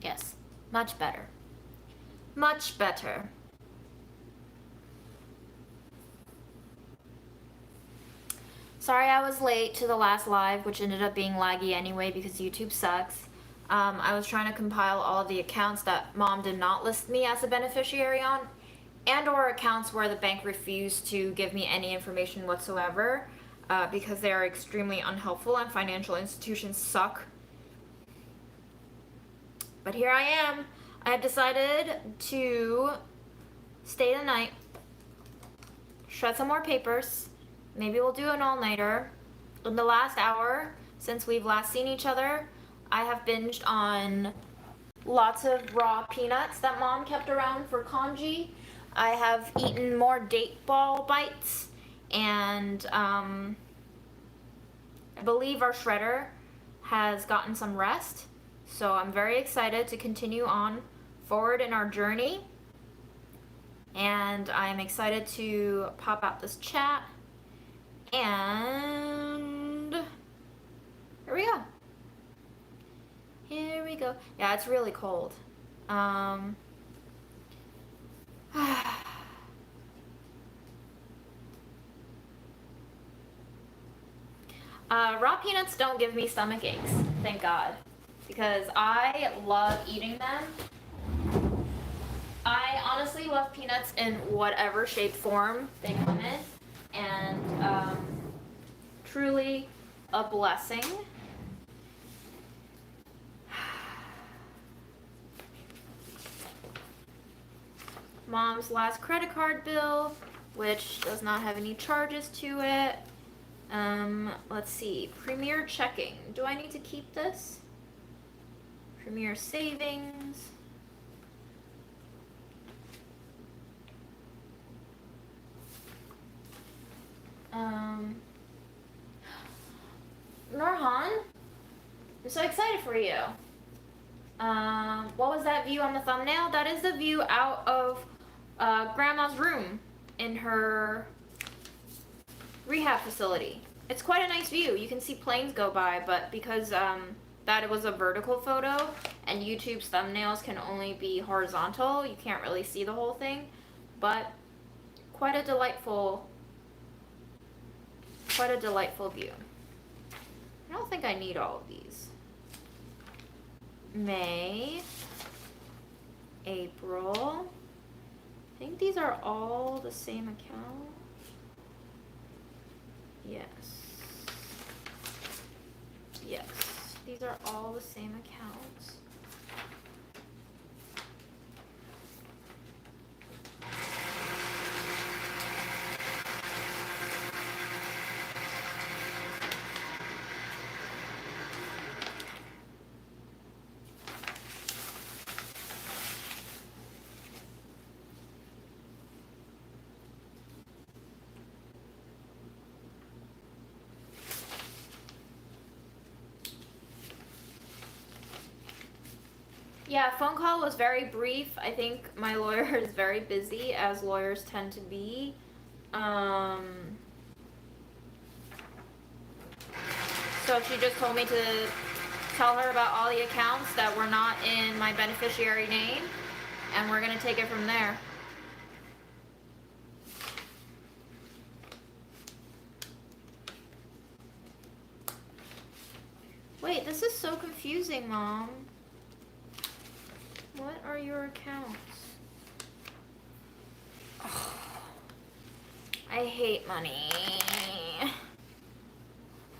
Yes, much better. Much better. Sorry I was late to the last live, which ended up being laggy anyway because YouTube sucks. I was trying to compile all of the accounts that Mom did not list me as a beneficiary on, and or accounts where the bank refused to give me any information whatsoever, because they are extremely unhelpful and financial institutions suck. But here I am. I have decided to stay the night, shred some more papers. Maybe we'll do an all-nighter. In the last hour, since we've last seen each other, I have binged on lots of raw peanuts that Mom kept around for congee. I have eaten more date ball bites, and I believe our shredder has gotten some rest. So I'm very excited to continue on forward in our journey. And I'm excited to pop out this chat. And here we go. Here we go. Yeah, it's really cold. Raw peanuts don't give me stomach aches, thank God, because I love eating them. I honestly love peanuts in whatever shape form they come in, and truly a blessing. Mom's last credit card bill, which does not have any charges to it. Let's see, Premier checking. Do I need to keep this? Premier savings. Nurhan, I'm so excited for you. What was that view on the thumbnail? That is the view out of Grandma's room in her rehab facility. It's quite a nice view. You can see planes go by, but because that it was a vertical photo and YouTube's thumbnails can only be horizontal, you can't really see the whole thing, but quite a delightful view. I don't think I need all of these. May, April. I think these are all the same account. Yes. Yes, these are all the same accounts. Yeah, phone call was very brief. I think my lawyer is very busy, as lawyers tend to be. So she just told me to tell her about all the accounts that were not in my beneficiary name, and we're gonna take it from there. Wait, this is so confusing, Mom. What are your accounts? Oh, I hate money.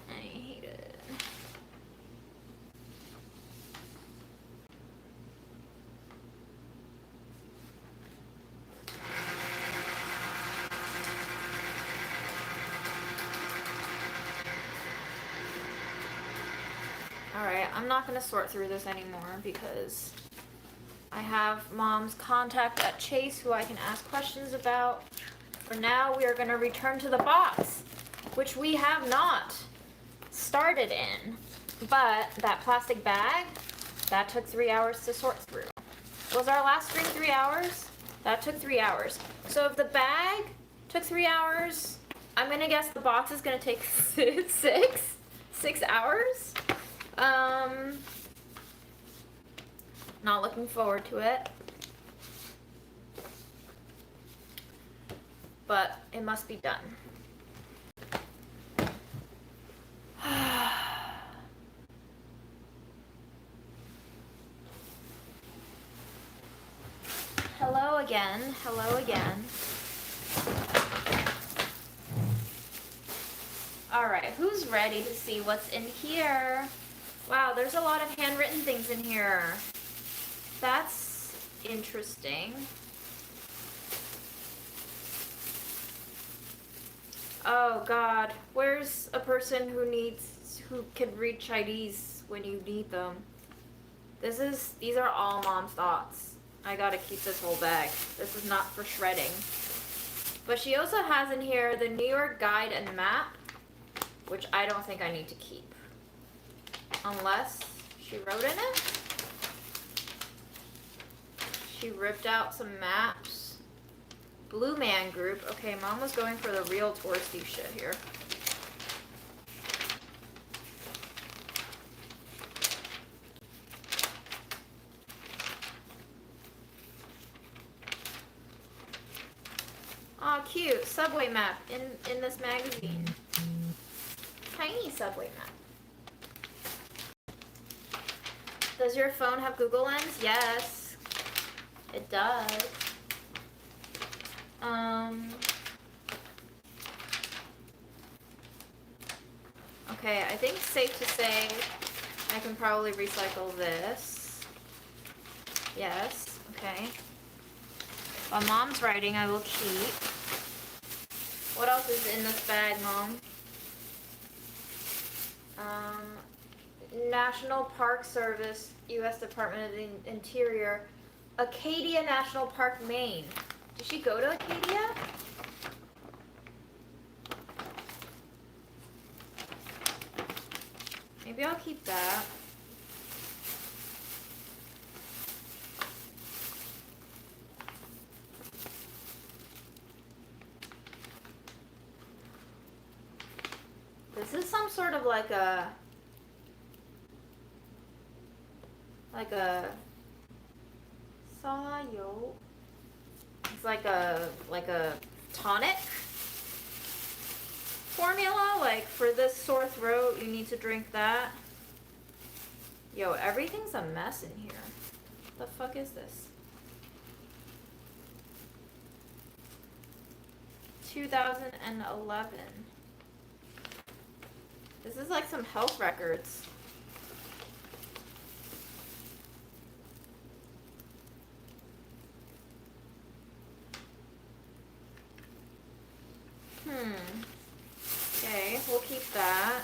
I hate it. Alright, I'm not going to sort through this anymore because I have Mom's contact at Chase who I can ask questions about. For now, we are going to return to the box, which we have not started in. But that plastic bag, that took 3 hours to sort through. Was our last stream 3 hours? That took 3 hours. So if the bag took 3 hours, I'm going to guess the box is going to take 6 hours. 6 hours. Not looking forward to it. But it must be done. Hello again. Hello again. Alright, who's ready to see what's in here? Wow, there's a lot of handwritten things in here. That's interesting. Oh God, where's a person who can read Chinese when you need them? These are all Mom's thoughts. I gotta keep this whole bag. This is not for shredding. But she also has in here the New York Guide and Map, which I don't think I need to keep. Unless she wrote in it? She ripped out some maps. Blue Man Group. Okay, Mom was going for the real touristy shit here. Aw, cute. Subway map in this magazine. Tiny subway map. Does your phone have Google Lens? Yes, it does. Okay, I think it's safe to say I can probably recycle this. Yes, okay. While Mom's writing, I will keep. What else is in this bag, Mom? National Park Service, U.S. Department of the Interior, Acadia National Park, Maine. Did she go to Acadia? Maybe I'll keep that. This is some sort of like a sayo. It's like a tonic formula. Like for this sore throat, you need to drink that. Yo, everything's a mess in here. The fuck is this? 2011. This is like some health records. Okay, we'll keep that.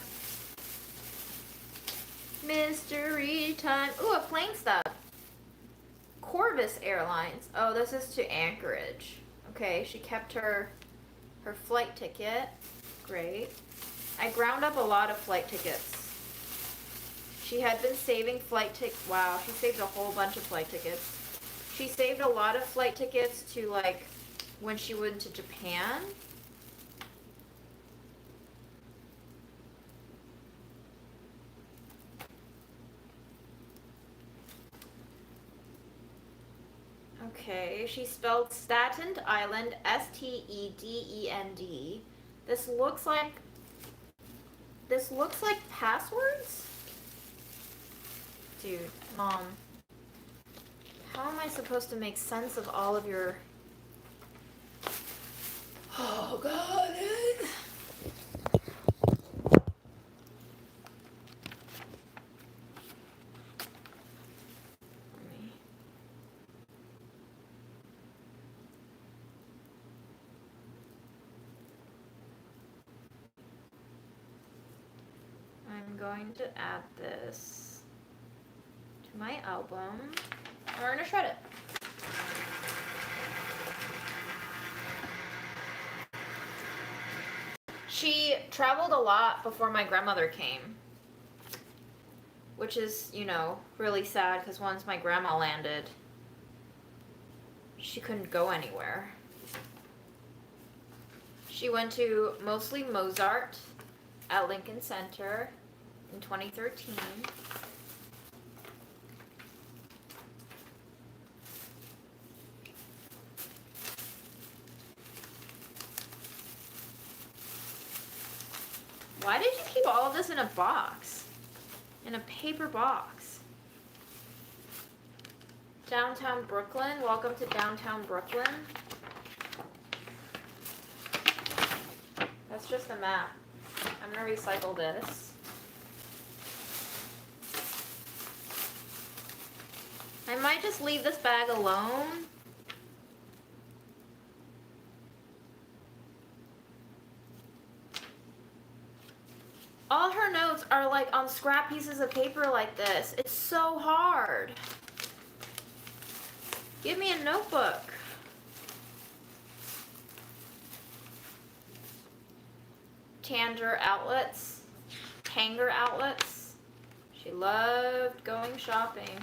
Mystery time. Ooh, a plane stub. Corvus Airlines. Oh, this is to Anchorage. Okay, she kept her flight ticket. Great. I ground up a lot of flight tickets. She had been saving flight tickets. Wow, she saved a whole bunch of flight tickets. She saved a lot of flight tickets to like when she went to Japan. Okay, she spelled Staten Island, S-T-E-D-E-N-D. This looks like passwords? Dude, Mom. How am I supposed to make sense of all of your... Oh, God. I'm going to add this to my album. We're gonna shred it. She traveled a lot before my grandmother came, which is, you know, really sad because once my grandma landed, she couldn't go anywhere. She went to mostly Mozart at Lincoln Center in 2013. Why did you keep all of this in a box? In a paper box? Downtown Brooklyn. Welcome to downtown Brooklyn. That's just a map. I'm gonna recycle this. I might just leave this bag alone. All her notes are like on scrap pieces of paper like this. It's so hard. Give me a notebook. Tanger outlets. Tanger outlets. She loved going shopping.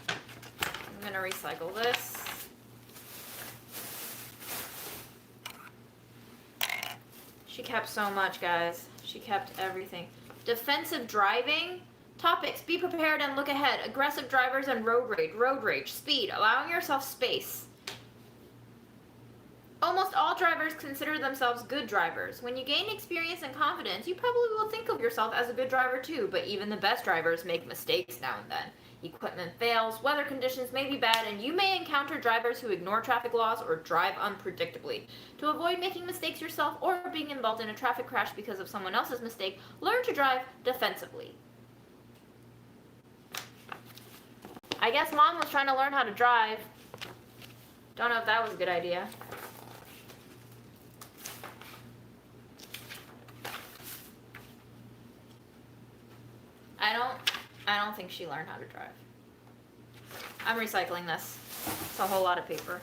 I'm gonna recycle this. She kept so much, guys. She kept everything. Defensive driving. Topics. Be prepared and look ahead. Aggressive drivers and road rage. Road rage. Speed. Allowing yourself space. Almost all drivers consider themselves good drivers. When you gain experience and confidence, you probably will think of yourself as a good driver too, but even the best drivers make mistakes now and then. Equipment fails, weather conditions may be bad, and you may encounter drivers who ignore traffic laws or drive unpredictably. To avoid making mistakes yourself or being involved in a traffic crash because of someone else's mistake, learn to drive defensively. I guess Mom was trying to learn how to drive. Don't know if that was a good idea. I don't think she learned how to drive. I'm recycling this. It's a whole lot of paper.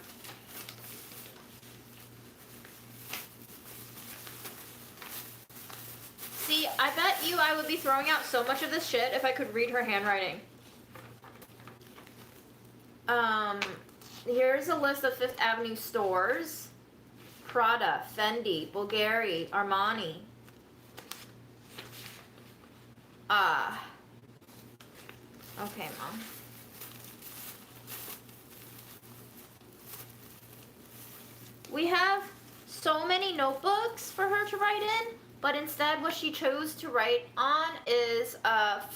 See, I bet you I would be throwing out so much of this shit if I could read her handwriting. Here's a list of Fifth Avenue stores. Prada, Fendi, Bulgari, Armani. Okay, Mom. We have so many notebooks for her to write in, but instead what she chose to write on is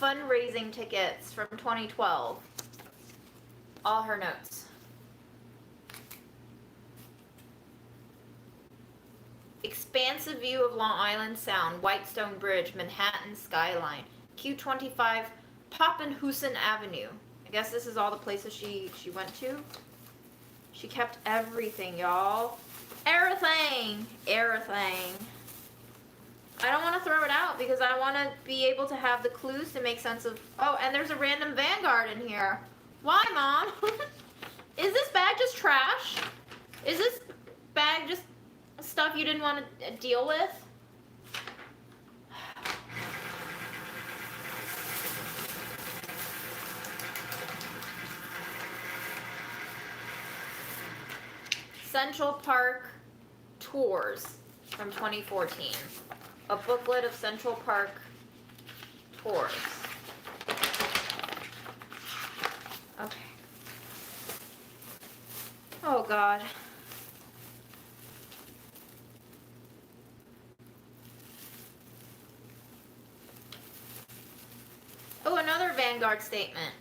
fundraising tickets from 2012. All her notes. Expansive view of Long Island Sound, Whitestone Bridge, Manhattan skyline, Q25, Poppenhusen Avenue. I guess this is all the places she went to. She kept everything, y'all. Everything. Everything. I don't want to throw it out because I want to be able to have the clues to make sense of... Oh, and there's a random Vanguard in here. Why, Mom? Is this bag just trash? Is this bag just stuff you didn't want to deal with? Central Park Tours from 2014. A booklet of Central Park tours. Okay. Oh, God. Oh, another Vanguard statement.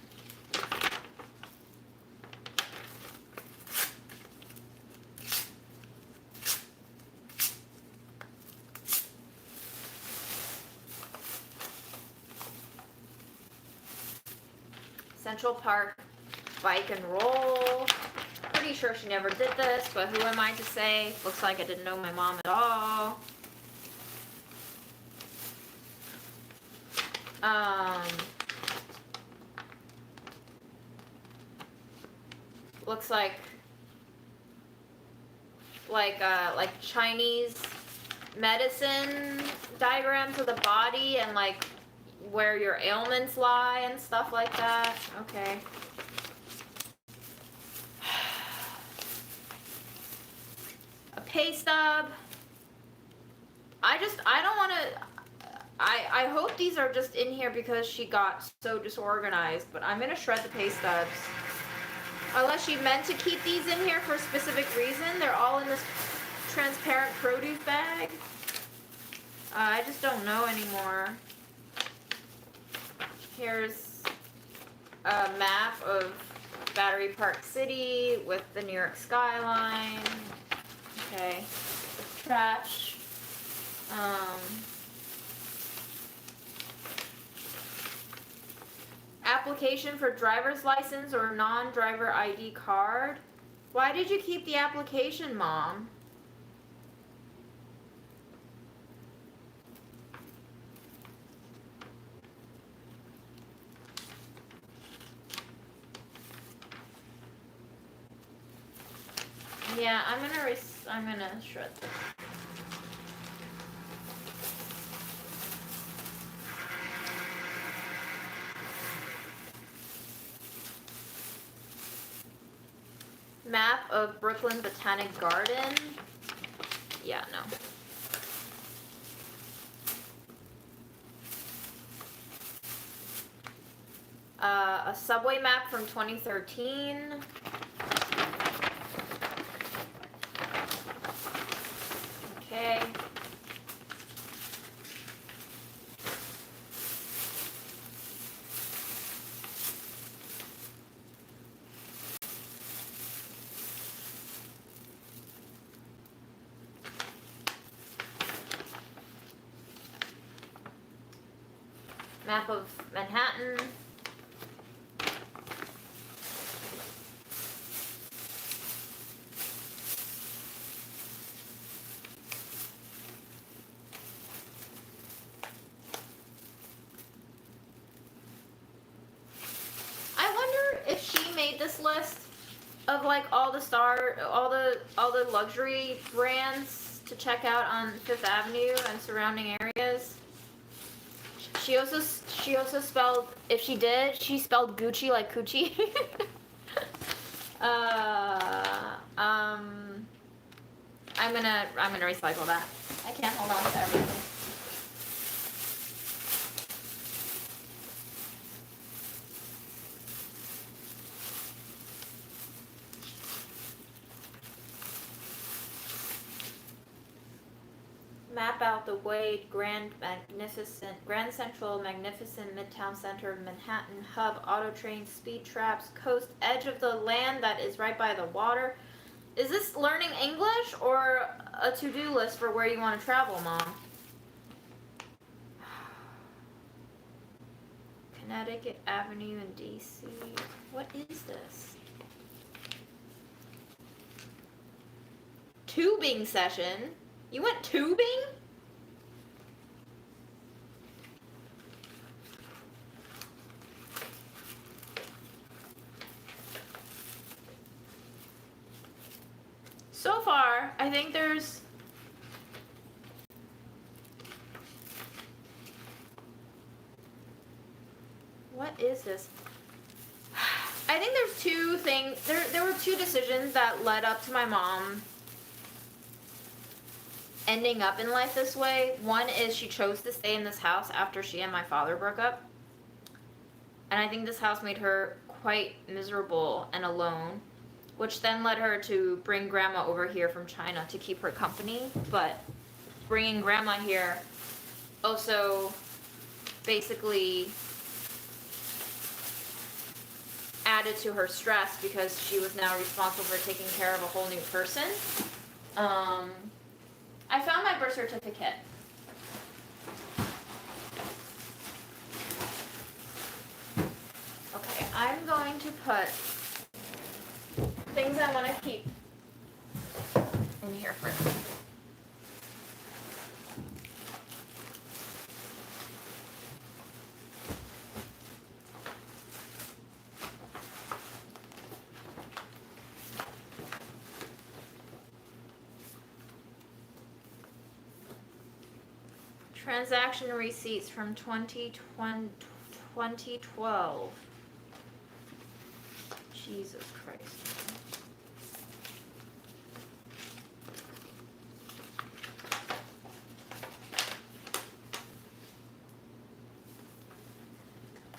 Central Park Bike and Roll. Pretty sure she never did this, but who am I to say? Looks like I didn't know my mom at all. Looks like Chinese medicine diagrams of the body and like where your ailments lie and stuff like that. Okay. A pay stub. I don't want to... I hope these are just in here because she got so disorganized, but I'm going to shred the pay stubs. Unless she meant to keep these in here for a specific reason. They're all in this transparent produce bag. I just don't know anymore. Here's a map of Battery Park City with the New York skyline. Okay. Trash. Application for driver's license or non-driver ID card. Why did you keep the application, Mom? Yeah, I'm gonna shred this. Map of Brooklyn Botanic Garden. Yeah, no. A subway map from 2013. Okay. Map of Manhattan. I wonder if she made this list of like all the luxury brands to check out on Fifth Avenue and surrounding areas. She also spelled, if she did, she spelled Gucci like coochie. I'm gonna recycle that. I can't hold on to everything. Map out the Wade Grand Central Magnificent Midtown Center of Manhattan Hub Auto Train Speed Traps Coast Edge of the land that is right by the water. Is this learning English or a to-do list for where you want to travel, Mom? Connecticut Avenue in DC. What is this? Tubing session? You went tubing? So far, I think there's what is this? I think there's two things. There were two decisions that led up to my mom ending up in life this way. One is she chose to stay in this house after she and my father broke up. And I think this house made her quite miserable and alone, which then led her to bring grandma over here from China to keep her company. But bringing grandma here also basically added to her stress because she was now responsible for taking care of a whole new person. I found my birth certificate. Okay, I'm going to put things I want to keep in here for now. Transaction receipts from 2012. Jesus Christ.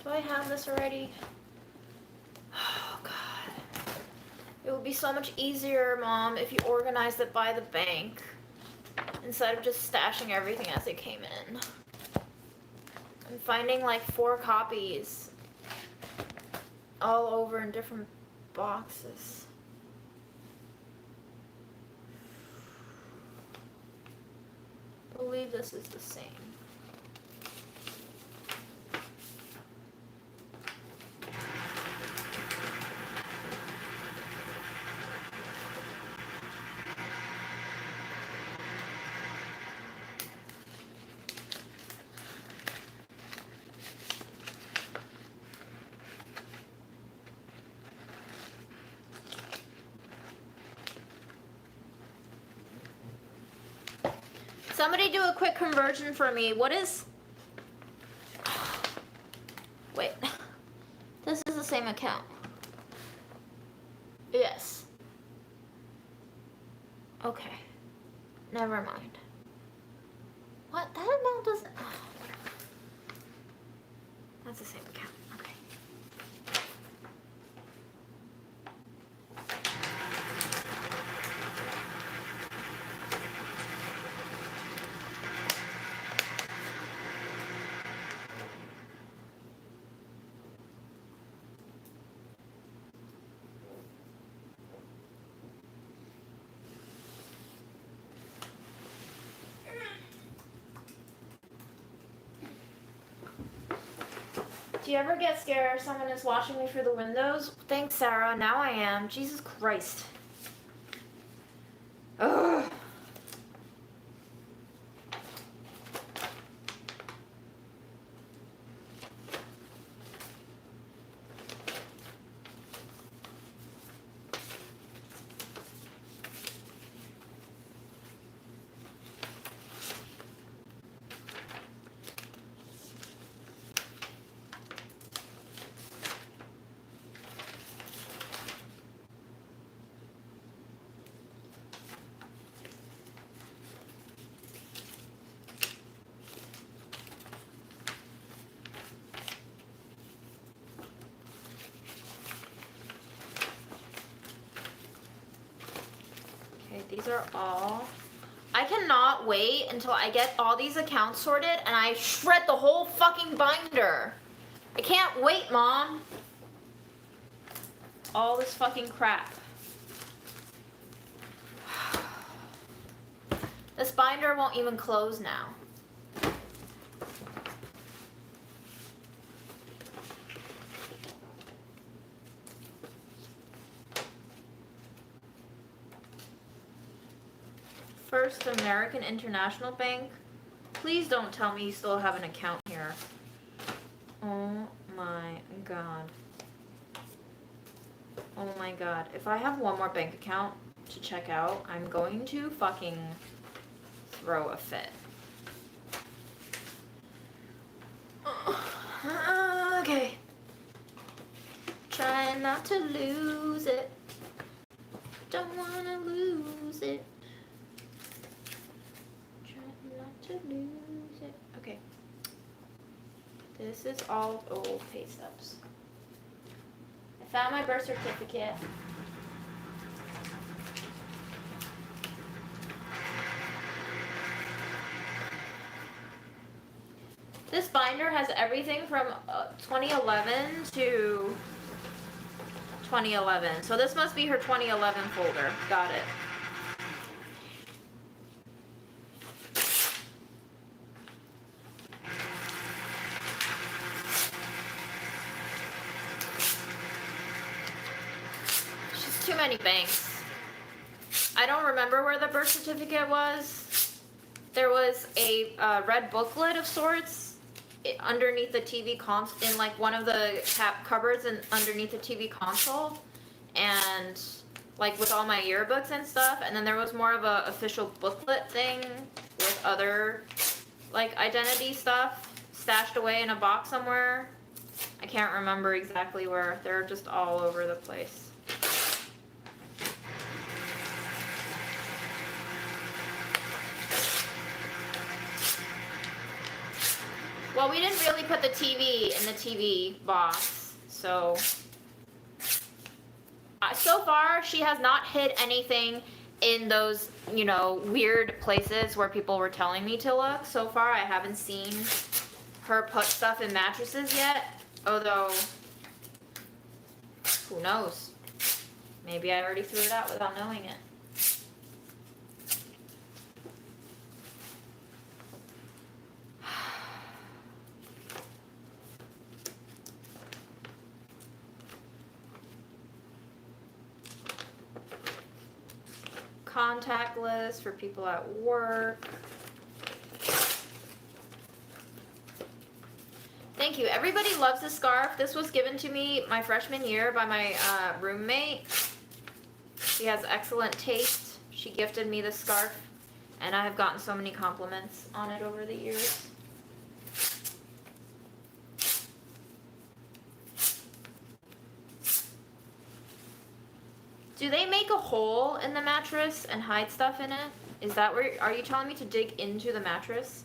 Do I have this already? Oh, God. It would be so much easier, Mom, if you organized it by the bank. instead of just stashing everything as it came in. I'm finding like 4 copies all over in different boxes. I believe this is the same. Somebody do a quick conversion for me. What is... Wait. This is the same account. Yes. Okay. Never mind. What? That amount doesn't... That's the same account. Okay. Do you ever get scared someone is watching me through the windows? Thanks, Sarah. Now I am. Jesus Christ. Ugh. These are all... I cannot wait until I get all these accounts sorted and I shred the whole fucking binder. I can't wait, Mom. All this fucking crap. This binder won't even close now. First American International Bank. Please don't tell me you still have an account here. Oh my god. Oh my god. If I have one more bank account to check out, I'm going to fucking throw a fit. Okay. Trying not to lose it. Don't wanna lose it. To lose it. Okay. This is all old pay stubs. I found my birth certificate. This binder has everything from 2011 to 2011. So this must be her 2011 folder. Got it. Too many banks. I don't remember where the birth certificate was. There was a red booklet of sorts underneath the TV console, in like one of the cupboards and underneath the TV console, and like with all my yearbooks and stuff. And then there was more of a official booklet thing with other like identity stuff stashed away in a box somewhere. I can't remember exactly where. They're just all over the place. Well, we didn't really put the TV in the TV box, so... so far, she has not hid anything in those, you know, weird places where people were telling me to look. So far, I haven't seen her put stuff in mattresses yet. Although, who knows? Maybe I already threw it out without knowing it. Contact list for people at work. Thank you. Everybody loves this scarf. This was given to me my freshman year by my roommate. She has excellent taste. She gifted me this scarf, and I have gotten so many compliments on it over the years. Do they make a hole in the mattress and hide stuff in it? Is that where, are you telling me to dig into the mattress?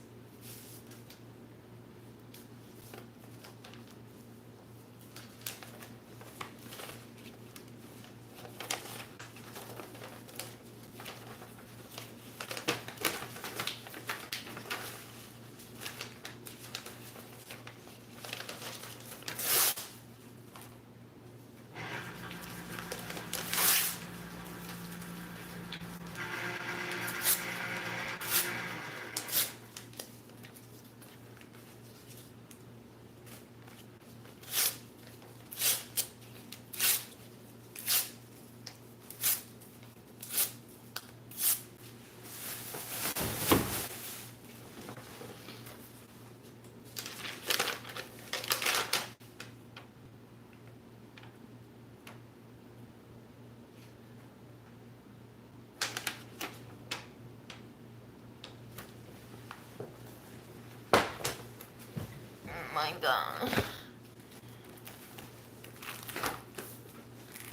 My God.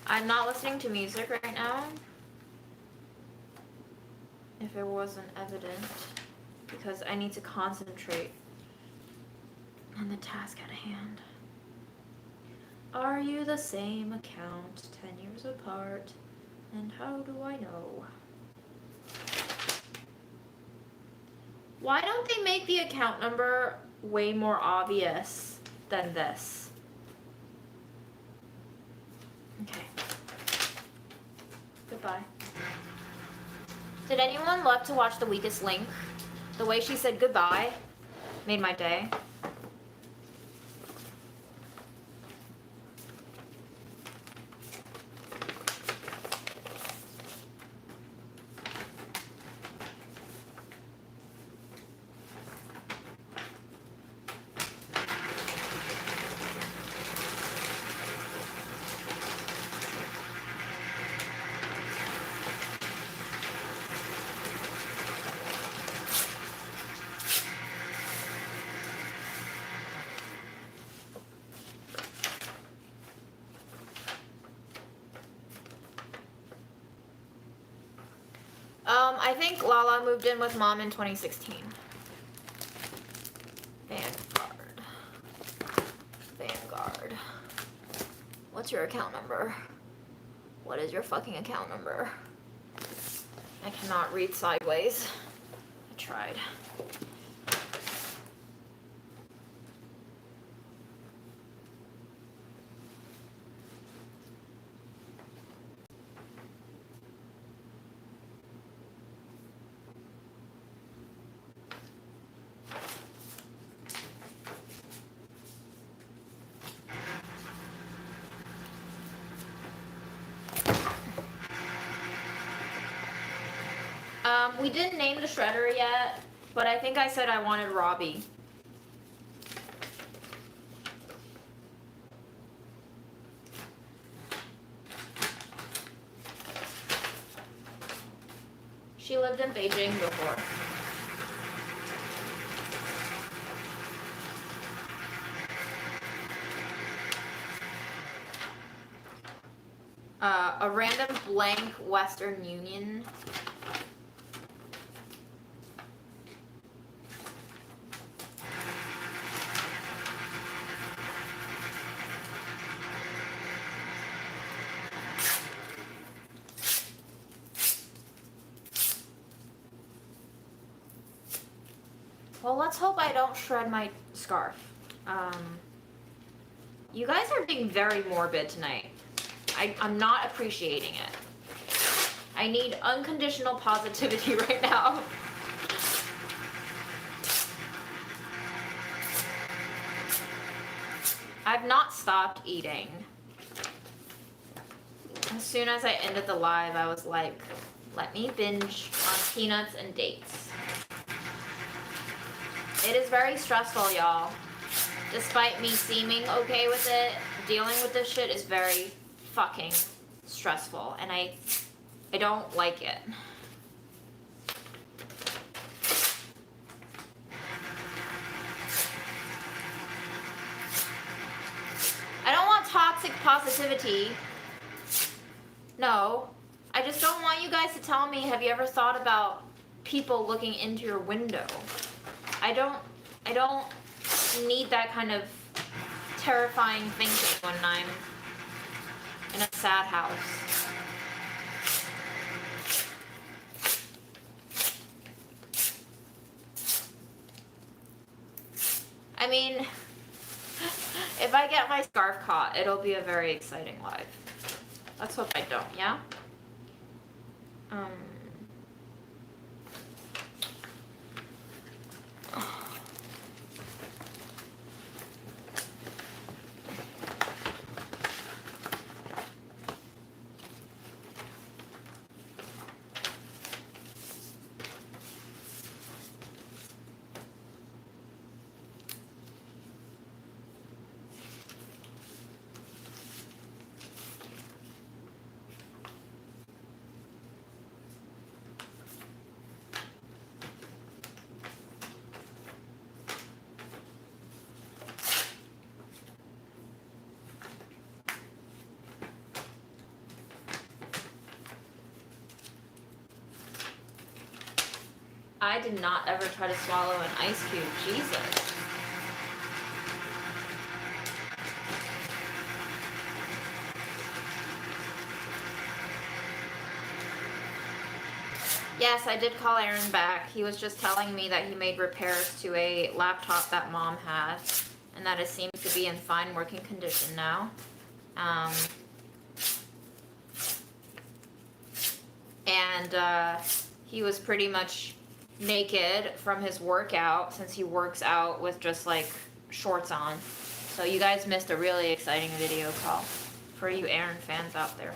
I'm not listening to music right now. If it wasn't evident, because I need to concentrate on the task at hand. Are you the same account, 10 years apart? And how do I know? Why don't they make the account number way more obvious than this? Okay. Goodbye. Did anyone love to watch The Weakest Link? The way she said goodbye made my day. I think Lala moved in with Mom in 2016. Vanguard. What's your account number? What is your fucking account number? I cannot read sideways. I tried. We didn't name the shredder yet, but I think I said I wanted Robbie. She lived in Beijing before. A random blank Western Union. Well, let's hope I don't shred my scarf. You guys are being very morbid tonight. I'm not appreciating it. I need unconditional positivity right now. I've not stopped eating. As soon as I ended the live, I was like, let me binge on peanuts and dates. It is very stressful, y'all. Despite me seeming okay with it, dealing with this shit is very fucking stressful, and I don't like it. I don't want toxic positivity. No. I just don't want you guys to tell me, have you ever thought about people looking into your window? I don't need that kind of terrifying thinking when I'm in a sad house. I mean, if I get my scarf caught, it'll be a very exciting live. Let's hope I don't, yeah? I did not ever try to swallow an ice cube. Jesus. Yes, I did call Aaron back. He was just telling me that he made repairs to a laptop that Mom had, and that it seems to be in fine working condition now. He was pretty much naked from his workout, since he works out with just like shorts on. So you guys missed a really exciting video call for you Aaron fans out there.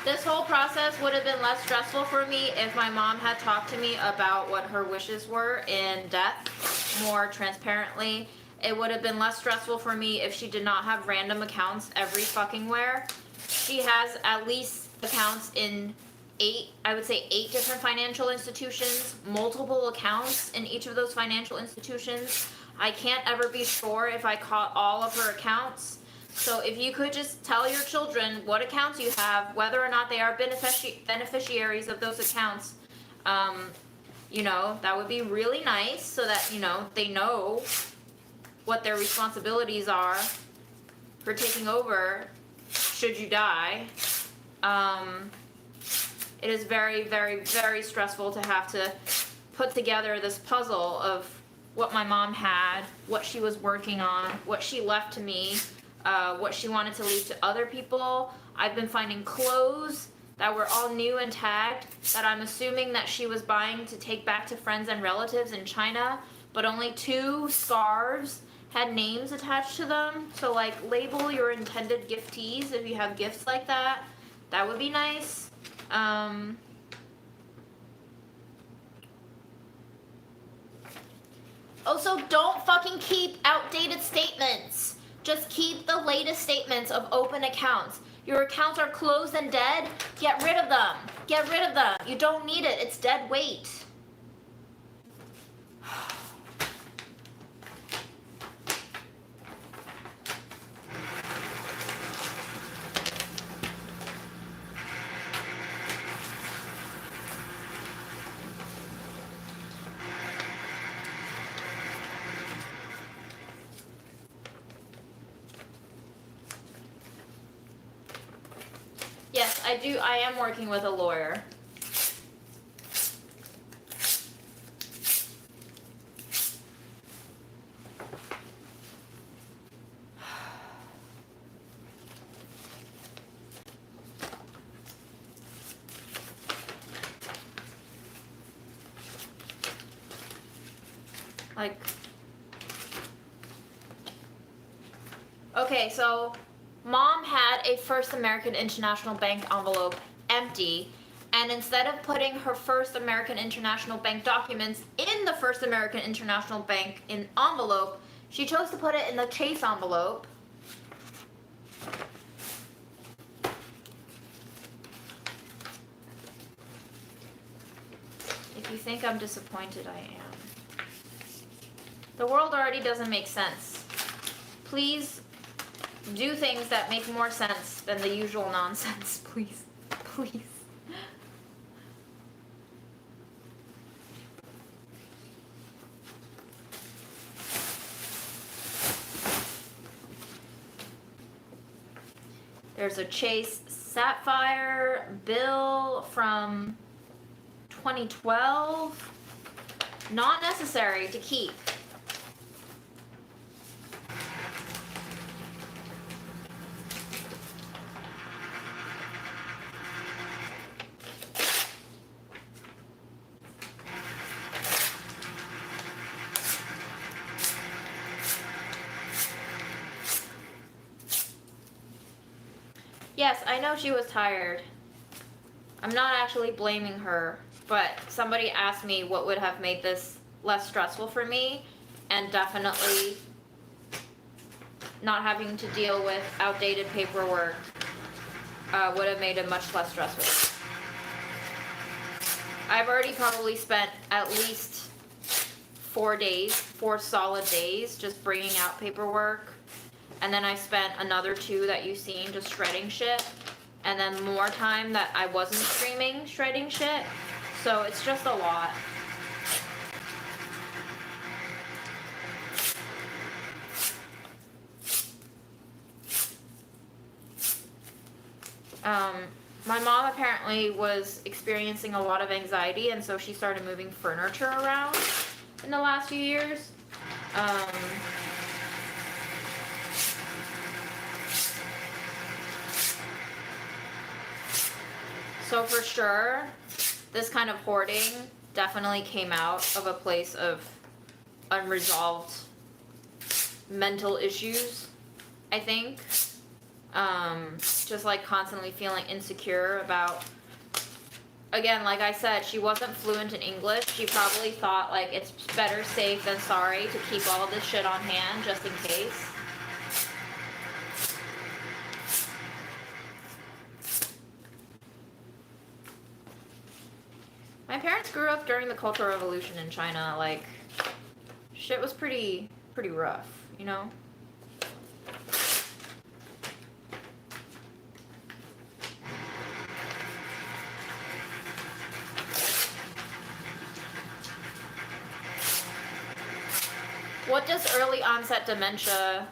This whole process would have been less stressful for me if my mom had talked to me about what her wishes were in death more transparently. It would have been less stressful for me if she did not have random accounts every fucking where. She has at least accounts in 8 different financial institutions, multiple accounts in each of those financial institutions. I can't ever be sure if I caught all of her accounts. So if you could just tell your children what accounts you have, whether or not they are beneficiaries of those accounts, that would be really nice, so that, they know what their responsibilities are for taking over should you die. It is very, very, very stressful to have to put together this puzzle of what my mom had, what she was working on, what she left to me, what she wanted to leave to other people. I've been finding clothes that were all new and tagged that I'm assuming that she was buying to take back to friends and relatives in China, but only 2 scarves had names attached to them. So like, label your intended giftees if you have gifts like that. That would be nice. Also, don't fucking keep outdated statements. Just keep the latest statements of open accounts. Your accounts are closed and dead. Get rid of them. Get rid of them. You don't need it. It's dead weight. Yes, I do. I am working with a lawyer. Like, okay, so Mom had a First American International Bank envelope empty, and instead of putting her First American International Bank documents in the First American International Bank envelope, she chose to put it in the Chase envelope. If you think I'm disappointed, I am. The world already doesn't make sense. Please do things that make more sense than the usual nonsense, please. Please. There's a Chase Sapphire bill from 2012. Not necessary to keep. Yes, I know she was tired. I'm not actually blaming her, but somebody asked me what would have made this less stressful for me, and definitely not having to deal with outdated paperwork would have made it much less stressful. I've already probably spent at least 4 solid days just bringing out paperwork. And then I spent another 2 that you've seen just shredding shit. And then more time that I wasn't streaming shredding shit. So it's just a lot. My mom apparently was experiencing a lot of anxiety, and so she started moving furniture around in the last few years. So for sure, this kind of hoarding definitely came out of a place of unresolved mental issues, I think. Just like constantly feeling insecure about, again, like I said, she wasn't fluent in English. She probably thought like it's better safe than sorry to keep all of this shit on hand just in case. My parents grew up during the Cultural Revolution in China. Like, shit was pretty rough, you know? What does early onset dementia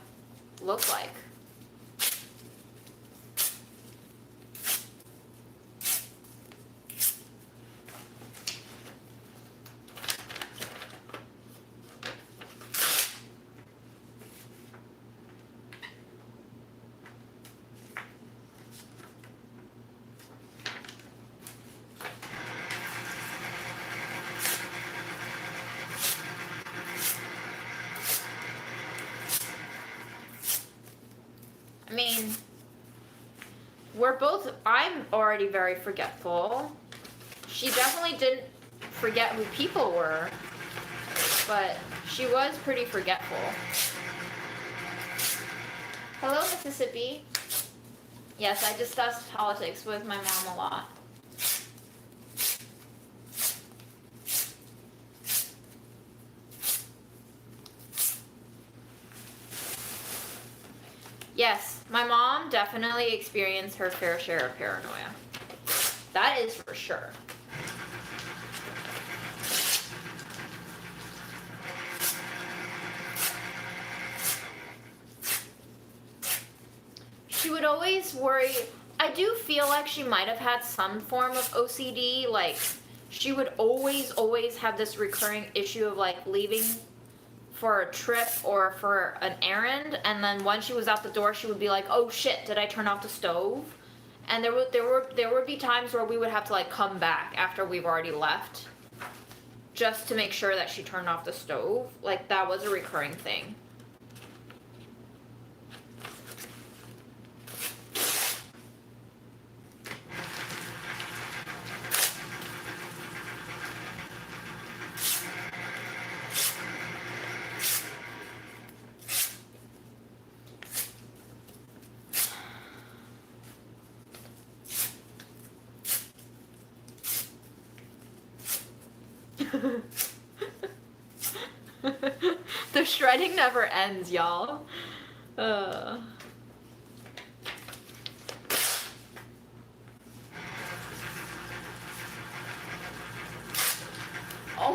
look like? I mean, I'm already very forgetful. She definitely didn't forget who people were, but she was pretty forgetful. Hello, Mississippi. Yes, I discussed politics with my mom a lot. Yes, my mom definitely experienced her fair share of paranoia. That is for sure. She would always worry I do feel like she might have had some form of OCD. Like, she would always have this recurring issue of like leaving for a trip or for an errand, and then when she was out the door, she would be like, "Oh shit, did I turn off the stove?" And there would be times where we would have to like come back after we've already left, just to make sure that she turned off the stove. Like, that was a recurring thing. The shredding never ends, y'all. Oh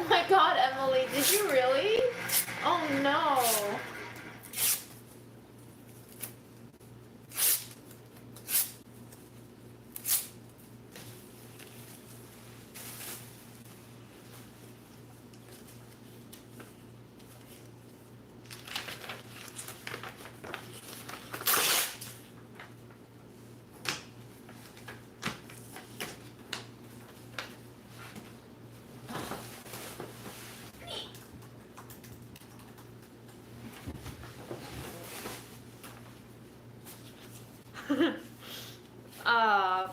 my god, Emily, did you really? Oh no.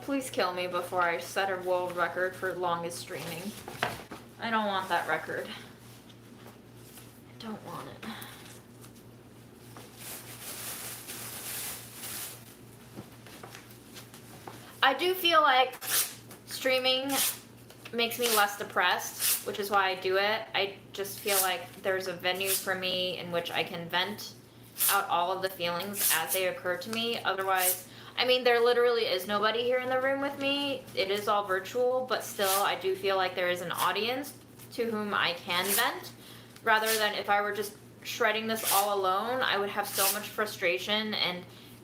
Please kill me before I set a world record for longest streaming. I don't want that record. I don't want it. I do feel like streaming makes me less depressed, which is why I do it. I just feel like there's a venue for me in which I can vent out all of the feelings as they occur to me. Otherwise, I mean, there literally is nobody here in the room with me. It is all virtual, but still, I do feel like there is an audience to whom I can vent. Rather than if I were just shredding this all alone, I would have so much frustration and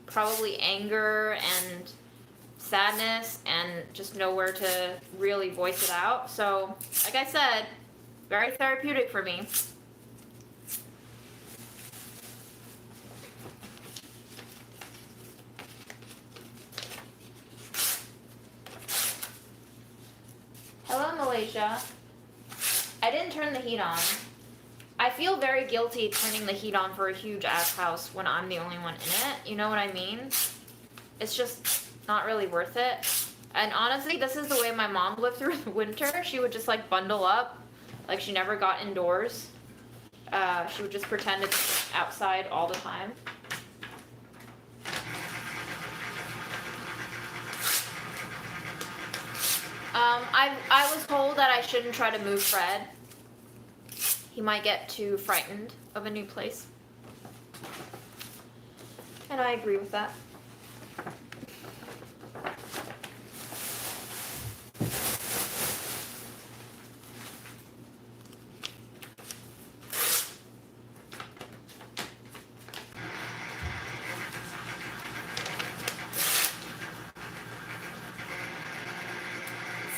probably anger and sadness and just nowhere to really voice it out. So, like I said, very therapeutic for me. Hello, Malaysia. I didn't turn the heat on. I feel very guilty turning the heat on for a huge ass house when I'm the only one in it. You know what I mean? It's just not really worth it. And honestly, this is the way my mom lived through the winter. She would just like bundle up, like she never got indoors. She would just pretend it's outside all the time. I was told that I shouldn't try to move Fred. He might get too frightened of a new place. And I agree with that.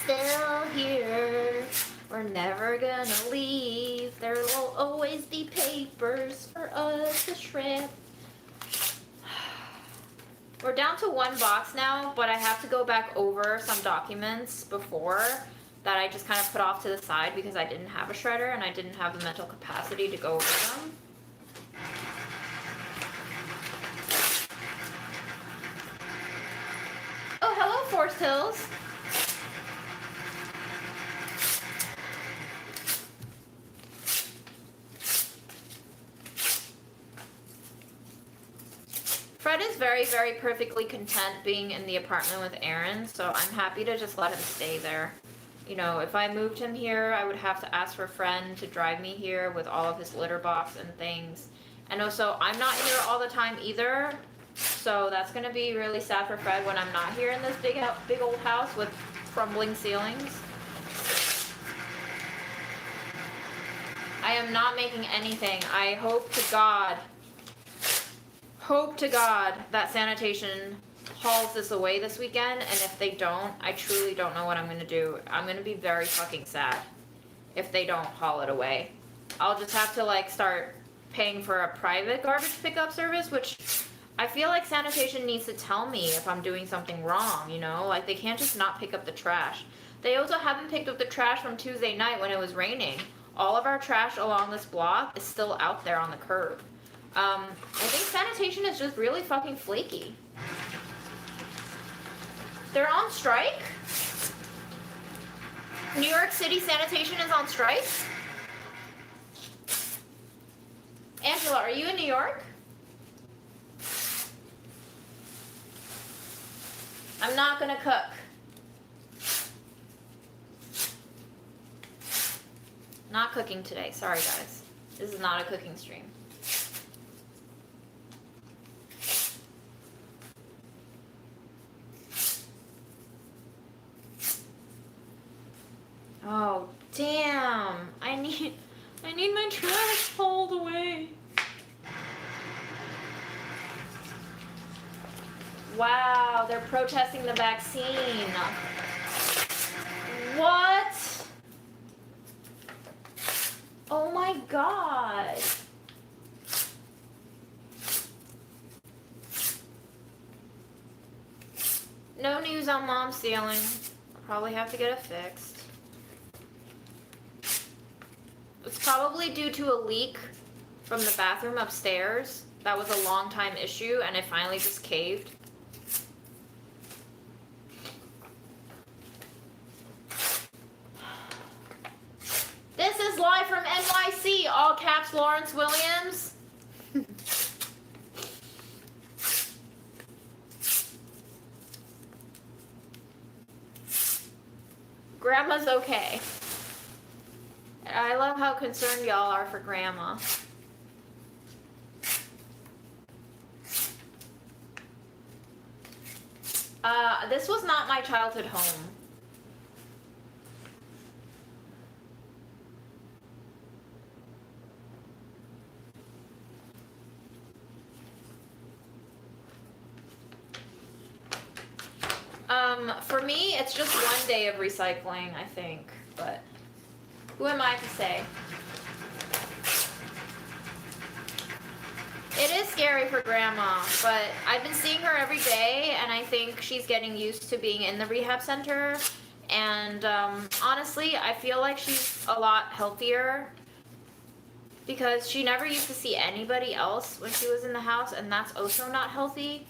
Still here, we're never gonna leave. There will always be papers for us to shred. We're down to one box now, but I have to go back over some documents before that I just kind of put off to the side because I didn't have a shredder and I didn't have the mental capacity to go over them. Oh, hello, Forest Hills. Fred is very, very perfectly content being in the apartment with Aaron, so I'm happy to just let him stay there. You know, if I moved him here, I would have to ask for a friend to drive me here with all of his litter box and things. And also, I'm not here all the time either, so that's gonna be really sad for Fred when I'm not here in this big old house with crumbling ceilings. I am not making anything. I hope to God that sanitation hauls this away this weekend, and if they don't, I truly don't know what I'm gonna do. I'm gonna be very fucking sad if they don't haul it away. I'll just have to like start paying for a private garbage pickup service, which I feel like sanitation needs to tell me if I'm doing something wrong, you know? Like they can't just not pick up the trash. They also haven't picked up the trash from Tuesday night when it was raining. All of our trash along this block is still out there on the curb. I think sanitation is just really fucking flaky. They're on strike? New York City sanitation is on strike? Angela, are you in New York? I'm not gonna cook. Not cooking today. Sorry, guys. This is not a cooking stream. Oh, damn. I need my trash hauled away. Wow, they're protesting the vaccine. What? Oh my god. No news on mom stealing. I'll probably have to get it fixed. It's probably due to a leak from the bathroom upstairs. That was a long time issue and it finally just caved. This is live from NYC, all caps Lawrence Williams. Grandma's okay. I love how concerned y'all are for Grandma. This was not my childhood home. For me, it's just one day of recycling, I think, but who am I to say? It is scary for Grandma, but I've been seeing her every day, and I think she's getting used to being in the rehab center, and honestly, I feel like she's a lot healthier because she never used to see anybody else when she was in the house, and that's also not healthy.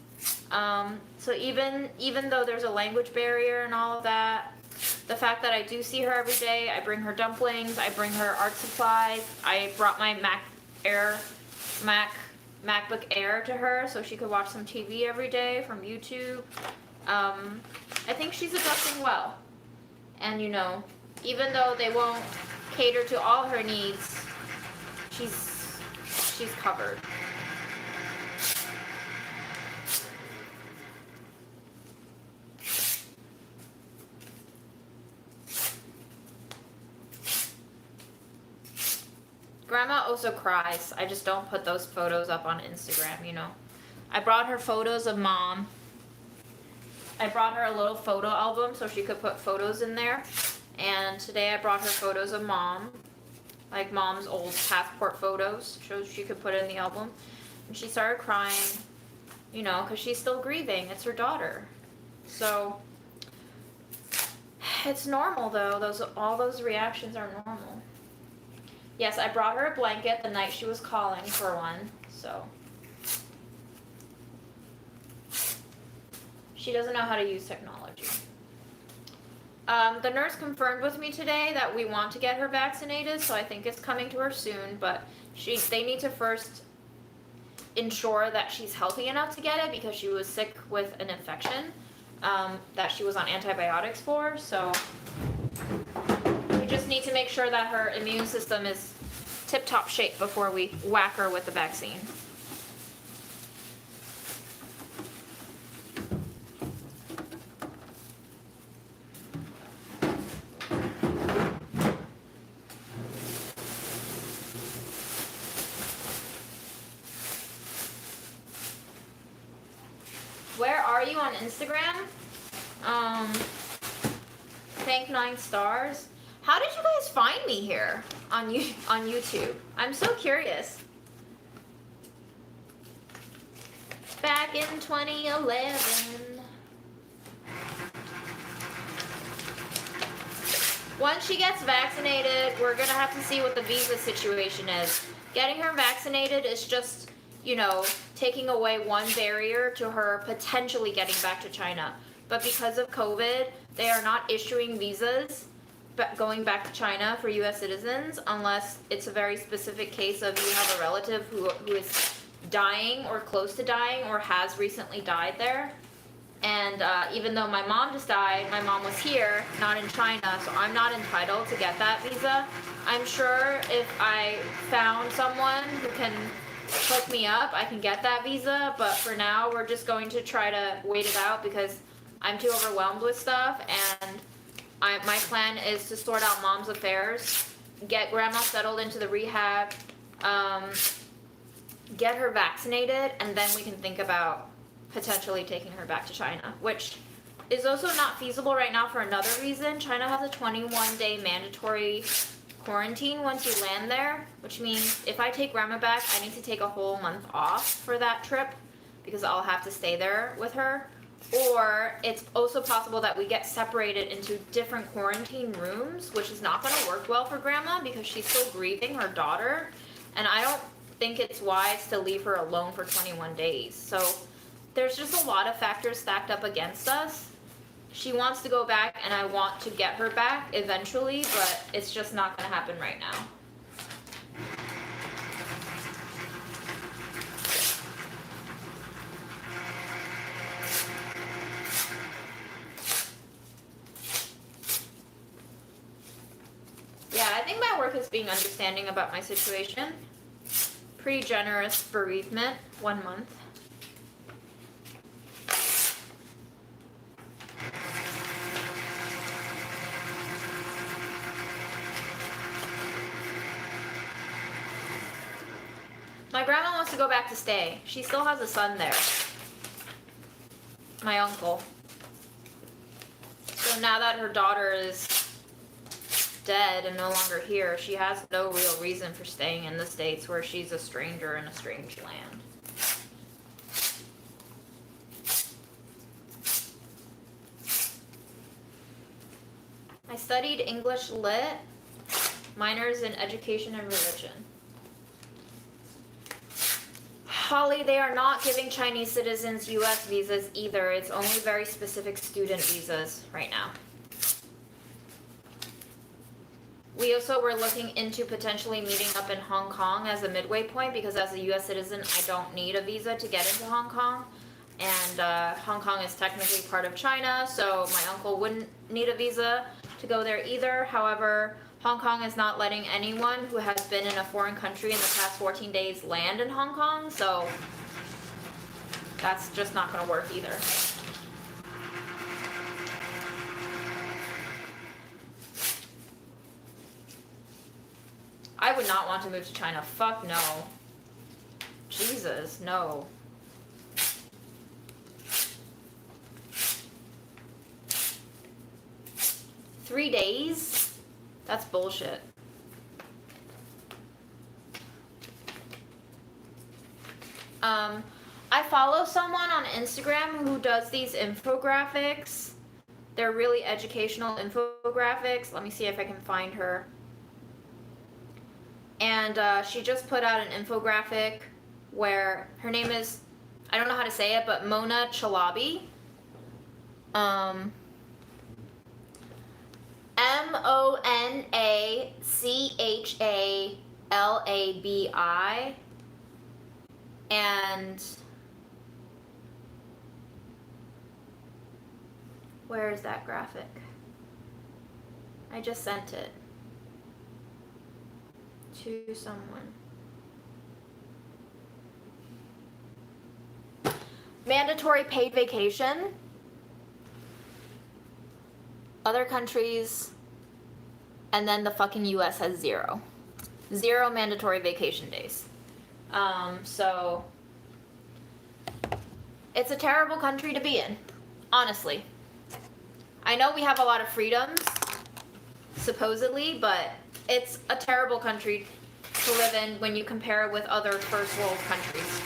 So even though there's a language barrier and all of that, the fact that I do see her every day, I bring her dumplings, I bring her art supplies, I brought my MacBook Air to her so she could watch some TV every day from YouTube. I think she's adjusting well. And you know, even though they won't cater to all her needs, she's covered. Grandma also cries. I just don't put those photos up on Instagram, you know. I brought her photos of mom. I brought her a little photo album so she could put photos in there. And today I brought her photos of mom, like mom's old passport photos, so she could put in the album. And she started crying, you know, because she's still grieving. It's her daughter. So it's normal though. All those reactions are normal. Yes, I brought her a blanket the night she was calling for one, so. She doesn't know how to use technology. The nurse confirmed with me today that we want to get her vaccinated, so I think it's coming to her soon, but they need to first ensure that she's healthy enough to get it because she was sick with an infection that she was on antibiotics for, so. Just need to make sure that her immune system is tip-top shape before we whack her with the vaccine. Where are are you on Instagram? Thank 9 stars. How did you guys find me here on YouTube? I'm so curious. Back in 2011. Once she gets vaccinated, we're gonna have to see what the visa situation is. Getting her vaccinated is just, you know, taking away one barrier to her potentially getting back to China. But because of COVID, they are not issuing visas going back to China for US citizens unless it's a very specific case of you have a relative who is dying or close to dying or has recently died there. And even though my mom just died, my mom was here, not in China, so I'm not entitled to get that visa. I'm sure if I found someone who can hook me up, I can get that visa, but for now, we're just going to try to wait it out because I'm too overwhelmed with stuff, and my plan is to sort out mom's affairs, get grandma settled into the rehab, get her vaccinated, and then we can think about potentially taking her back to China, which is also not feasible right now for another reason. China has a 21-day mandatory quarantine once you land there, which means if I take grandma back, I need to take a whole month off for that trip because I'll have to stay there with her. Or it's also possible that we get separated into different quarantine rooms, which is not going to work well for grandma because she's still grieving her daughter, and I don't think it's wise to leave her alone for 21 days. So there's just a lot of factors stacked up against us. She wants to go back, and I want to get her back eventually, but it's just not going to happen right now. Yeah, I think my work is being understanding about my situation. Pretty generous bereavement, 1 month. My grandma wants to go back to stay. She still has a son there. My uncle. So now that her daughter is dead and no longer here, she has no real reason for staying in the States where she's a stranger in a strange land. I studied English Lit, minors in education and religion. Holly, they are not giving Chinese citizens US visas either. It's only very specific student visas right now. We also were looking into potentially meeting up in Hong Kong as a midway point because as a US citizen, I don't need a visa to get into Hong Kong. And Hong Kong is technically part of China, so my uncle wouldn't need a visa to go there either. However, Hong Kong is not letting anyone who has been in a foreign country in the past 14 days land in Hong Kong, so that's just not going to work either. I would not want to move to China. Fuck no. Jesus, no. Three days? That's bullshit. I follow someone on Instagram who does these infographics. They're really educational infographics. Let me see if I can find her. And she just put out an infographic where her name is, I don't know how to say it, but Mona Chalabi. MonaChalabi. And where is that graphic? I just sent it to someone. Mandatory paid vacation. Other countries, and then the fucking US has 0. 0 mandatory vacation days. So It's a terrible country to be in, honestly. I know we have a lot of freedoms, supposedly, but it's a terrible country to live in when you compare it with other first world countries.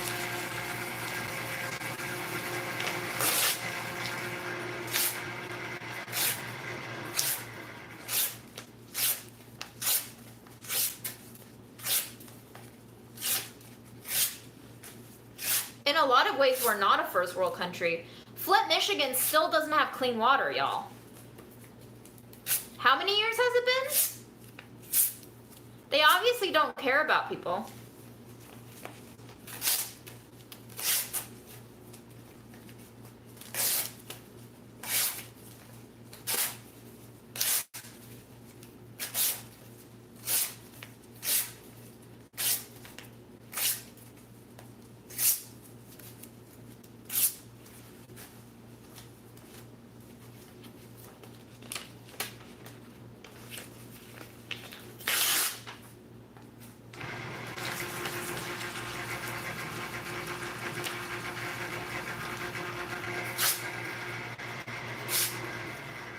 In a lot of ways, we're not a first world country. Flint, Michigan still doesn't have clean water, y'all. How many years has it been? They obviously don't care about people.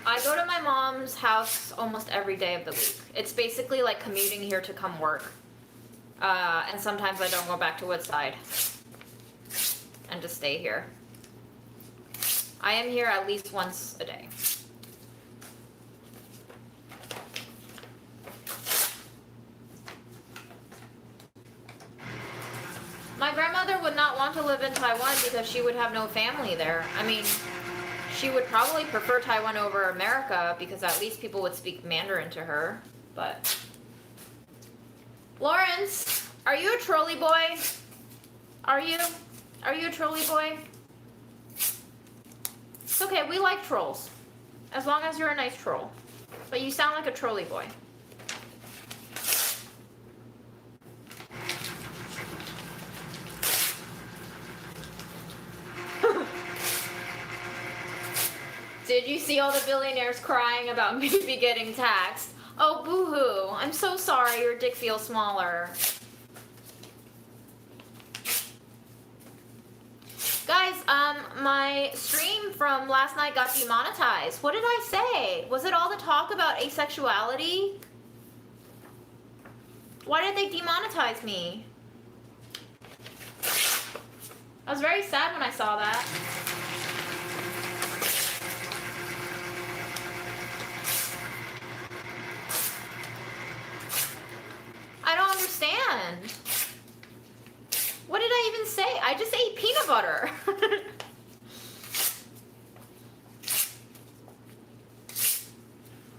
I go to my mom's house almost every day of the week. It's basically like commuting here to come work. And sometimes I don't go back to Woodside and just stay here. I am here at least once a day. My grandmother would not want to live in Taiwan because she would have no family there. I mean, she would probably prefer Taiwan over America because at least people would speak Mandarin to her, but... Lawrence, are you a trolley boy? Are you? Are you a trolley boy? It's okay, we like trolls. As long as you're a nice troll. But you sound like a trolley boy. Did you see all the billionaires crying about maybe getting taxed? Oh, boo-hoo. I'm so sorry your dick feels smaller. Guys, my stream from last night got demonetized. What did I say? Was it all the talk about asexuality? Why did they demonetize me? I was very sad when I saw that. I don't understand. What did I even say? I just ate peanut butter.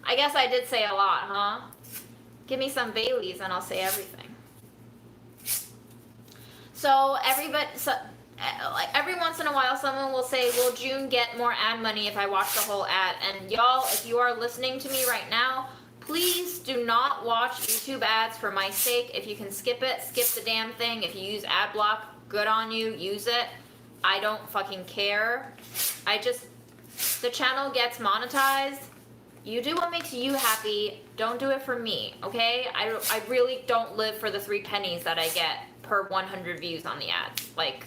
I guess I did say a lot, huh? Give me some Baileys and I'll say everything. So like every once in a while someone will say, will June get more ad money if I watch the whole ad? And y'all, if you are listening to me right now, please do not watch YouTube ads for my sake. If you can skip it, skip the damn thing. If you use ad block, good on you, use it. I don't fucking care. The channel gets monetized. You do what makes you happy. Don't do it for me, okay? I really don't live for the 3 pennies that I get per 100 views on the ads. Like,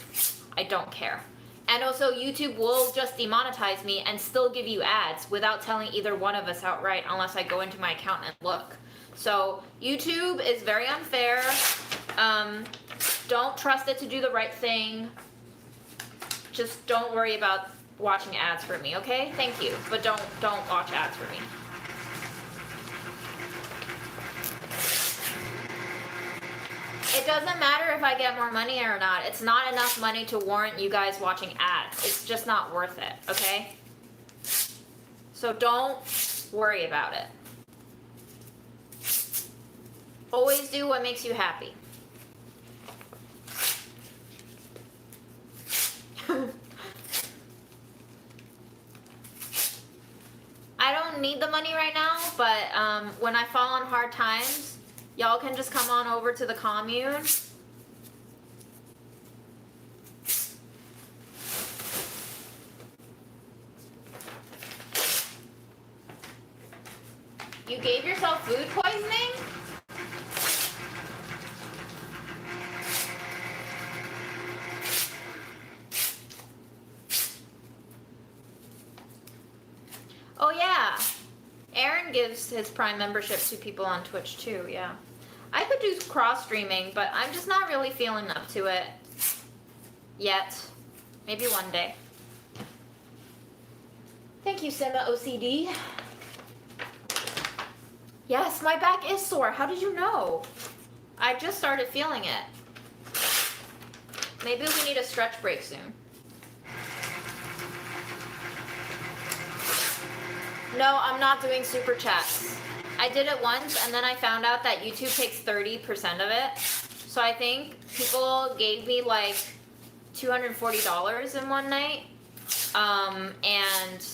I don't care. And also, YouTube will just demonetize me and still give you ads without telling either one of us outright unless I go into my account and look. So, YouTube is very unfair. Don't trust it to do the right thing. Just don't worry about watching ads for me, okay? Thank you. But don't watch ads for me. It doesn't matter if I get more money or not. It's not enough money to warrant you guys watching ads. It's just not worth it, okay? So don't worry about it. Always do what makes you happy. I don't need the money right now, but when I fall on hard times, y'all can just come on over to the commune. You gave yourself food poisoning? Aaron gives his Prime membership to people on Twitch too, yeah. I could do cross streaming, but I'm just not really feeling up to it yet. Maybe one day. Thank you, Sema OCD. Yes, my back is sore. How did you know? I just started feeling it. Maybe we need a stretch break soon. No, I'm not doing super chats. I did it once and then I found out that YouTube takes 30% of it. So I think people gave me like $240 in one night. And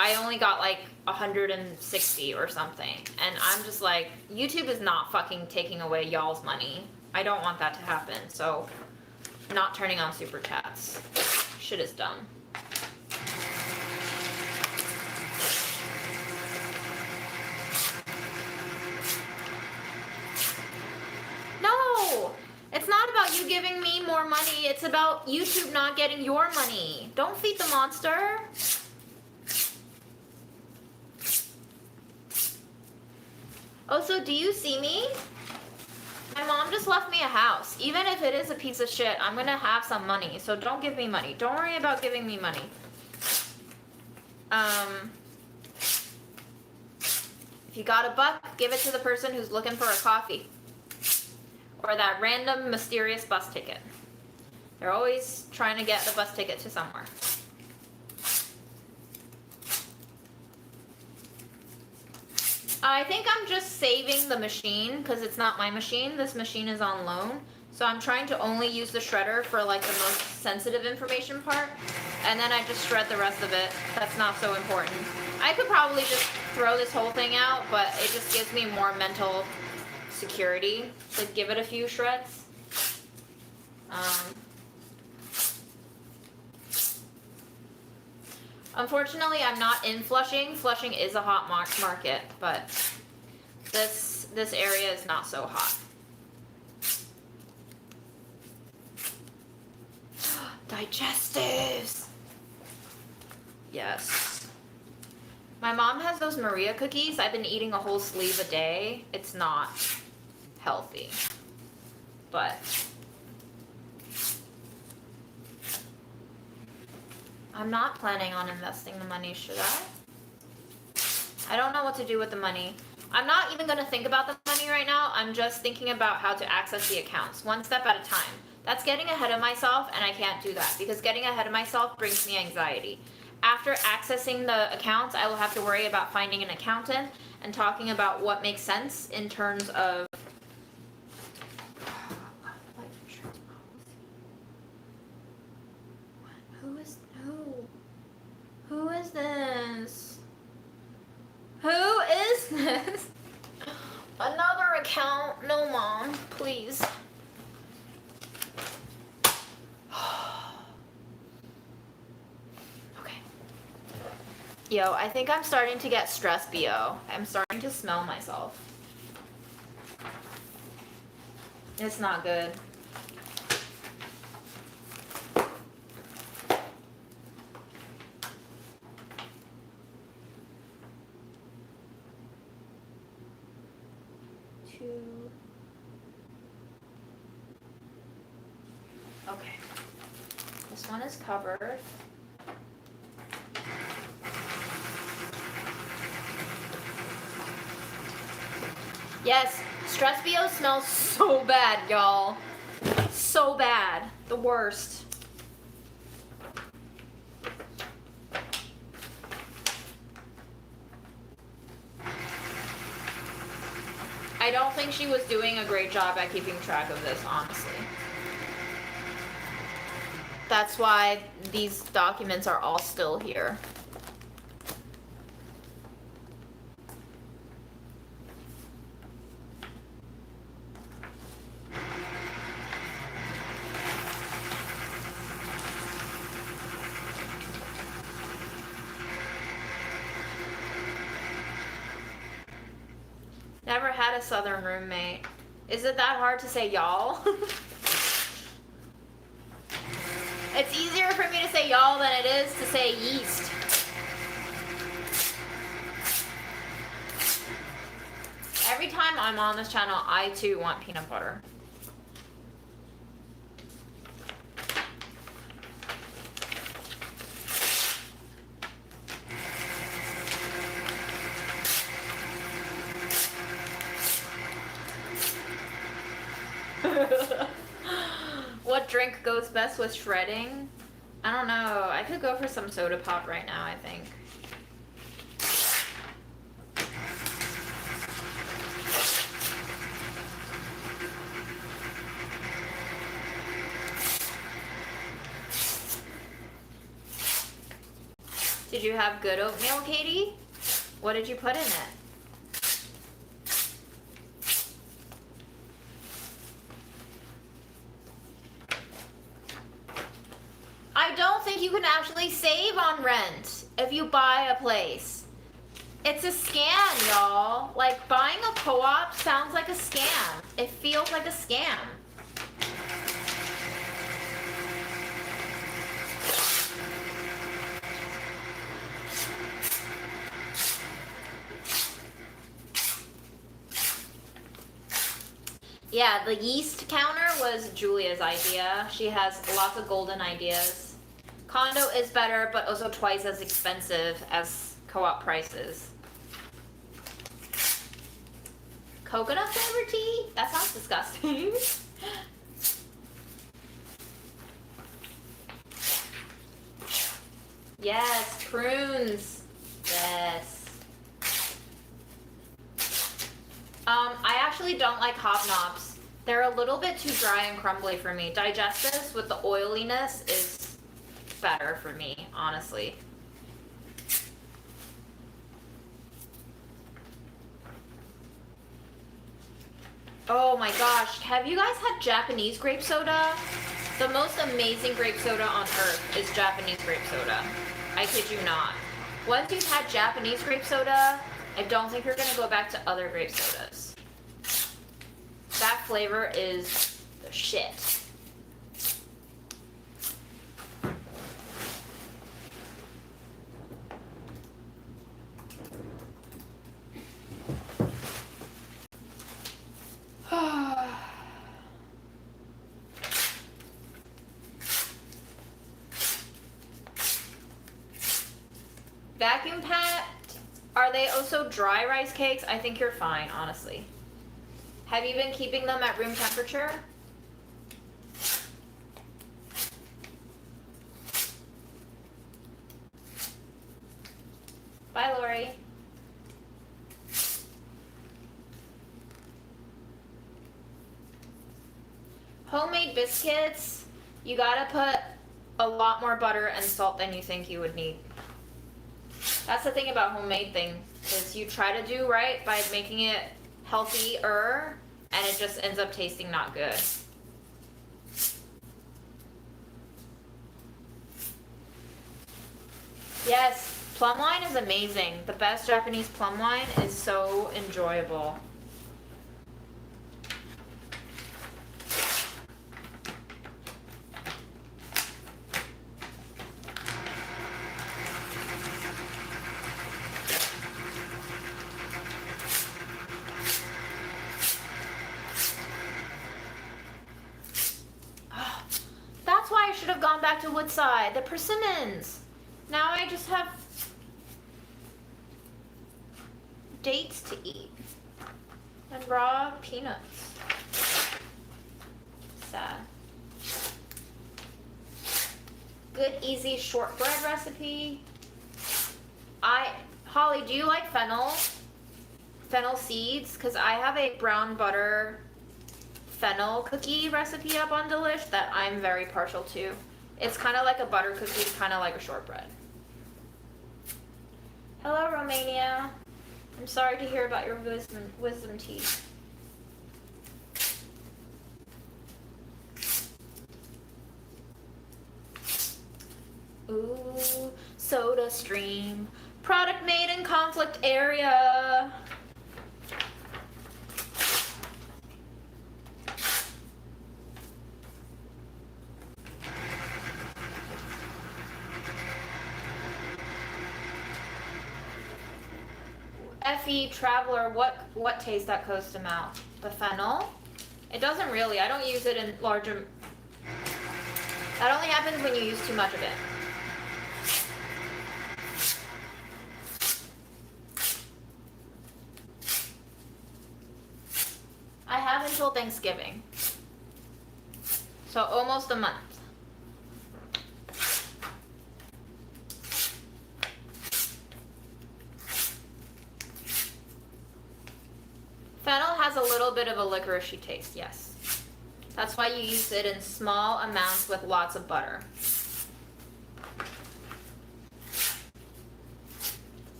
I only got like 160 or something. And I'm just like, YouTube is not fucking taking away y'all's money. I don't want that to happen. So not turning on super chats. Shit is dumb. No! It's not about you giving me more money. It's about YouTube not getting your money. Don't feed the monster. Also, do you see me? My mom just left me a house. Even if it is a piece of shit, I'm gonna have some money. So don't give me money. Don't worry about giving me money. If you got a buck, give it to the person who's looking for a coffee. Or that random mysterious bus ticket. They're always trying to get the bus ticket to somewhere. I think I'm just saving the machine because it's not my machine. This machine is on loan. So I'm trying to only use the shredder for like the most sensitive information part. And then I just shred the rest of it. That's not so important. I could probably just throw this whole thing out, but it just gives me more mental security to give it a few shreds. Unfortunately, I'm not in Flushing. Flushing is a hot market, but this area is not so hot. Digestives! Yes. My mom has those Maria cookies. I've been eating a whole sleeve a day. It's not healthy, but I'm not planning on investing the money, should I? I don't know what to do with the money. I'm not even going to think about the money right now. I'm just thinking about how to access the accounts, one step at a time. That's getting ahead of myself, and I can't do that because getting ahead of myself brings me anxiety. After accessing the accounts, I will have to worry about finding an accountant and talking about what makes sense in terms of Who is this? Who is this? Another account? No, Mom, please. Okay. Yo, I think I'm starting to get stressed, BO. I'm starting to smell myself. It's not good. Okay, this one is covered. Yes, Stress BO smells so bad, y'all. So bad. The worst. I don't think she was doing a great job at keeping track of this, honestly. That's why these documents are all still here. Never had a Southern roommate. Is it that hard to say y'all? It's easier for me to say y'all than it is to say yeast. every time I'm on this channel, I too want peanut butter. What drink goes best with shredding? I don't know. I could go for some soda pop right now, I think. Did you have good oatmeal, Katie? What did you put in it? I don't think you can actually save on rent if you buy a place. It's a scam, y'all. Like, buying a co-op sounds like a scam. It feels like a scam. Yeah, the yeast counter was Julia's idea. She has lots of golden ideas. Condo is better, but also twice as expensive as co-op prices. Coconut flavored tea? That sounds disgusting. Yes, prunes. Yes. I actually don't like hobnobs. They're a little bit too dry and crumbly for me. Digestus with the oiliness is better for me, honestly. Oh my gosh, have you guys had Japanese grape soda? The most amazing grape soda on earth is Japanese grape soda. I kid you not. Once you've had Japanese grape soda, I don't think you're gonna go back to other grape sodas. That flavor is the shit. Vacuum packed. Are they also dry rice cakes? I think you're fine, honestly. Have you been keeping them at room temperature? Bye, Lori. Homemade biscuits, you gotta put a lot more butter and salt than you think you would need. That's the thing about homemade things, is you try to do right by making it healthier, and it just ends up tasting not good. Yes, plum wine is amazing. The best Japanese plum wine is so enjoyable. That's why I should have gone back to Woodside. The persimmons. Now I just have dates to eat. And raw peanuts. Sad. Good, easy shortbread recipe. Holly, do you like fennel? Fennel seeds? Because I have a brown butter fennel cookie recipe up on Delish that I'm very partial to. It's kind of like a butter cookie, kind of like a shortbread. Hello, Romania. I'm sorry to hear about your wisdom teeth. Ooh, Soda Stream. Product made in conflict area. Effie, Traveler, what tastes that coats the mouth? The fennel? It doesn't really. I don't use it in larger... That only happens when you use too much of it. I have until Thanksgiving. So almost a month. Fennel has a little bit of a licoricey taste, yes. That's why you use it in small amounts with lots of butter.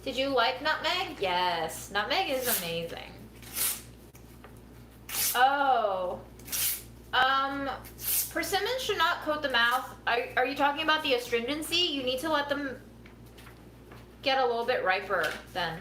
Did you like nutmeg? Yes, nutmeg is amazing. Oh, persimmons should not coat the mouth. Are you talking about the astringency? You need to let them get a little bit riper then.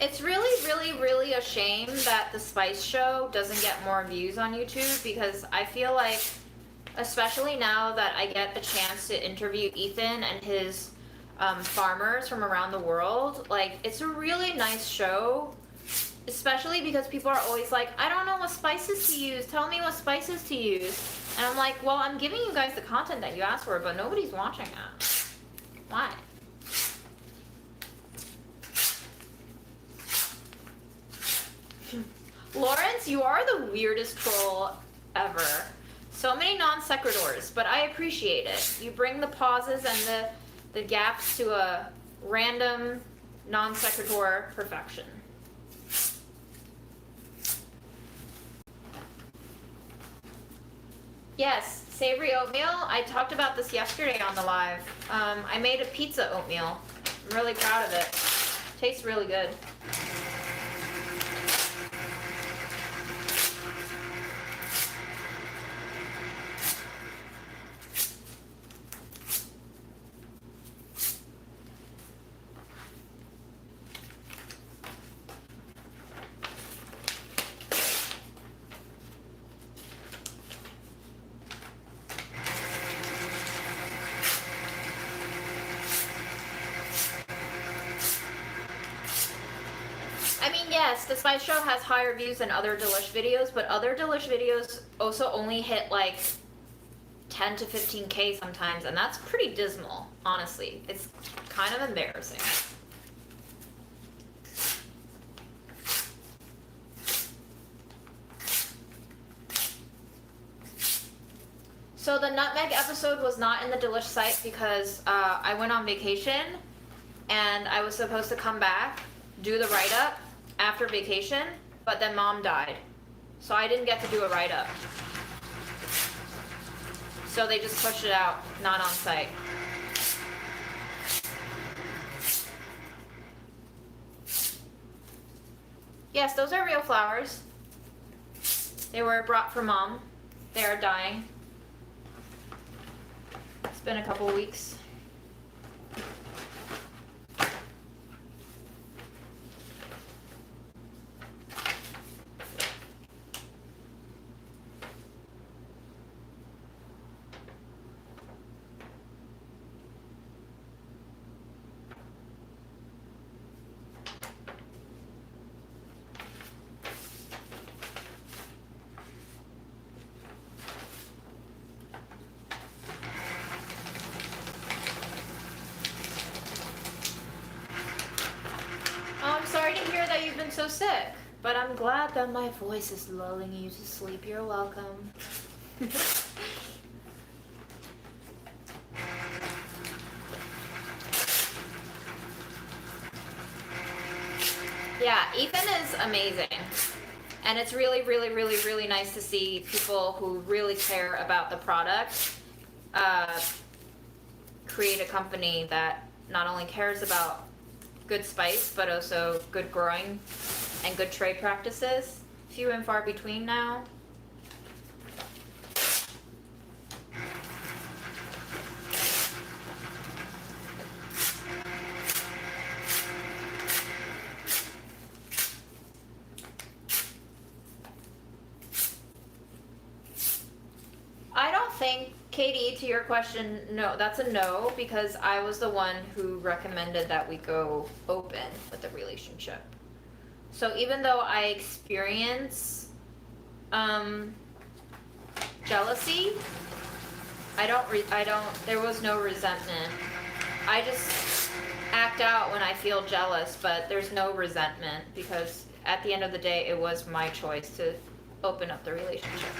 It's really a shame that the Spice Show doesn't get more views on YouTube, because I feel like, especially now that I get a chance to interview Ethan and his farmers from around the world, like, it's a really nice show, especially because people are always like, I don't know what spices to use, tell me what spices to use. And I'm like, well, I'm giving you guys the content that you asked for, but nobody's watching it. Why? Lawrence, you are the weirdest troll ever. So many non sequiturs, but I appreciate it. You bring the pauses and the gaps to a random non sequitur perfection. Yes, savory oatmeal. I talked about this yesterday on the live. I made a pizza oatmeal. I'm really proud of it. Tastes really good. Yes, the Spice Show has higher views than other Delish videos, but other Delish videos also only hit like 10 to 15K sometimes, and that's pretty dismal, honestly. It's kind of embarrassing. So the nutmeg episode was not in the Delish site because I went on vacation, and I was supposed to come back, do the write-up after vacation, but then Mom died. So I didn't get to do a write-up. So they just pushed it out, not on site. Yes, those are real flowers. They were brought for Mom. They are dying. It's been a couple weeks. So sick, but I'm glad that my voice is lulling you to sleep. You're welcome. Yeah, Ethan is amazing, and it's really nice to see people who really care about the product create a company that not only cares about good spice, but also good growing and good trade practices. Few and far between now. Katie, to your question, no, that's a no, because I was the one who recommended that we go open with the relationship. So even though I experience jealousy, there was no resentment. I just act out when I feel jealous, but there's no resentment, because at the end of the day, it was my choice to open up the relationship.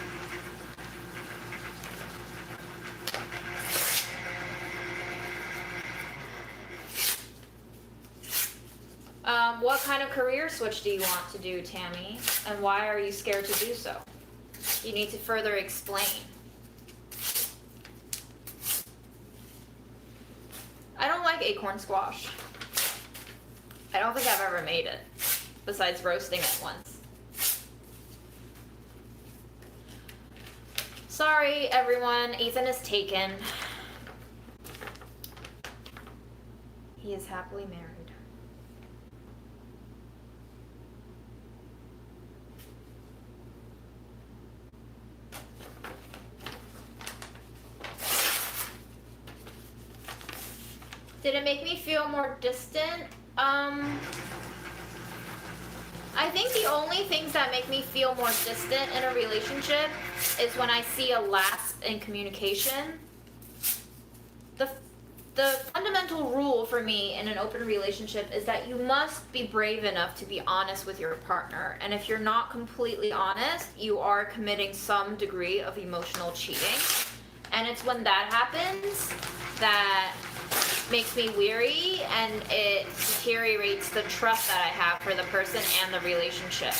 What kind of career switch do you want to do, Tammy? And why are you scared to do so? You need to further explain. I don't like acorn squash. I don't think I've ever made it, besides roasting it once. Sorry, everyone. Ethan is taken. He is happily married. Did it make me feel more distant? I think the only things that make me feel more distant in a relationship is when I see a lapse in communication. The fundamental rule for me in an open relationship is that you must be brave enough to be honest with your partner. And if you're not completely honest, you are committing some degree of emotional cheating. And it's when that happens that makes me weary, and it deteriorates the trust that I have for the person and the relationship.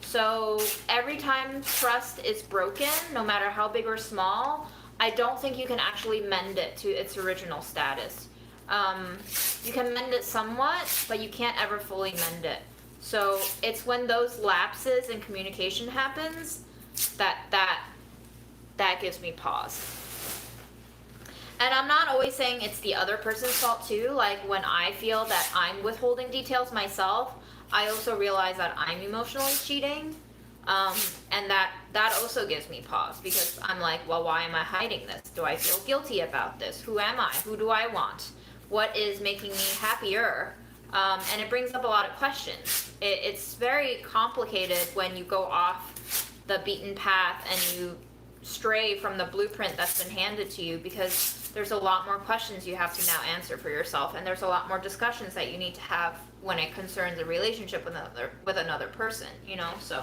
So every time trust is broken, no matter how big or small, I don't think you can actually mend it to its original status. You can mend it somewhat, but you can't ever fully mend it. So it's when those lapses in communication happens that gives me pause. And I'm not always saying it's the other person's fault too. Like when I feel that I'm withholding details myself, I also realize that I'm emotionally cheating. And that also gives me pause, because I'm like, well, why am I hiding this? Do I feel guilty about this? Who am I? Who do I want? What is making me happier? And it brings up a lot of questions. It's very complicated when you go off the beaten path and you stray from the blueprint that's been handed to you, because there's a lot more questions you have to now answer for yourself, and there's a lot more discussions that you need to have when it concerns a relationship with another person, you know, so.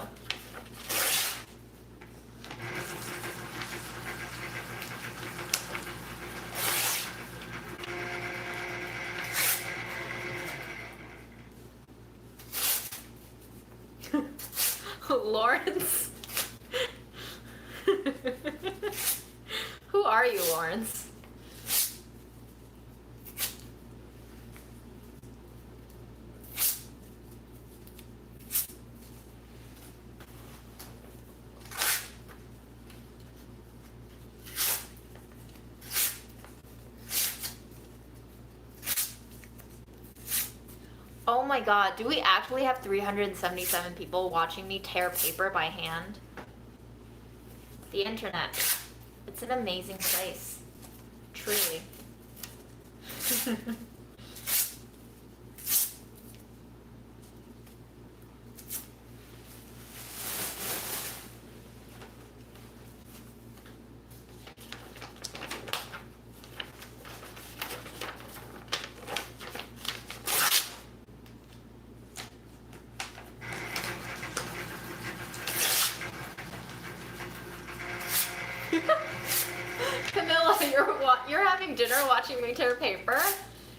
Lawrence? Who are you, Lawrence? Oh my god, do we actually have 377 people watching me tear paper by hand? The internet. It's an amazing place. Truly. Camilla, you're having dinner watching me tear paper?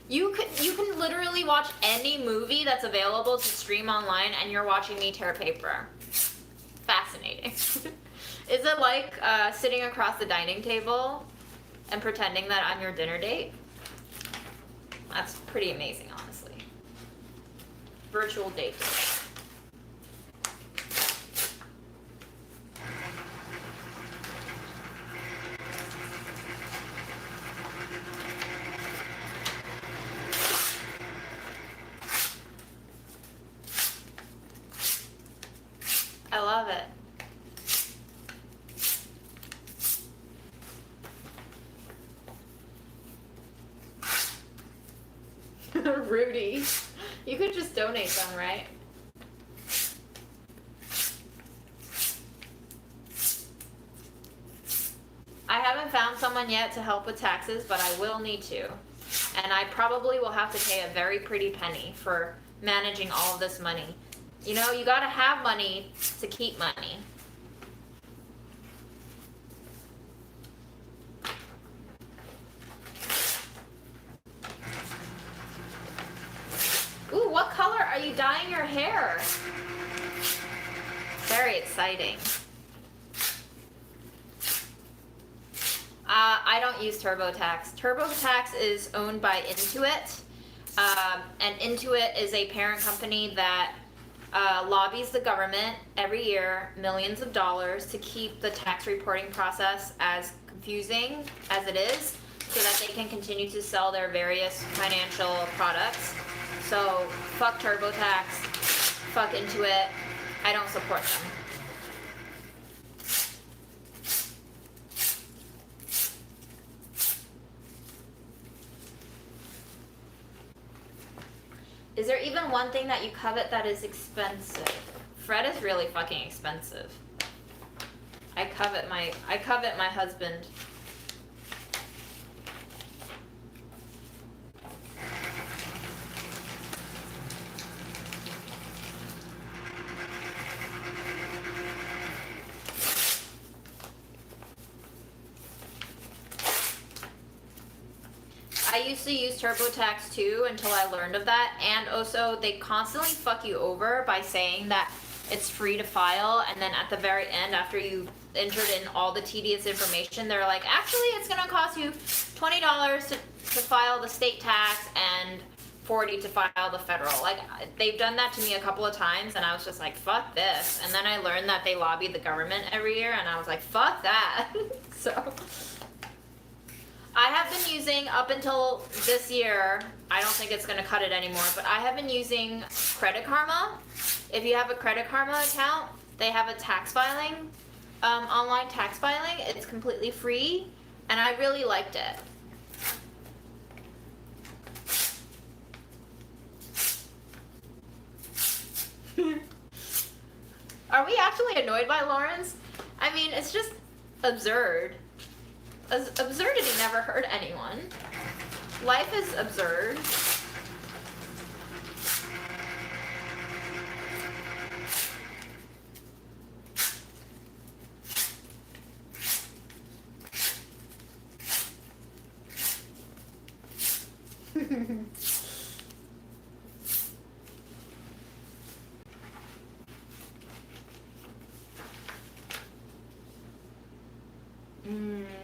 You can literally watch any movie that's available to stream online, and you're watching me tear paper. Fascinating. Is it like sitting across the dining table and pretending that I'm your dinner date? That's pretty amazing, honestly. Virtual date. I love it. Rudy. You could just donate them, right? I haven't found someone yet to help with taxes, but I will need to. And I probably will have to pay a very pretty penny for managing all of this money. You know, you gotta have money to keep money. Ooh, what color are you dyeing your hair? Very exciting. I don't use TurboTax. TurboTax is owned by Intuit, and Intuit is a parent company that lobbies the government every year millions of dollars to keep the tax reporting process as confusing as it is, so that they can continue to sell their various financial products. So fuck TurboTax, fuck Intuit. I don't support them. Is there even one thing that you covet that is expensive? Fred is really fucking expensive. I covet my husband. I used to use TurboTax too until I learned of that, and also they constantly fuck you over by saying that it's free to file, and then at the very end, after you entered in all the tedious information, they're like, actually it's gonna cost you $20 to file the state tax and $40 to file the federal. Like, they've done that to me a couple of times, and I was just like, fuck this. And then I learned that they lobby the government every year, and I was like, fuck that. So I have been using, up until this year, I don't think it's going to cut it anymore, but I have been using Credit Karma. If you have a Credit Karma account, they have a tax filing, online tax filing. It's completely free, and I really liked it. Are we actually annoyed by Lawrence? I mean, it's just absurd. Absurdity never hurt anyone. Life is absurd.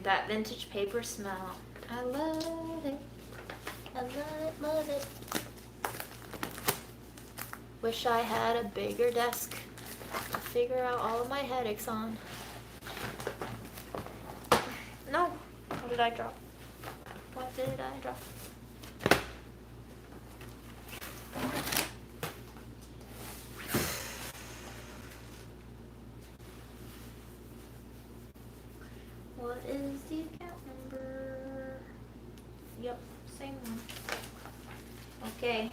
That vintage paper smell. I love it. I love it. Wish I had a bigger desk to figure out all of my headaches on. No. What did I drop? What did I drop? What is the account number? Yep, same one. Okay.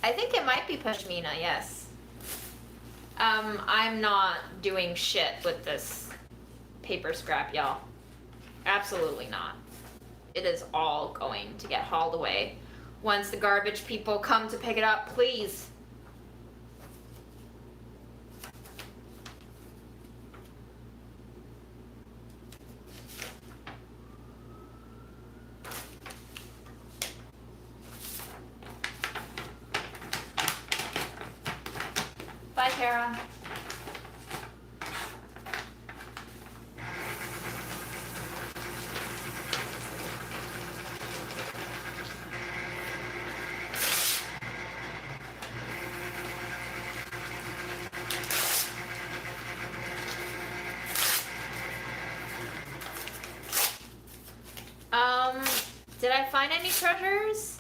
I think it might be Pashmina, yes. I'm not doing shit with this paper scrap, y'all. Absolutely not. It is all going to get hauled away once the garbage people come to pick it up, please. Bye, Kara. Did I find any treasures?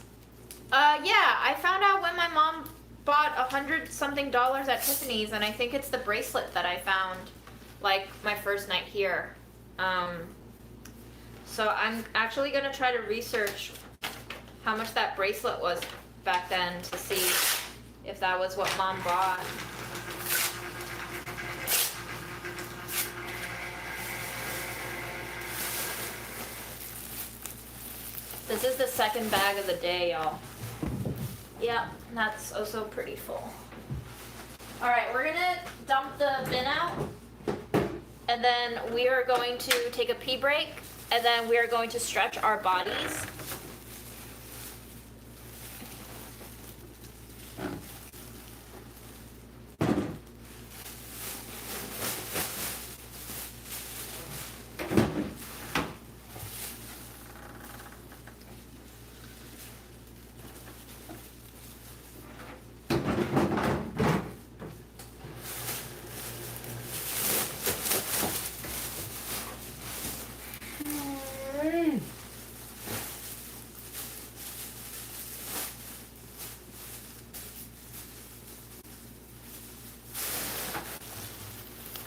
Yeah, I found out when my mom bought $100-something at Tiffany's, and I think it's the bracelet that I found, like, my first night here. So I'm actually gonna try to research how much that bracelet was back then to see if that was what mom bought. This is the second bag of the day, y'all. Yep, that's also pretty full. All right, we're gonna dump the bin out, and then we are going to take a pee break, and then we are going to stretch our bodies.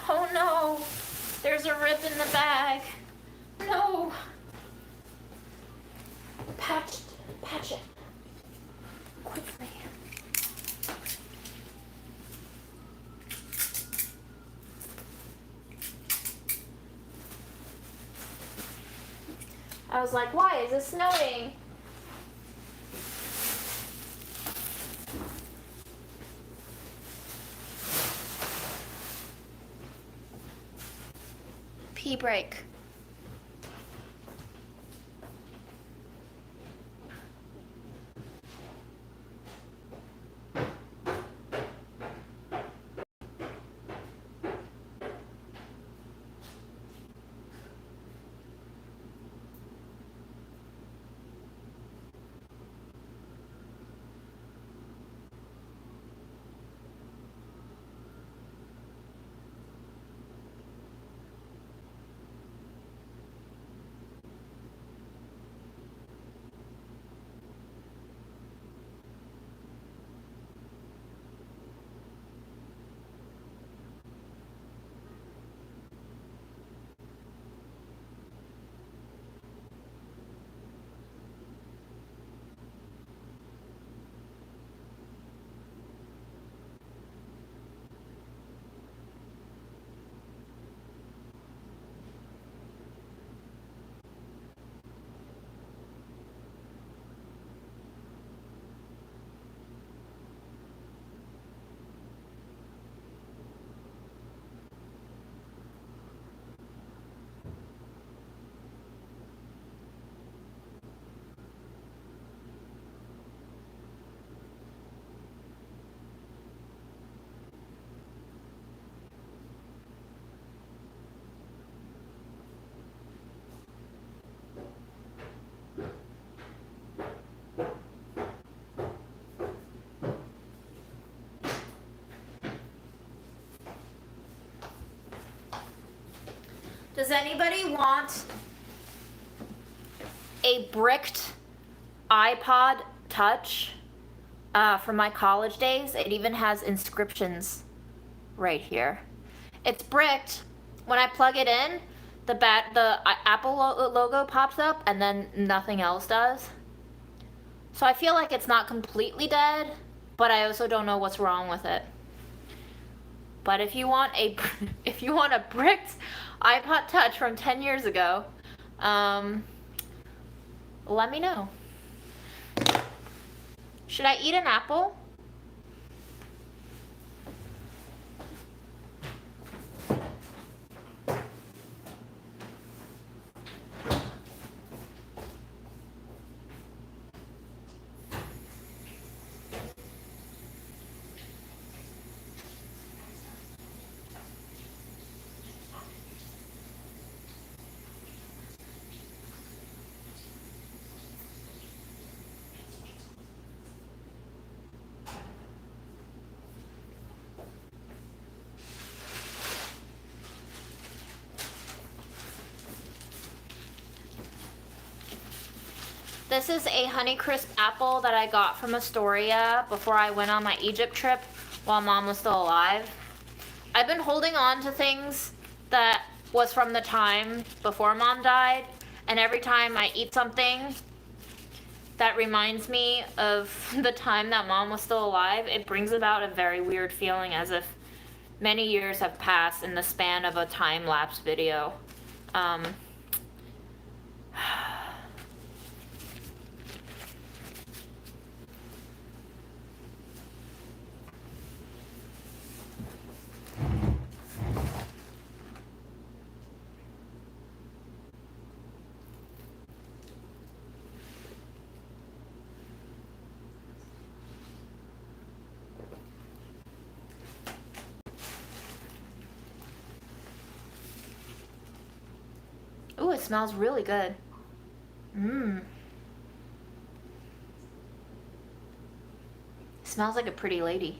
Oh no, there's a rip in the bag. No. Patch it. Quickly. I was like, why is it snowing? Pee break. Does anybody want a bricked iPod Touch from my college days? It even has inscriptions right here. It's bricked. When I plug it in, the Apple logo pops up, and then nothing else does. So I feel like it's not completely dead, but I also don't know what's wrong with it. But if you want a bricked iPod Touch from 10 years ago, let me know. Should I eat an apple? This is a Honeycrisp apple that I got from Astoria before I went on my Egypt trip while Mom was still alive. I've been holding on to things that was from the time before Mom died, and every time I eat something that reminds me of the time that Mom was still alive, it brings about a very weird feeling as if many years have passed in the span of a time-lapse video. Ooh, it smells really good. Mmm. Smells like a pretty lady.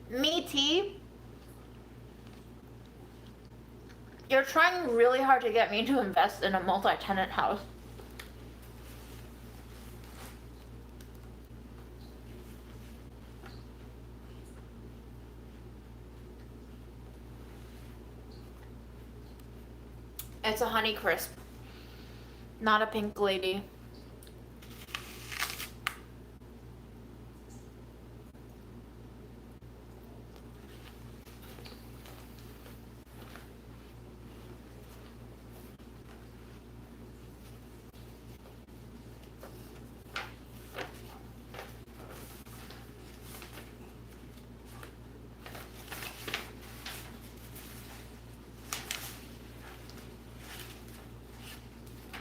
Me, T. You're trying really hard to get me to invest in a multi-tenant house. It's a Honeycrisp, not a pink lady.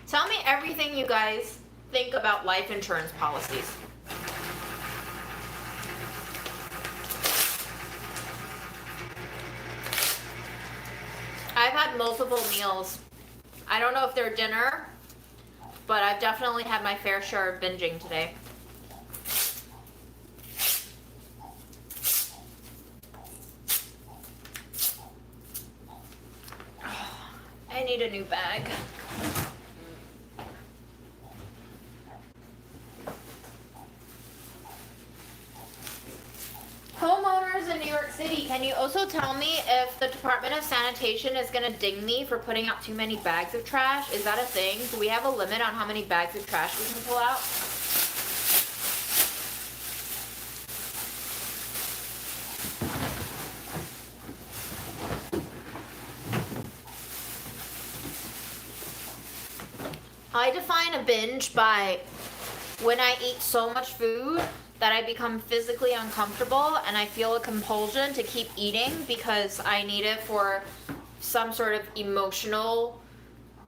Tell me everything you guys think about life insurance policies. I've had multiple meals. I don't know if they're dinner, but I've definitely had my fair share of binging today. I need a new bag. Homeowners in New York City, can you also tell me if the Department of Sanitation is going to ding me for putting out too many bags of trash? Is that a thing? Do we have a limit on how many bags of trash we can pull out? I define a binge by when I eat so much food that I become physically uncomfortable and I feel a compulsion to keep eating because I need it for some sort of emotional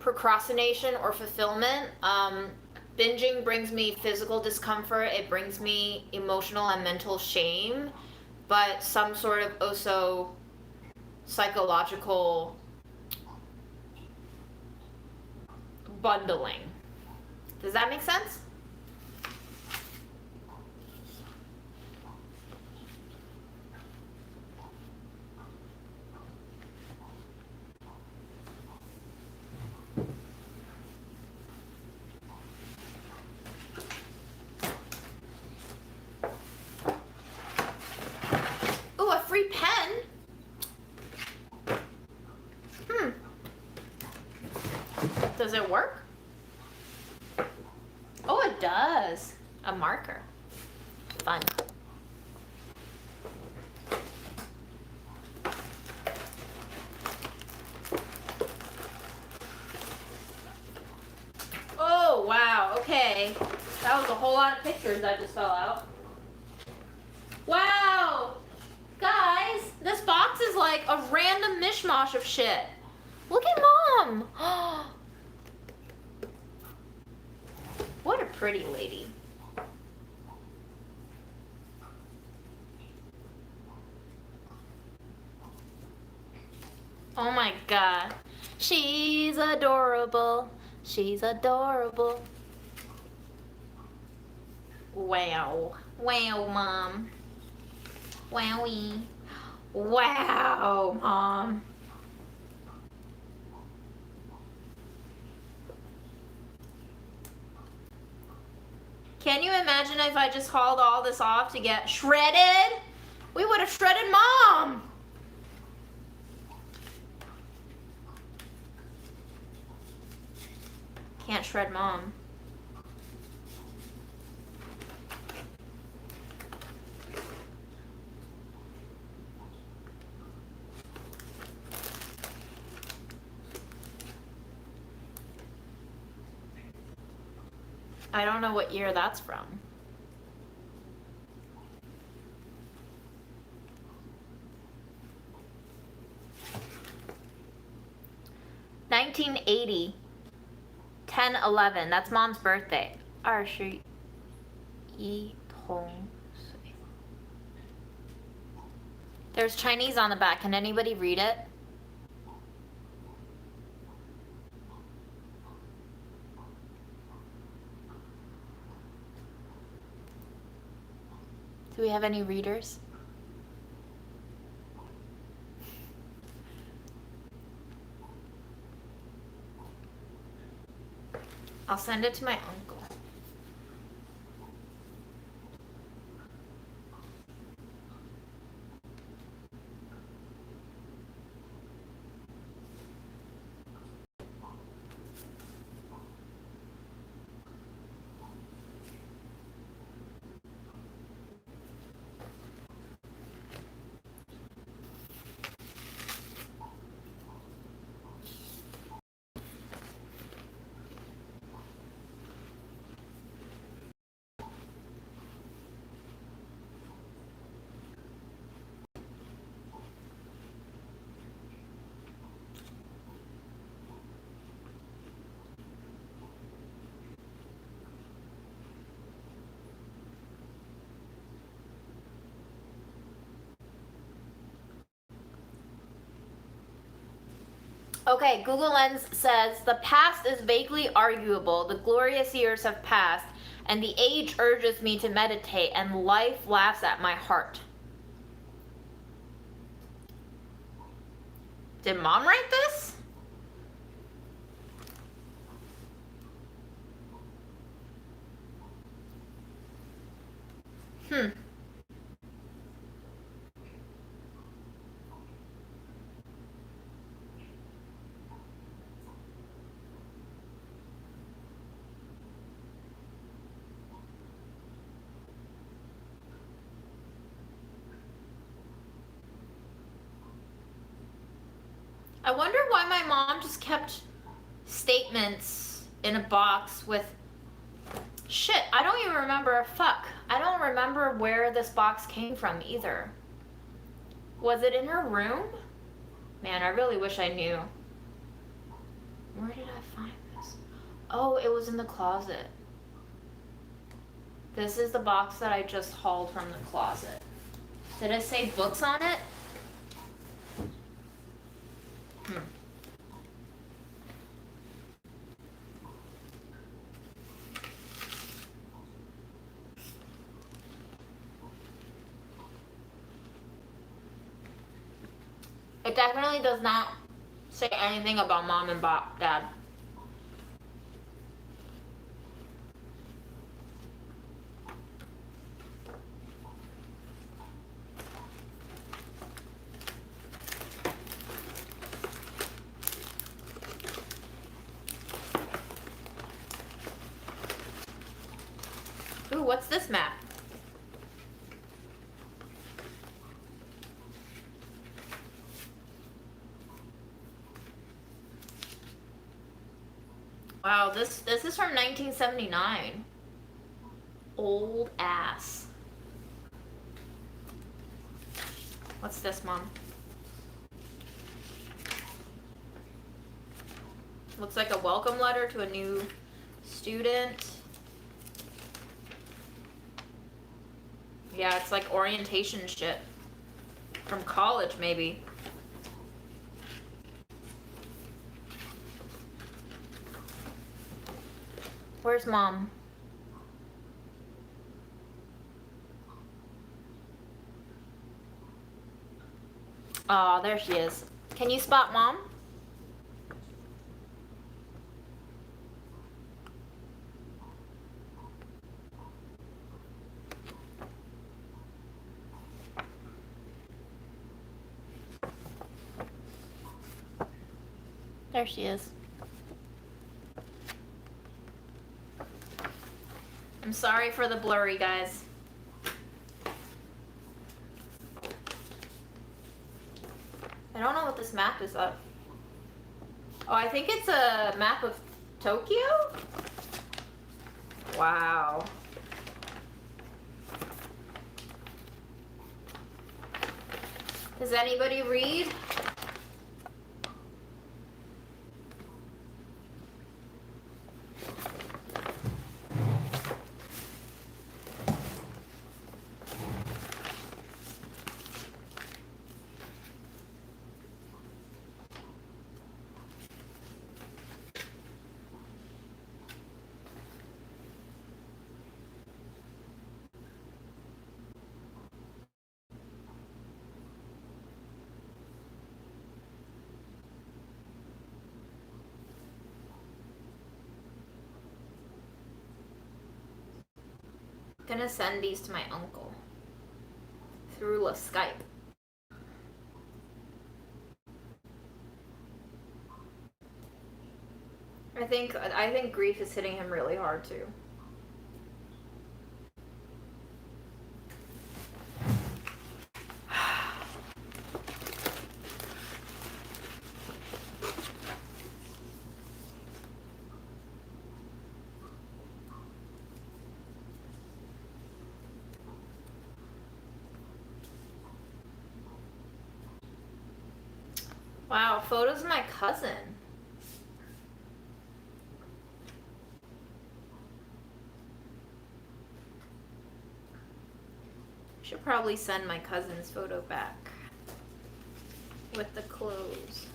procrastination or fulfillment. Binging brings me physical discomfort, it brings me emotional and mental shame, but some sort of also psychological bundling. Does that make sense? Ooh, a free pen? Does it work? Oh, it does. A marker. Fun. Oh, wow. Okay. That was a whole lot of pictures that just fell out. Wow! Guys, this box is like a random mishmash of shit. Look at Mom! What a pretty lady. Oh my god. She's adorable. She's adorable. Wow. Wow, Mom. Wowie. Wow, Mom. Can you imagine if I just hauled all this off to get shredded? We would have shredded Mom. Can't shred Mom. I don't know what year that's from. $1980. 10/11. That's Mom's birthday. 21岁. There's Chinese on the back. Can anybody read it? Do we have any readers? I'll send it to my uncle. Okay, Google Lens says, the past is vaguely arguable, the glorious years have passed, and the age urges me to meditate, and life laughs at my heart. Did Mom write this? I wonder why my mom just kept statements in a box with shit. I don't even remember. Fuck. I don't remember where this box came from either. Was it in her room? Man, I really wish I knew. Where did I find this? Oh, it was in the closet. This is the box that I just hauled from the closet. Did it say books on it? It definitely does not say anything about Mom and Dad. Ooh, what's this map? Wow, this is from 1979. Old ass. What's this, Mom? Looks like a welcome letter to a new student. Yeah, it's like orientation shit. From college, maybe. Where's Mom? Oh, there she is. Can you spot Mom? There she is. I'm sorry for the blurry, guys. I don't know what this map is of. Oh, I think it's a map of Tokyo? Wow. Does anybody read? I'm gonna send these to my uncle through Skype. I think grief is hitting him really hard too. Wow, photos of my cousin. Should probably send my cousin's photo back with the clothes.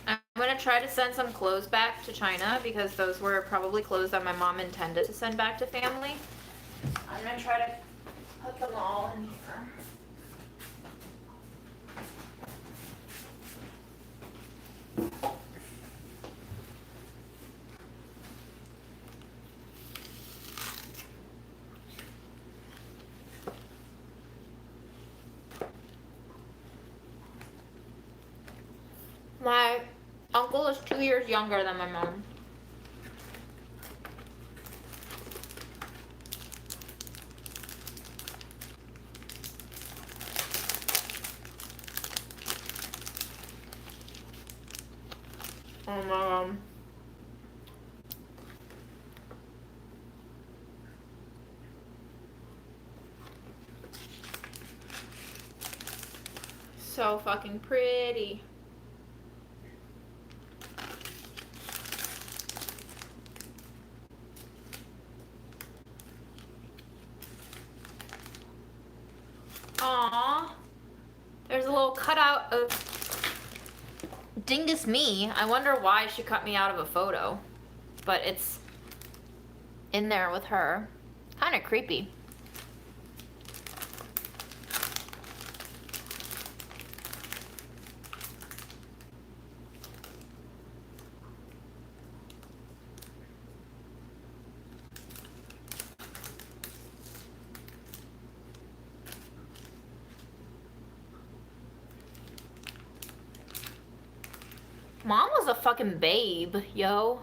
I'm gonna try to send some clothes back to China because those were probably clothes that my mom intended to send back to family. I'm gonna try to put them all in here. My uncle is 2 years younger than my mom. Oh my mom. So fucking pretty. Aww. There's a little cutout of Dingus me. I wonder why she cut me out of a photo. But it's in there with her. Kind of creepy. Mom was a fucking babe, yo.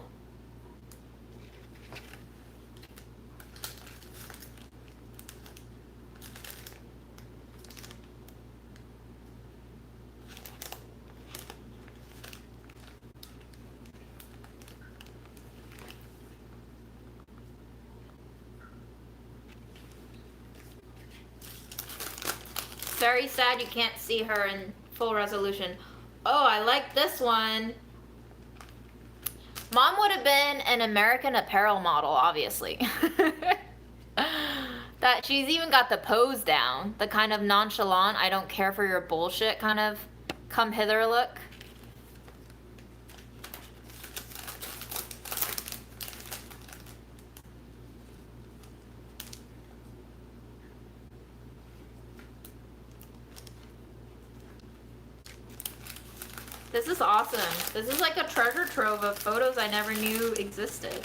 Very sad you can't see her in full resolution. Oh, I like this one. Mom would have been an American Apparel model, obviously. That she's even got the pose down. The kind of nonchalant, I don't care for your bullshit kind of come hither look. This is awesome. This is like a treasure trove of photos I never knew existed.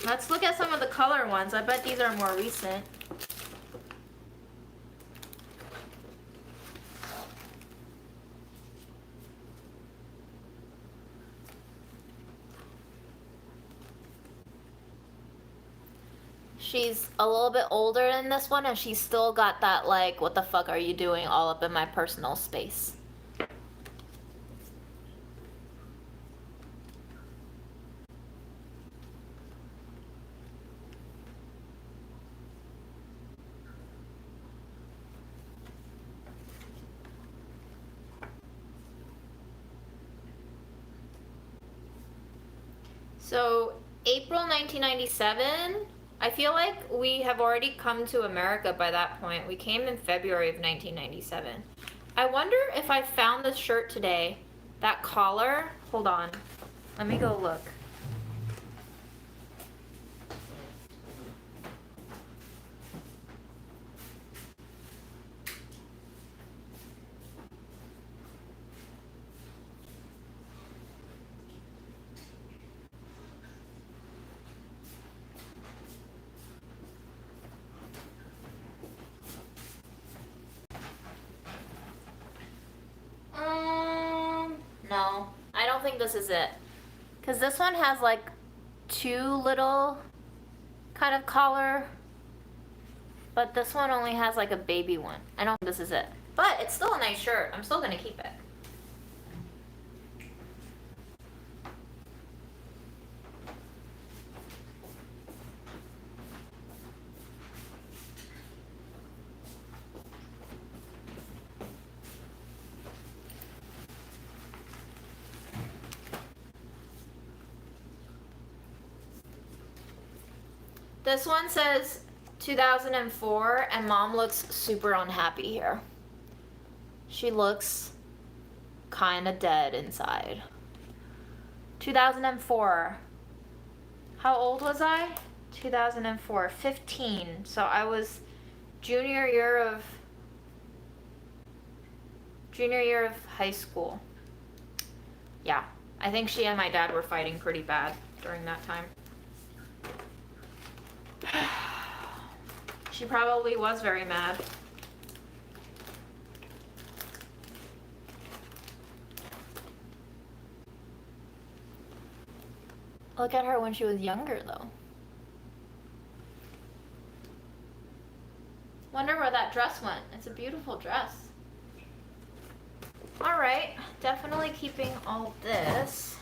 Let's look at some of the color ones. I bet these are more recent. She's a little bit older in this one, and she's still got that, like, what the fuck are you doing all up in my personal space? So, April 1997, I feel like we have already come to America by that point. We came in February of 1997. I wonder if I found this shirt today, that collar. Hold on. Let me go look. No, I don't think this is it. Because this one has like two little kind of collar, but this one only has like a baby one. I don't think this is it. But it's still a nice shirt. I'm still gonna keep it. This one says 2004, and Mom looks super unhappy here. She looks kind of dead inside. 2004. How old was I? 2004. 15. So I was junior year of high school. Yeah, I think she and my dad were fighting pretty bad during that time. She probably was very mad. Look at her when she was younger, though. Wonder where that dress went. It's a beautiful dress. Alright, definitely keeping all this.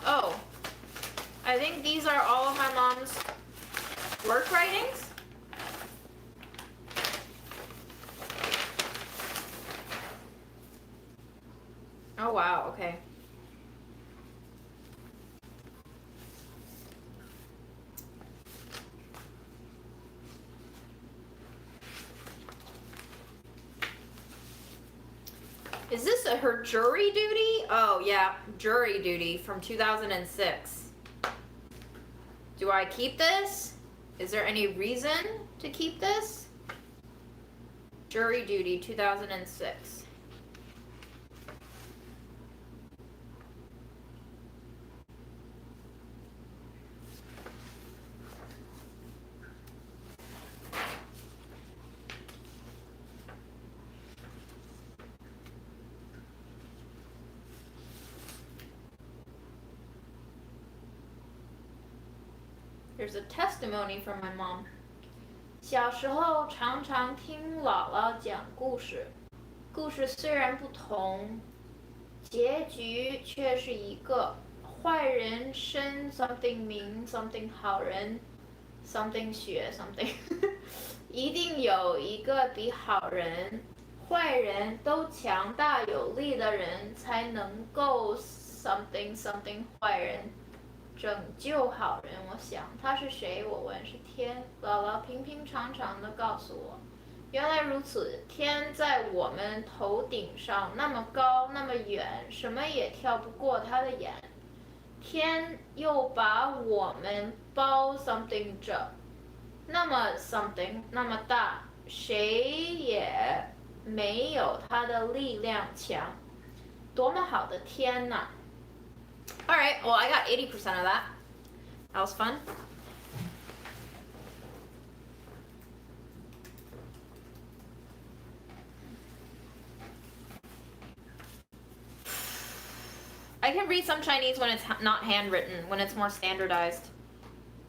Oh, I think these are all of my mom's work writings. Oh wow, okay. Is this her jury duty? Oh yeah, jury duty from 2006. Do I keep this? Is there any reason to keep this? Jury duty 2006. There's a testimony from my mom. 小时候常常听姥姥讲故事，故事虽然不同，结局却是一个。坏人生 something 名 something 好人 something 学 something 一定有一个比好人、坏人都强大有力的人才能够 something something 坏人拯救好人。我想他是谁？我问是天。姥姥平平常常地告诉我，原来如此，天在我们头顶上那么高那么远，什么也跳不过他的眼。天又把我们包 something 着，那么 something 那么大，谁也没有他的力量强。多么好的天呐！ Alright, well I got 80% of that. That was fun. I can read some Chinese when it's not handwritten, when it's more standardized.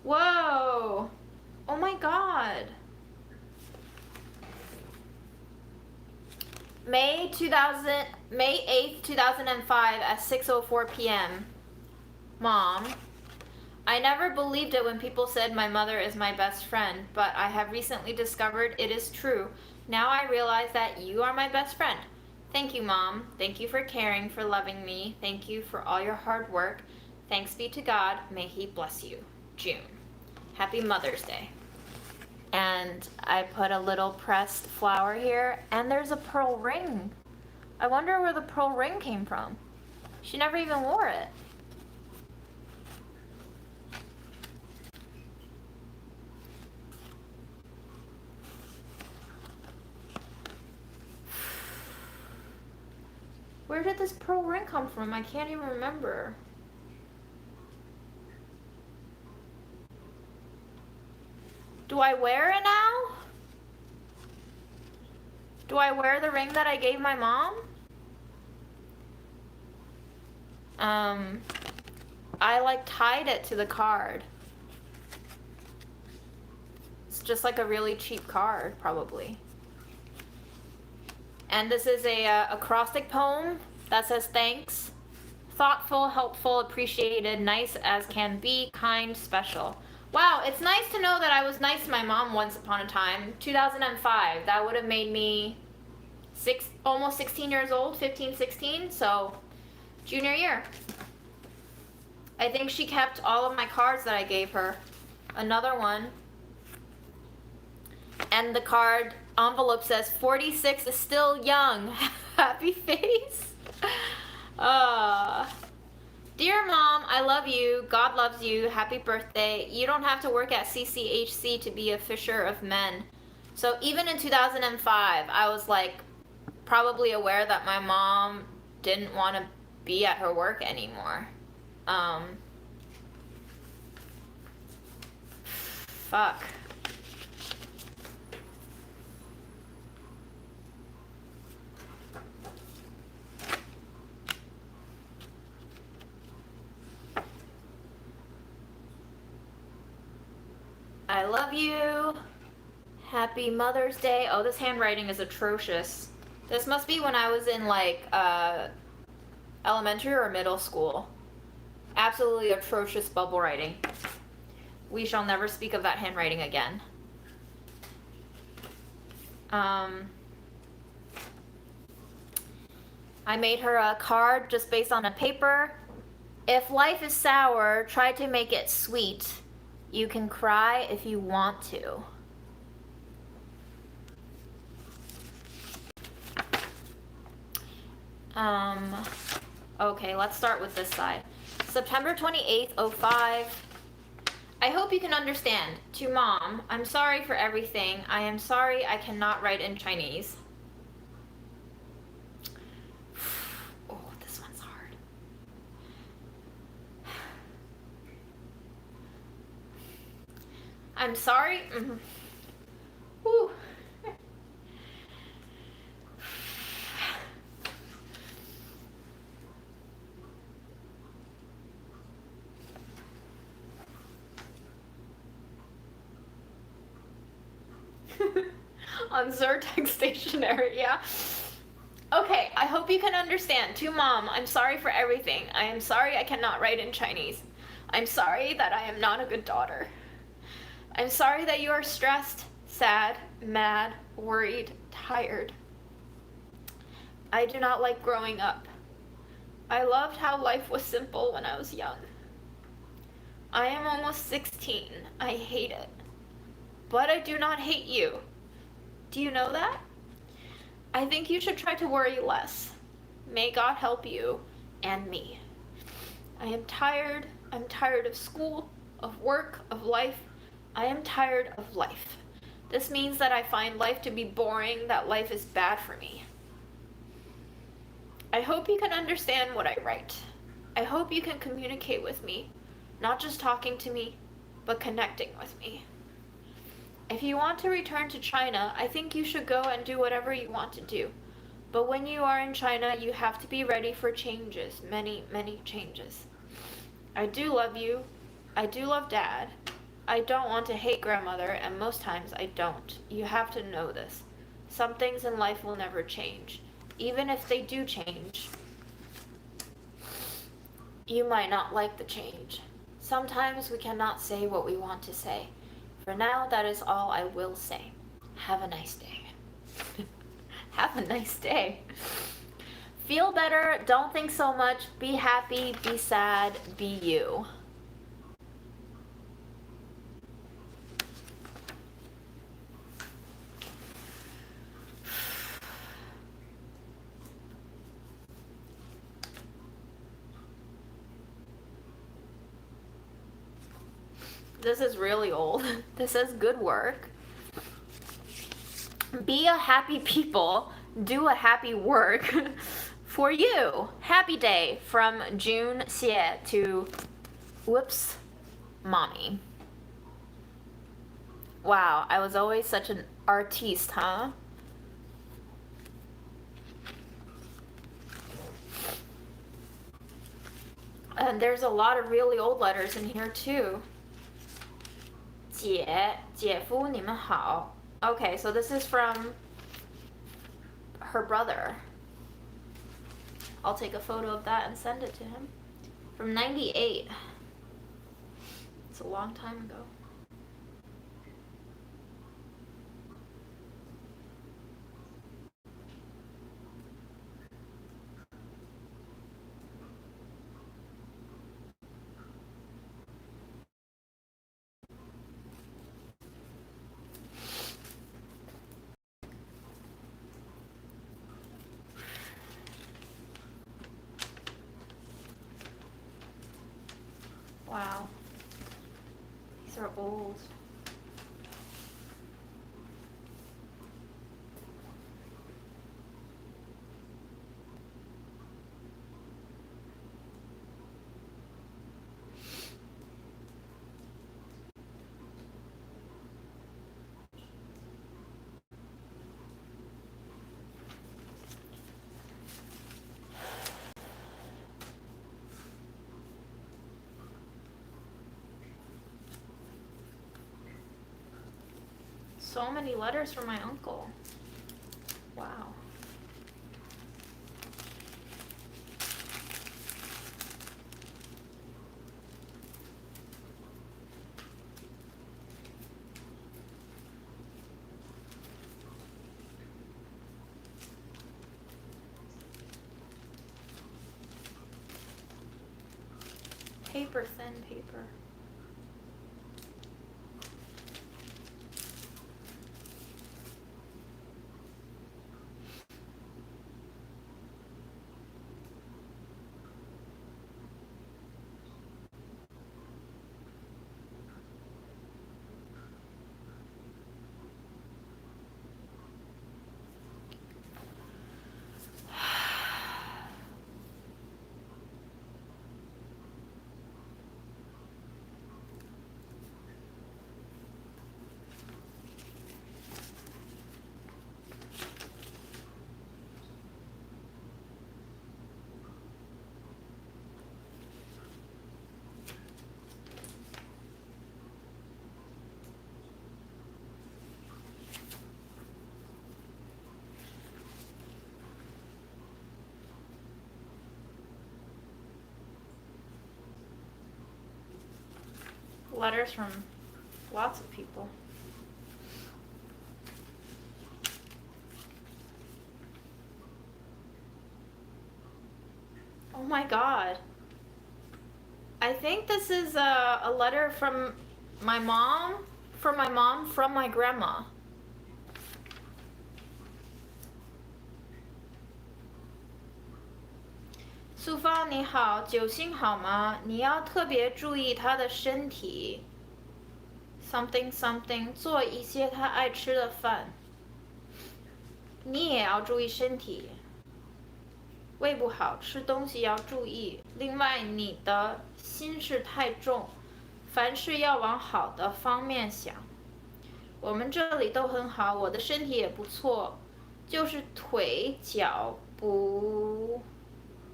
Whoa! Oh my god. May 8th, 2005 at 6:04 p.m. Mom, I never believed it when people said my mother is my best friend, but I have recently discovered it is true. Now I realize that you are my best friend. Thank you, Mom. Thank you for caring, for loving me. Thank you for all your hard work. Thanks be to God. May He bless you. June. Happy Mother's Day. And I put a little pressed flower here, and there's a pearl ring. I wonder where the pearl ring came from. She never even wore it. Where did this pearl ring come from? I can't even remember. Do I wear it now? Do I wear the ring that I gave my mom? I like tied it to the card. It's just like a really cheap card, probably. And this is a acrostic poem that says thanks. Thoughtful, helpful, appreciated, nice as can be, kind, special. Wow, it's nice to know that I was nice to my mom once upon a time. 2005, that would have made me almost 16 years old, 15, 16, so junior year. I think she kept all of my cards that I gave her. Another one. And the card envelope says 46 is still young. Happy face. Dear Mom, I love you. God loves you. Happy birthday. You don't have to work at CCHC to be a fisher of men. So even in 2005, I was like probably aware that my mom didn't want to be at her work anymore. Fuck. I love you. Happy Mother's Day. Oh, this handwriting is atrocious. This must be when I was in like elementary or middle school. Absolutely atrocious bubble writing. We shall never speak of that handwriting again. I made her a card just based on a paper. If life is sour, try to make it sweet. You can cry if you want to. Okay, let's start with this side. September 28th, 05. I hope you can understand. To Mom, I'm sorry for everything. I am sorry I cannot write in Chinese. Oh, this one's hard. I'm sorry. Whew. On Zyrtec stationery, yeah. Okay, I hope you can understand. To Mom, I'm sorry for everything. I am sorry I cannot write in Chinese. I'm sorry that I am not a good daughter. I'm sorry that you are stressed, sad, mad, worried, tired. I do not like growing up. I loved how life was simple when I was young. I am almost 16. I hate it. But I do not hate you. Do you know that? I think you should try to worry less. May God help you and me. I am tired. I'm tired of school, of work, of life. I am tired of life. This means that I find life to be boring, that life is bad for me. I hope you can understand what I write. I hope you can communicate with me, not just talking to me, but connecting with me. If you want to return to China, I think you should go and do whatever you want to do. But when you are in China, you have to be ready for changes, many, many changes. I do love you. I do love Dad. I don't want to hate Grandmother, and most times I don't. You have to know this. Some things in life will never change. Even if they do change, you might not like the change. Sometimes we cannot say what we want to say. For now, that is all I will say. Have a nice day. Have a nice day. Feel better, don't think so much, be happy, be sad, be you. This is really old. This says good work. Be a happy people. Do a happy work. For you. Happy day from June Xie to whoops, mommy. Wow, I was always such an artiste, huh? And there's a lot of really old letters in here too. 姐夫你们好. Okay, so this is from her brother. I'll take a photo of that and send it to him. From 98. It's a long time ago. Wow. These are old. So many letters from my uncle. Wow. Paper, thin paper. letters from lots of people. Oh my god. I think this is a letter from my mom, from my grandma. 素芳你好，九星好吗？你要特别注意他的身体。Something something， 做一些他爱吃的饭。你也要注意身体。胃不好，吃东西要注意。另外，你的心事太重，凡事要往好的方面想。我们这里都很好，我的身体也不错，就是腿脚不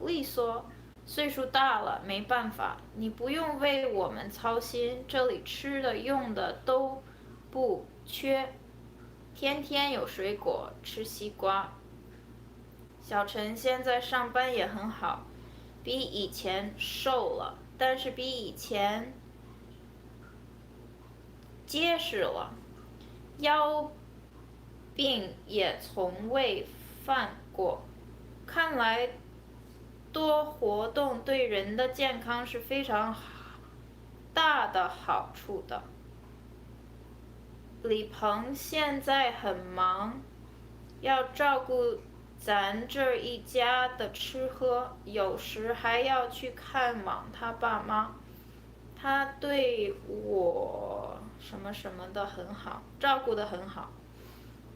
利索，岁数大了没办法。你不用为我们操心，这里吃的用的都不缺，天天有水果，吃西瓜。小陈现在上班也很好，比以前瘦了，但是比以前结实了，腰病也从未犯过。看来多活动对人的健康是非常大的好处的。李鹏现在很忙，要照顾咱这一家的吃喝，有时还要去看望他爸妈。他对我什么什么的很好，照顾得很好。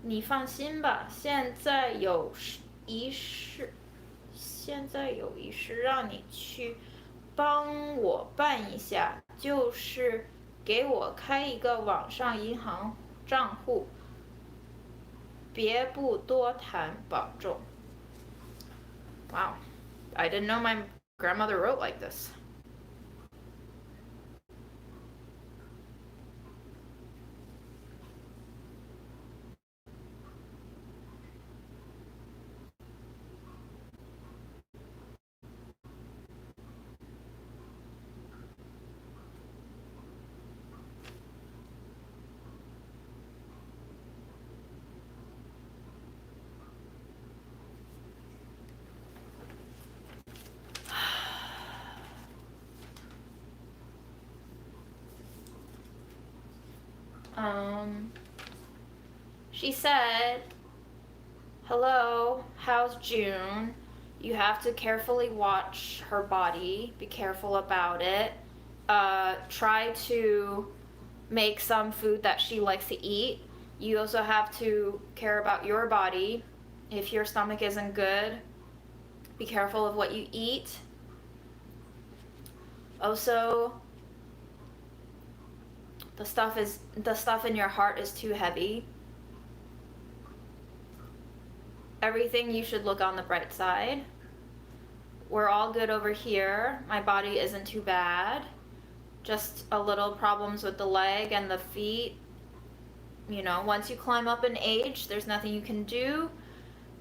你放心吧，现在有一事让你去帮我办一下，就是给我开一个网上银行账户。别不多谈，保重。Wow, I didn't know my grandmother wrote like this. She said, hello, how's June? You have to carefully watch her body, be careful about it. Try to make some food that she likes to eat. You also have to care about your body. If your stomach isn't good, be careful of what you eat. Also, the stuff in your heart is too heavy. Everything you should look on the bright side. We're all good over here. My body isn't too bad. Just a little problems with the leg and the feet. You know, once you climb up in age, there's nothing you can do.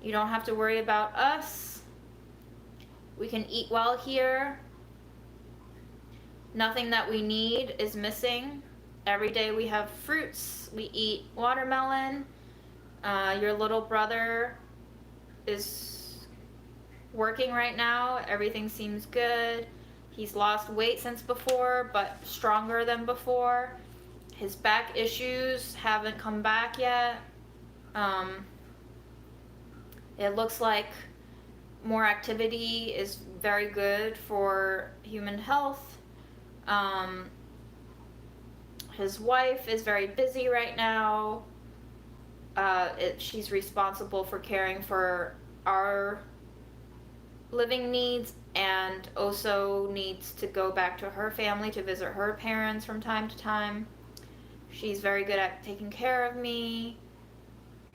You don't have to worry about us. We can eat well here. Nothing that we need is missing. Every day we have fruits. We eat watermelon. Your little brother is working right now. Everything seems good. He's lost weight since before, but stronger than before. His back issues haven't come back yet. It looks like more activity is very good for human health. His wife is very busy right now. She's responsible for caring for our living needs and also needs to go back to her family to visit her parents from time to time. She's very good at taking care of me.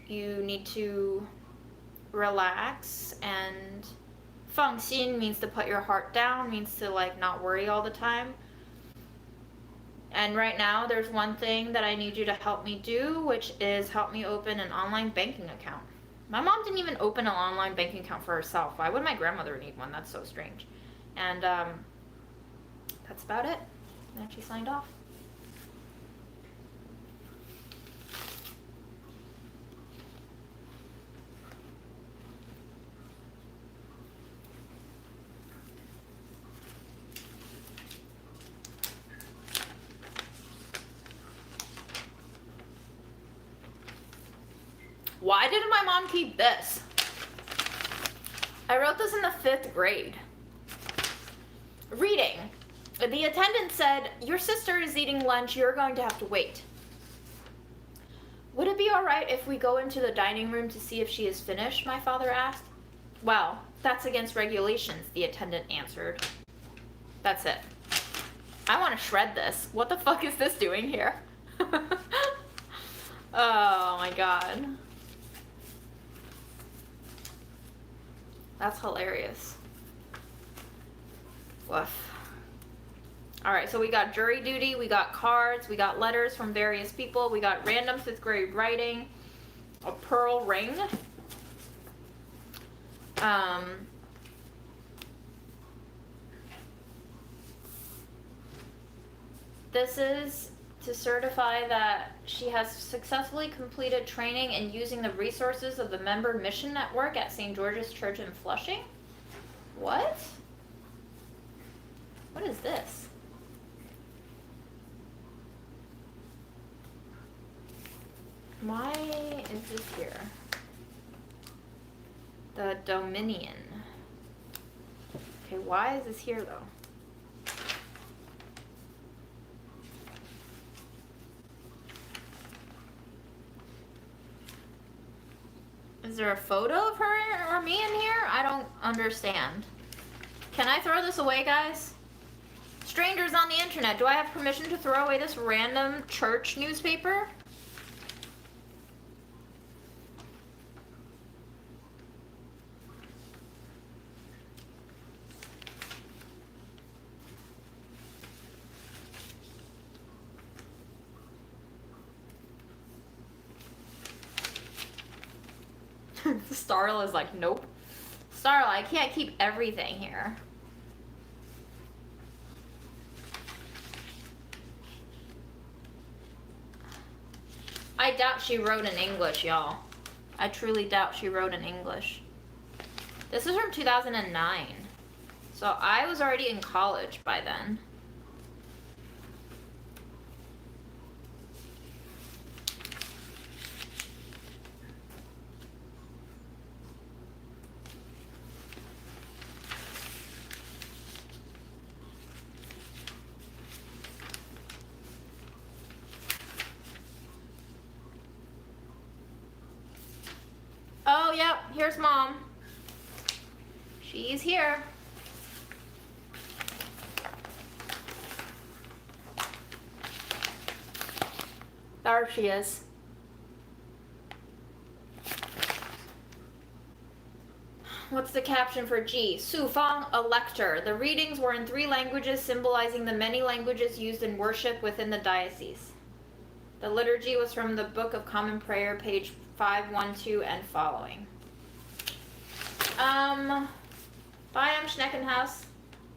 You need to relax, and 放心 means to put your heart down, means to like not worry all the time. And right now there's one thing that I need you to help me do, which is help me open an online banking account. My mom didn't even open an online banking account for herself. Why would my grandmother need one? That's so strange. And that's about it. And then she signed off. Why didn't my mom keep this? I wrote this in the 5th grade. Reading. The attendant said, "Your sister is eating lunch. You're going to have to wait." "Would it be all right if we go into the dining room to see if she is finished?" my father asked. "Well, that's against regulations," the attendant answered. That's it. I want to shred this. What the fuck is this doing here? Oh my god. That's hilarious. Woof. Alright, so we got jury duty, we got cards, we got letters from various people, we got random 5th grade writing, a pearl ring. This is to certify that she has successfully completed training in using the resources of the Member Mission Network at St. George's Church in Flushing. What? What is this? Why is this here? The Dominion. Okay, why is this here though? Is there a photo of her or me in here? I don't understand. Can I throw this away, guys? Strangers on the internet, do I have permission to throw away this random church newspaper? Starla is like, nope. Starla, I can't keep everything here. I doubt she wrote in English, y'all. I truly doubt she wrote in English. This is from 2009. So I was already in college by then. Oh, yep, here's Mom. She's here. There she is. What's the caption for G? Su Fang, a lector. The readings were in 3 languages, symbolizing the many languages used in worship within the diocese. The liturgy was from the Book of Common Prayer, page 512 and following. Bye, I'm Schneckenhaus.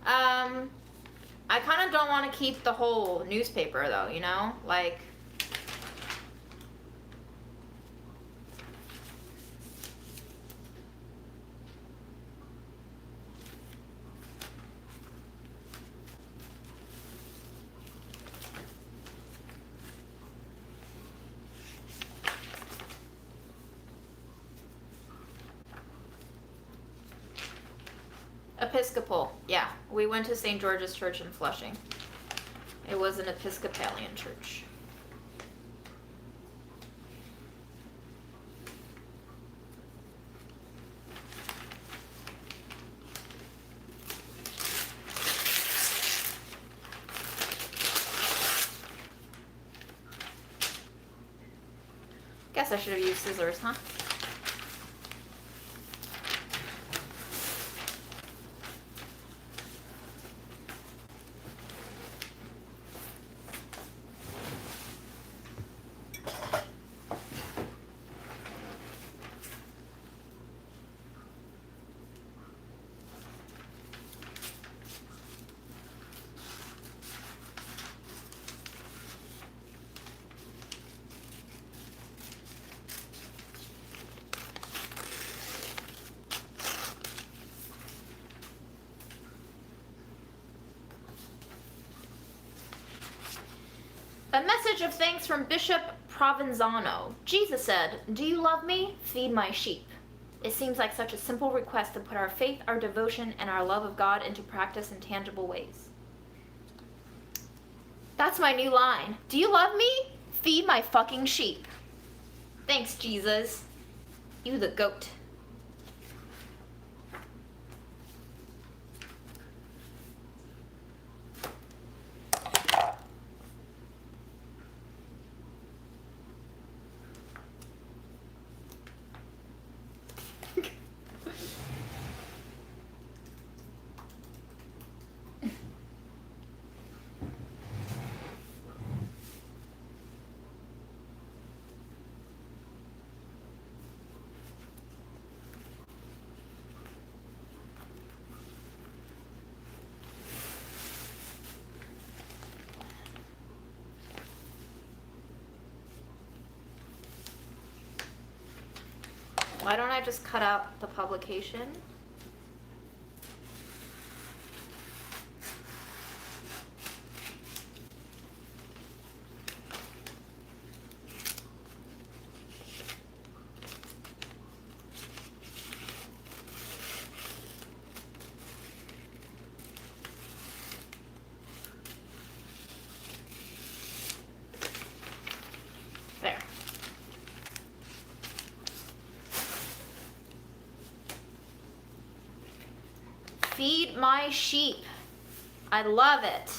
I kind of don't want to keep the whole newspaper, though, you know? Like... Episcopal, yeah. We went to St. George's Church in Flushing. It was an Episcopalian church. Guess I should have used scissors, huh? A message of thanks from Bishop Provenzano. Jesus said, "Do you love me? Feed my sheep." It seems like such a simple request to put our faith, our devotion, and our love of God into practice in tangible ways. That's my new line. Do you love me? Feed my fucking sheep. Thanks, Jesus. You the goat. Why don't I just cut out the publication? There. Feed my sheep. I love it.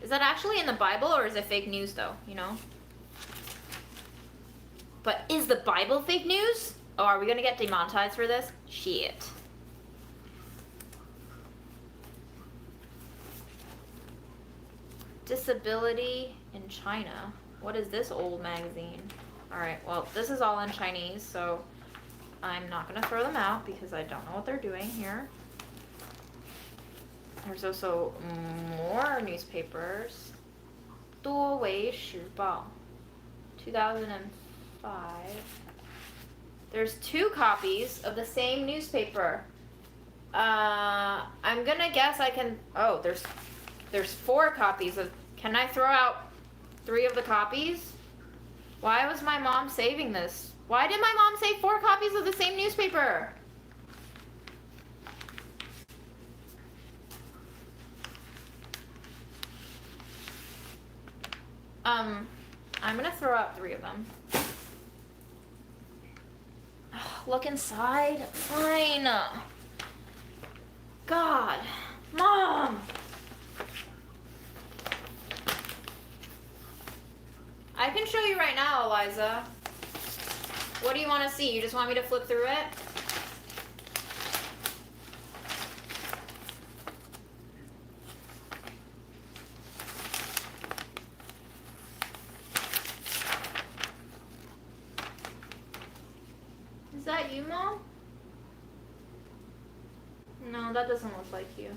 Is that actually in the Bible or is it fake news though, you know? But is the Bible fake news? Oh, are we gonna get demonetized for this? Shit. Disability in China. What is this old magazine? Alright, well, this is all in Chinese, so I'm not gonna throw them out because I don't know what they're doing here. There's also more newspapers. 多维时报, 2005. There's 2 copies of the same newspaper. I'm gonna guess I can. Oh, there's 4 copies of. Can I throw out 3 of the copies? Why was my mom saving this? Why did my mom save 4 copies of the same newspaper? I'm gonna throw out 3 of them. Look inside. Fine. God. Mom! I can show you right now, Eliza. What do you want to see? You just want me to flip through it? Is that you, Mom? No, that doesn't look like you.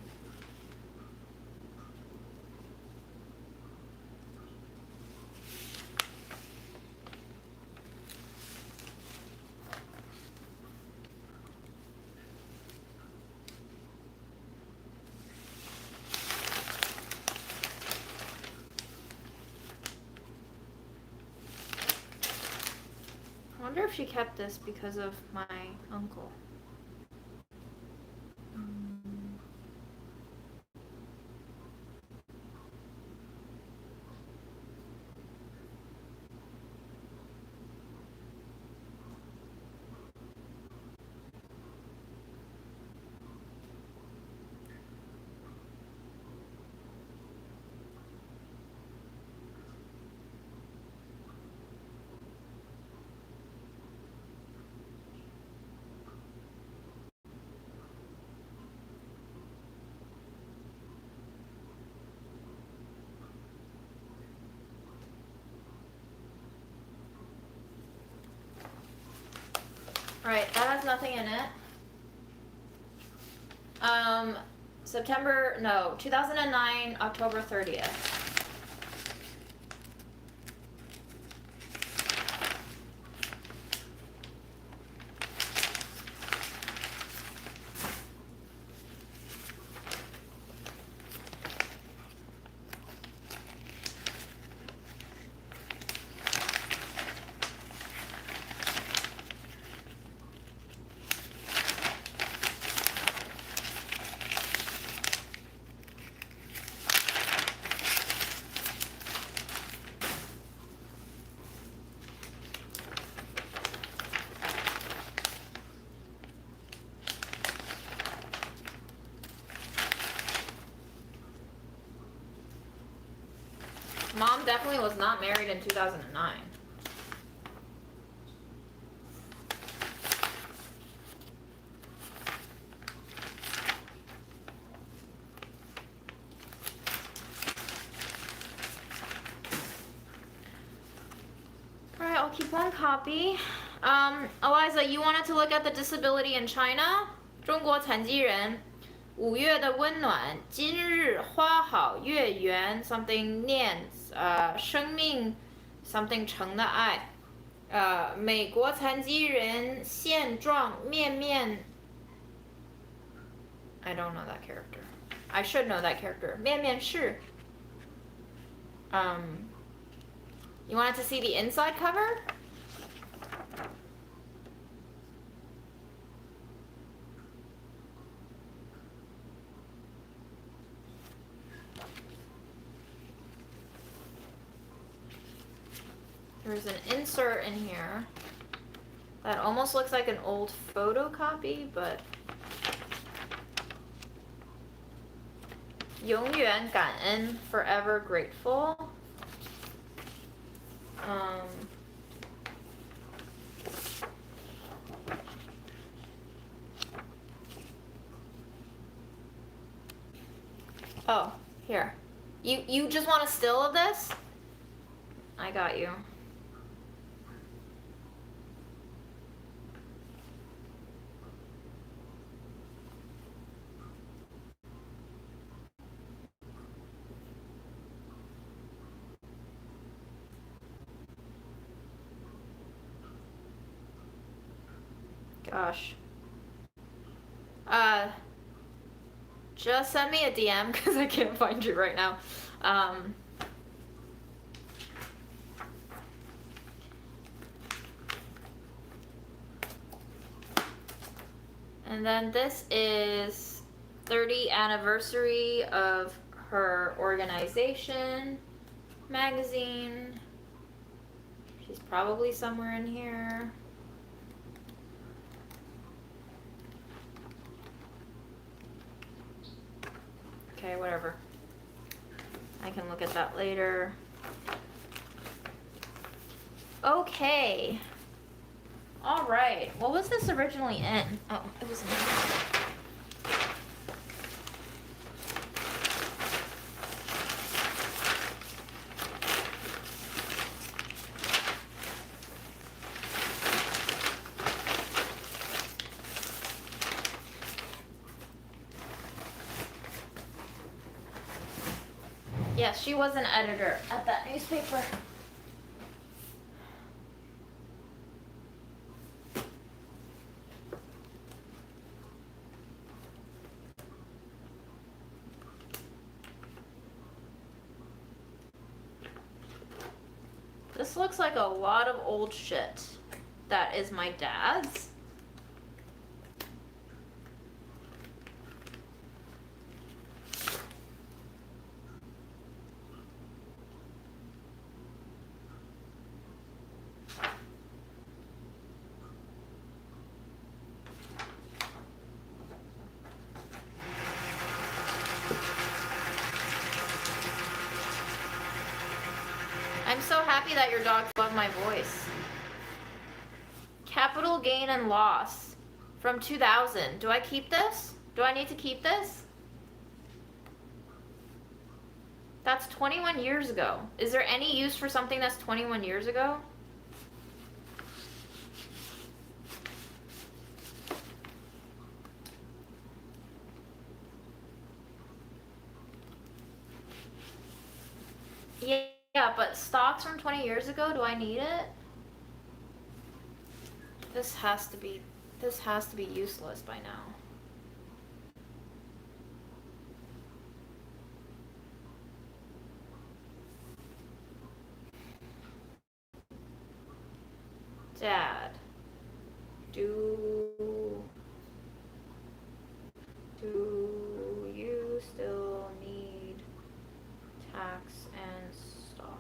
I wonder if she kept this because of my uncle. Right, that has nothing in it. 2009, October 30th. Mom definitely was not married in 2009. Alright, I'll keep one copy. Eliza, you wanted to look at the disability in China? 中国残疾人5月的温暖今日花好月圆 something 念生命 something 成的爱美国残疾人现状面面 I don't know that character. I should know that character. 面面是 You wanted to see the inside cover? There's an insert in here that almost looks like an old photocopy, but 永远感恩 forever grateful. Oh, here. You just want a still of this? I got you. Gosh. Just send me a DM because I can't find you right now. And then this is 30th anniversary of her organization magazine. She's probably somewhere in here. Okay, whatever. I can look at that later. Okay. All right. What was this originally in? Oh, it was in here. Yes, she was an editor at that newspaper. This looks like a lot of old shit. That is my dad's. I'm so happy that your dogs love my voice. Capital gain and loss from 2000. Do I keep this? Do I need to keep this? That's 21 years ago. Is there any use for something that's 21 years ago? Yeah, but stocks from 20 years ago, do I need it? This has to be useless by now. Dad, do you still need tax and stocks?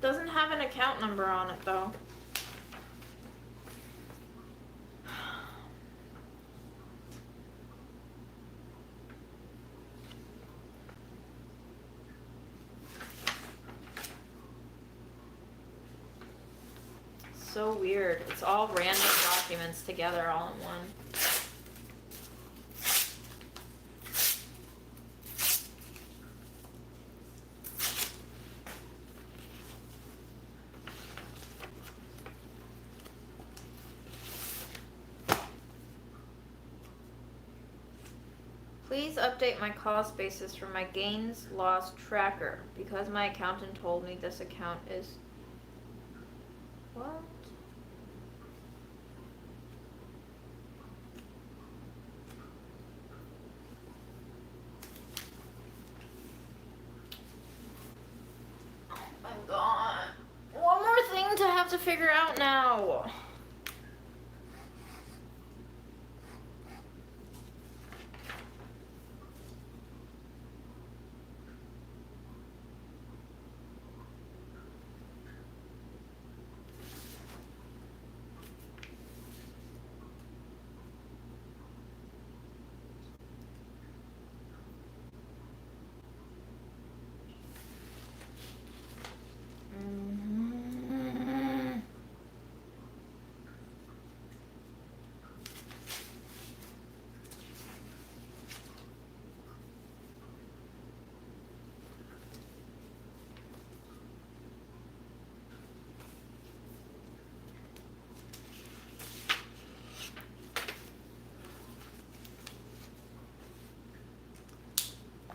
Doesn't have an account number on it though. So weird. It's all random documents together all in one. Please update my cost basis for my gains loss tracker because my accountant told me this account is... What? Oh my god. One more thing to have to figure out now.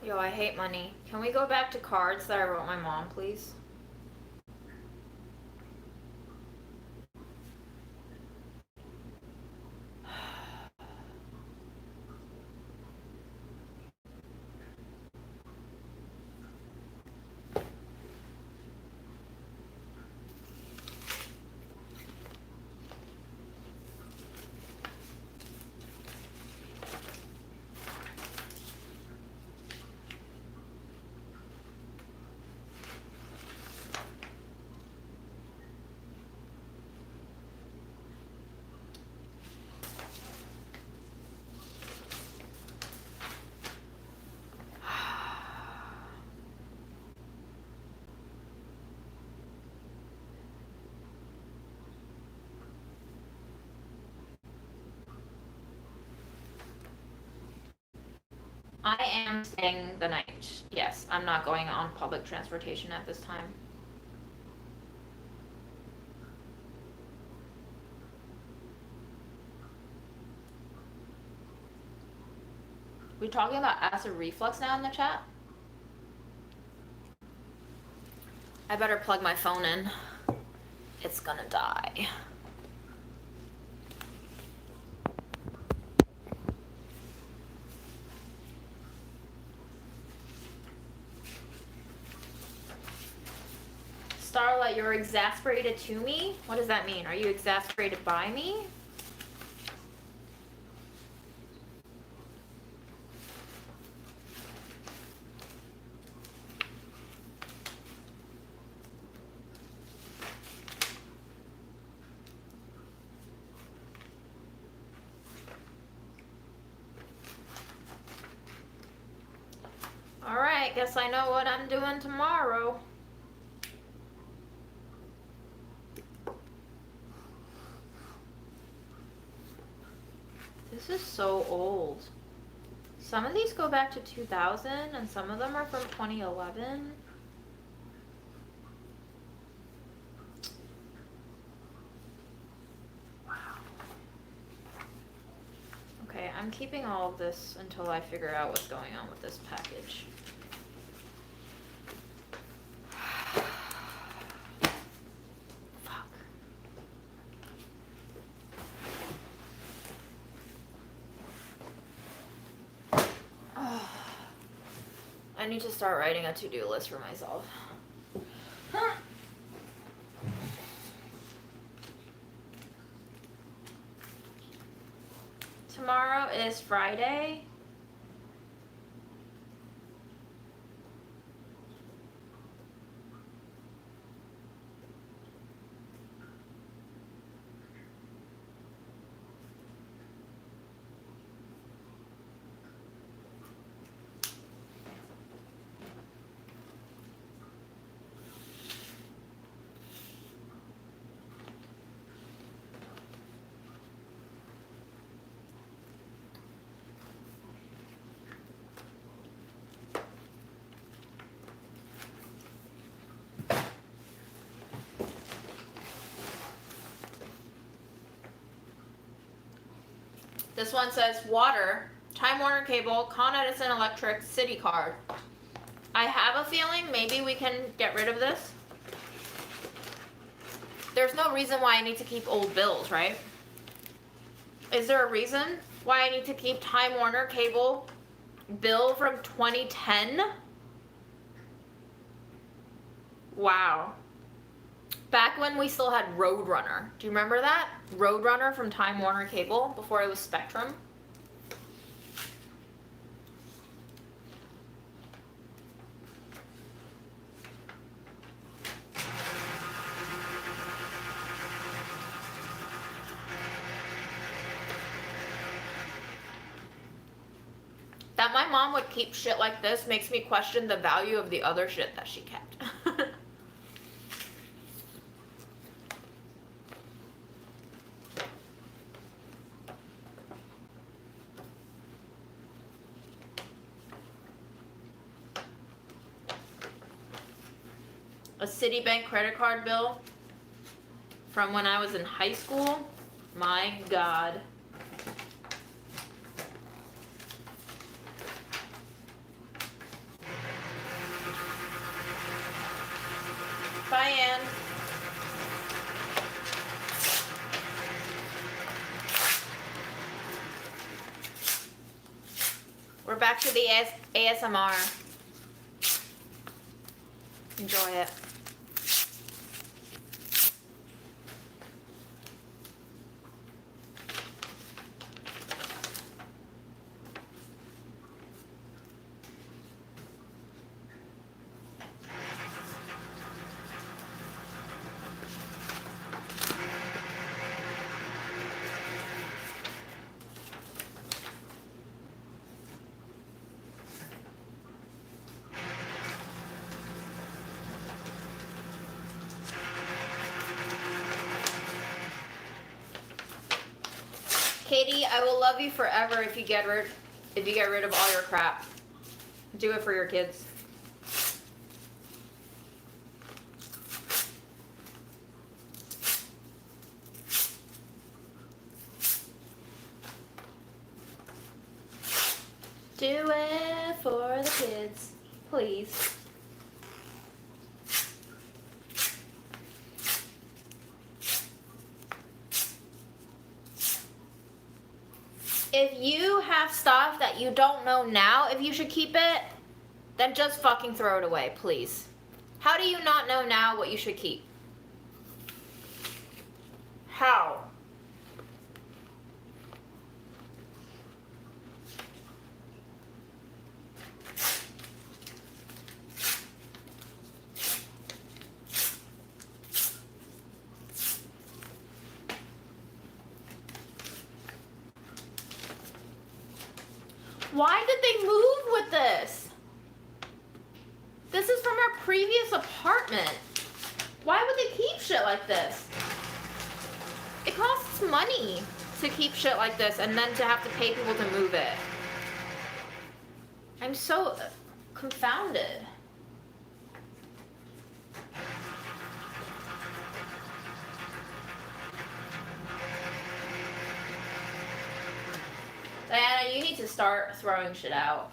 Yo, I hate money. Can we go back to cards that I wrote my mom, please? I am staying the night. Yes, I'm not going on public transportation at this time. We talking about acid reflux now in the chat? I better plug my phone in. It's gonna die. Starlight, you're exasperated to me? What does that mean? Are you exasperated by me? Alright, guess I know what I'm doing tomorrow. This is so old. Some of these go back to 2000 and some of them are from 2011. Wow. Okay, I'm keeping all of this until I figure out what's going on with this package. I need to start writing a to-do list for myself. Tomorrow is Friday. This one says water, Time Warner Cable, Con Edison Electric, City Card. I have a feeling maybe we can get rid of this. There's no reason why I need to keep old bills, right? Is there a reason why I need to keep Time Warner Cable bill from 2010? Wow. Back when we still had Roadrunner. Do you remember that? Roadrunner from Time Warner Cable before it was Spectrum. That my mom would keep shit like this makes me question the value of the other shit that she kept. A Citibank credit card bill from when I was in high school. My God. Bye, Ann. We're back to the ASMR. Enjoy it. Katie, I will love you forever if you get rid of all your crap. Do it for your kids. Do it for the kids, please. If you have stuff that you don't know now if you should keep it, then just fucking throw it away, please. How do you not know now what you should keep? How? Why did they move with this? This is from our previous apartment. Why would they keep shit like this? It costs money to keep shit like this and then to have to pay people to move it. I'm so confounded. Diana, you need to start throwing shit out.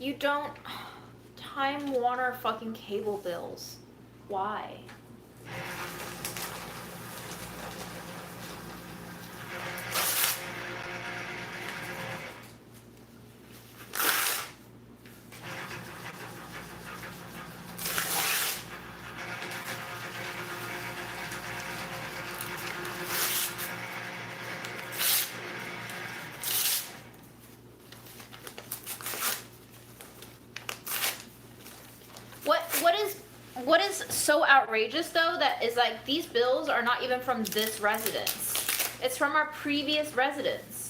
You don't... Time Warner fucking cable bills. Why? What is so outrageous though, that is like, these bills are not even from this residence. It's from our previous residence.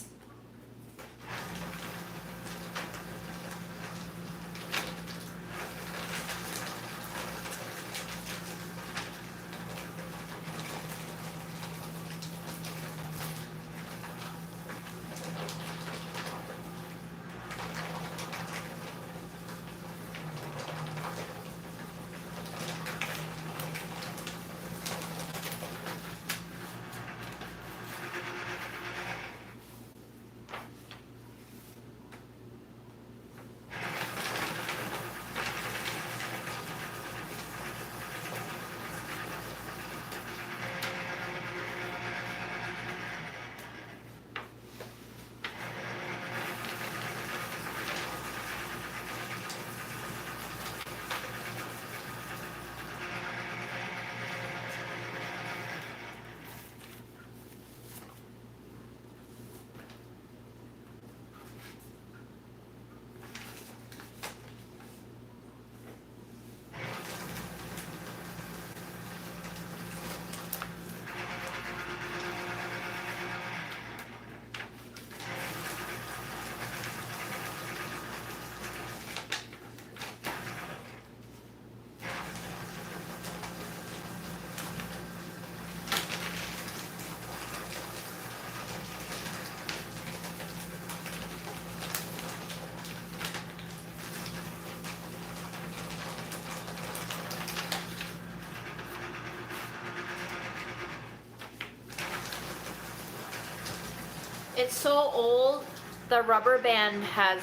It's so old, the rubber band has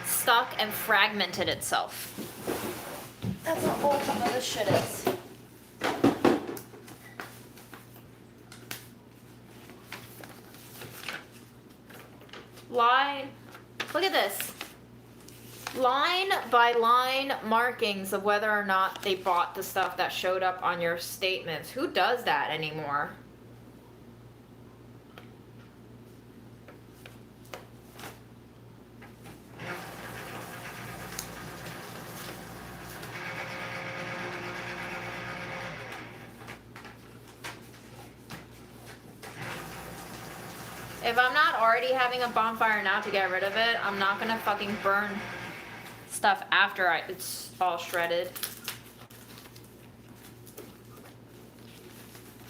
stuck and fragmented itself. That's how old some of this shit is. Line, look at this. Line by line markings of whether or not they bought the stuff that showed up on your statements. Who does that anymore? If I'm not already having a bonfire now to get rid of it, I'm not gonna fucking burn stuff after it's all shredded.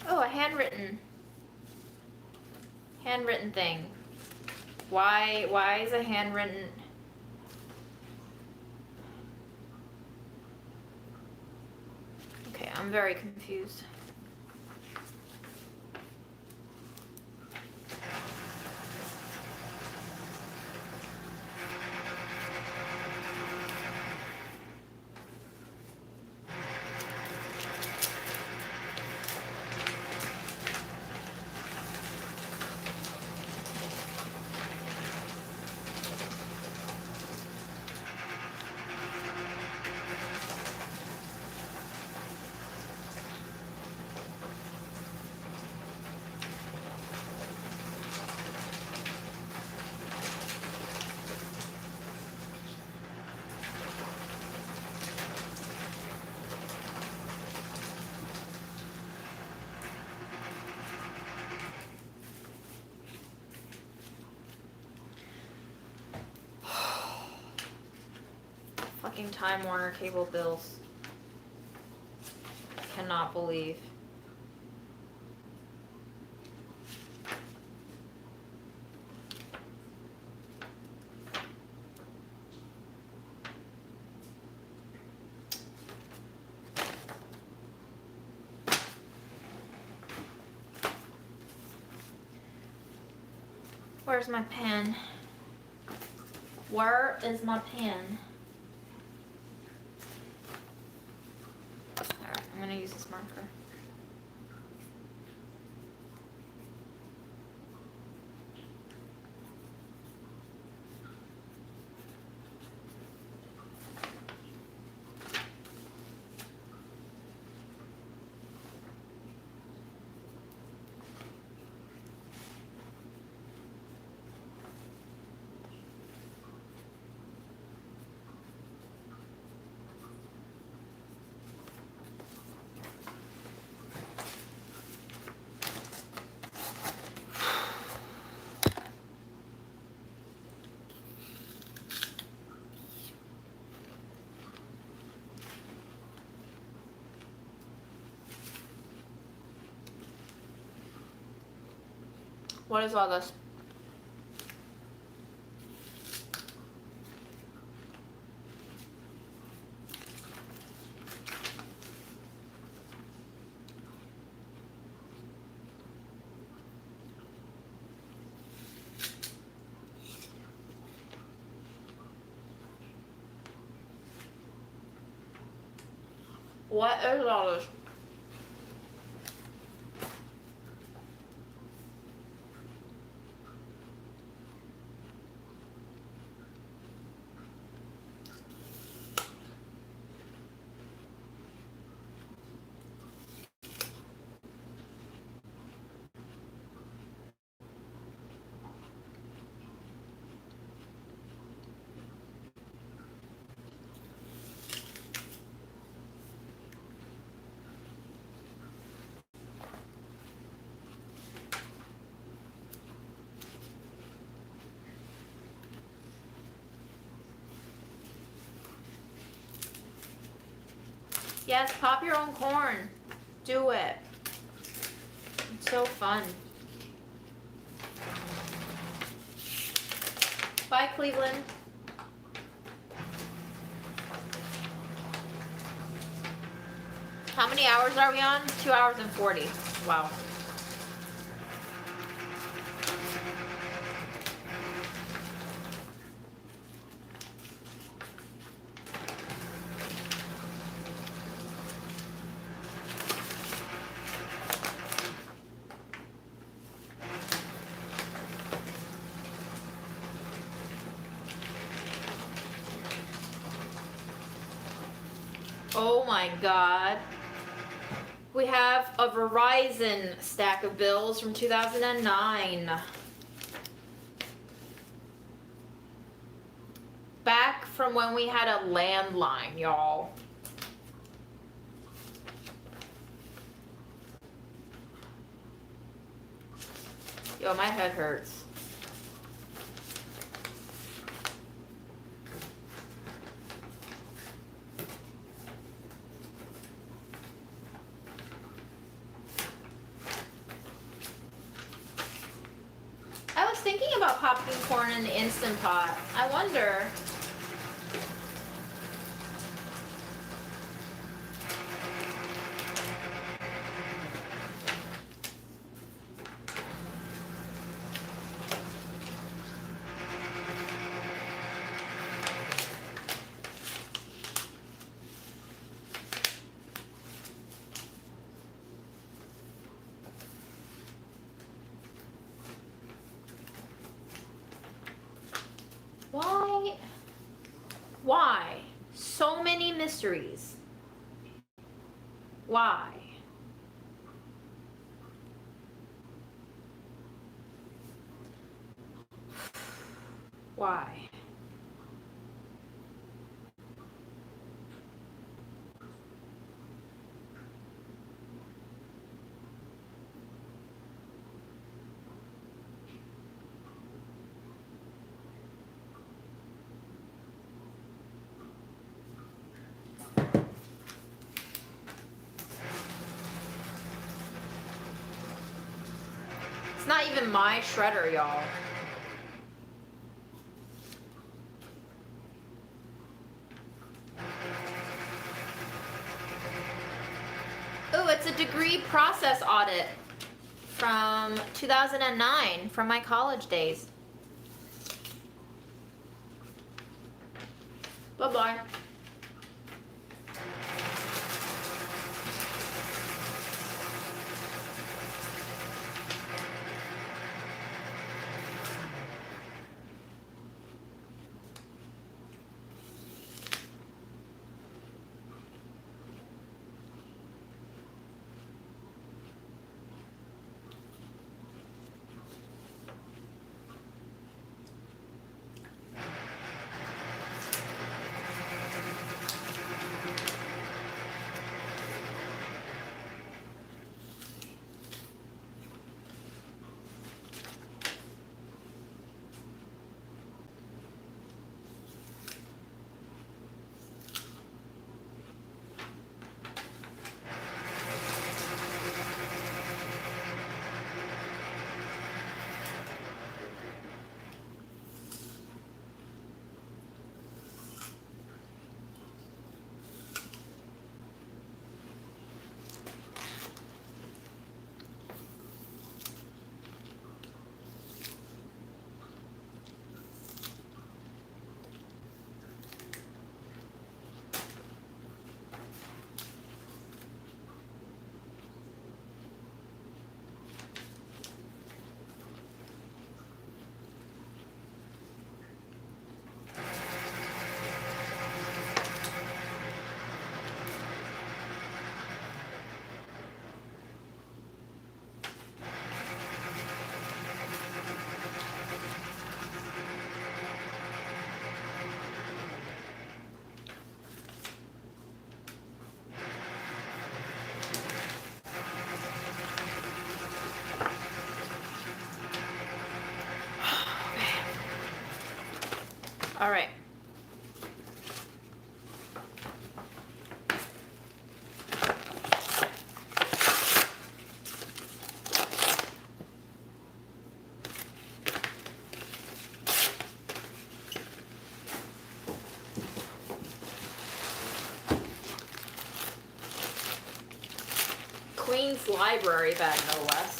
Oh, a handwritten thing. Why is a handwritten? Okay, I'm very confused. Fucking Time Warner cable bills. I cannot believe. Where's my pen? Where is my pen? Alright, I'm gonna use this marker. What is all this? What is all this? Yes, pop your own corn. Do it. It's so fun. Bye, Cleveland. How many hours are we on? 2 hours and 40. Wow. Oh my God. We have a Verizon stack of bills from 2009. Back from when we had a landline, y'all. Yo, my head hurts. I was thinking about popping corn in the Instant Pot. I wonder. Why? Why? So many mysteries. Why? Why? It's not even my shredder, y'all. Ooh, it's a degree process audit from 2009, from my college days. Bye-bye. All right. Queen's Library bag, no less.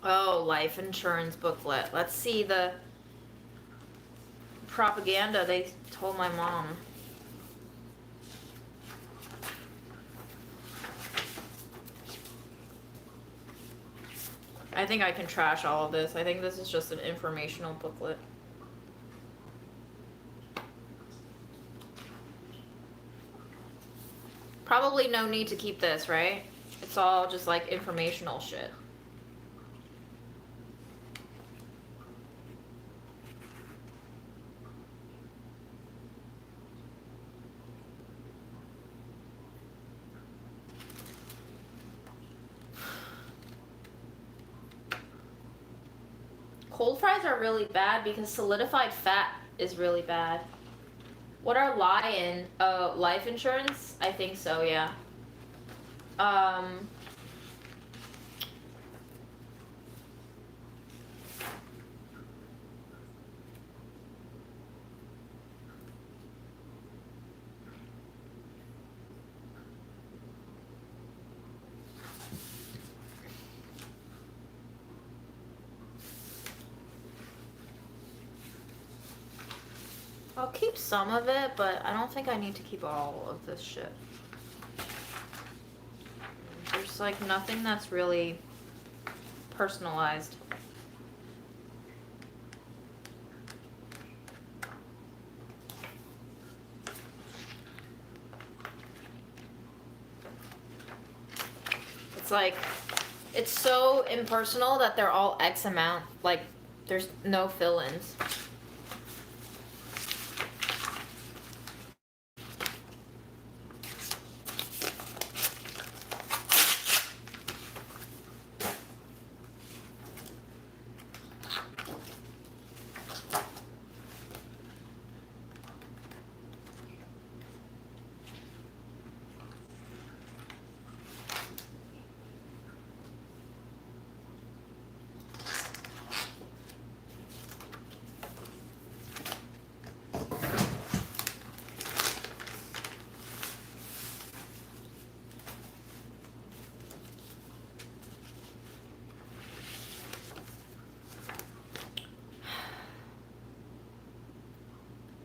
Oh, life insurance booklet. Let's see the propaganda they told my mom. I think I can trash all of this. I think this is just an informational booklet. Probably no need to keep this, right? It's all just like informational shit. Cold fries are really bad because solidified fat is really bad. What are lie-in? Life insurance? I think so, yeah. I'll keep some of it, but I don't think I need to keep all of this shit. There's like nothing that's really personalized. It's like, it's so impersonal that they're all X amount. Like, there's no fill-ins.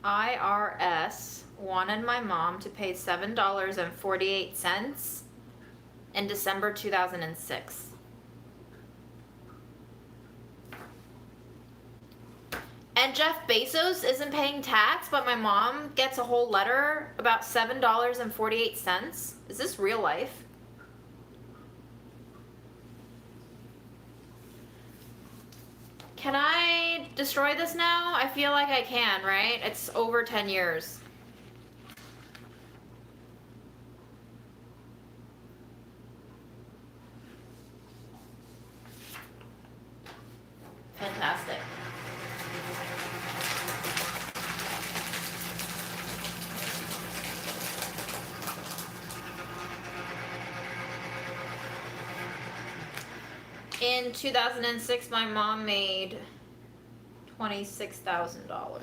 IRS wanted my mom to pay $7.48 in December 2006. And Jeff Bezos isn't paying tax, but my mom gets a whole letter about $7.48. Is this real life? Can I destroy this now? I feel like I can, right? It's over 10 years. Fantastic. In 2006, my mom made $26,000.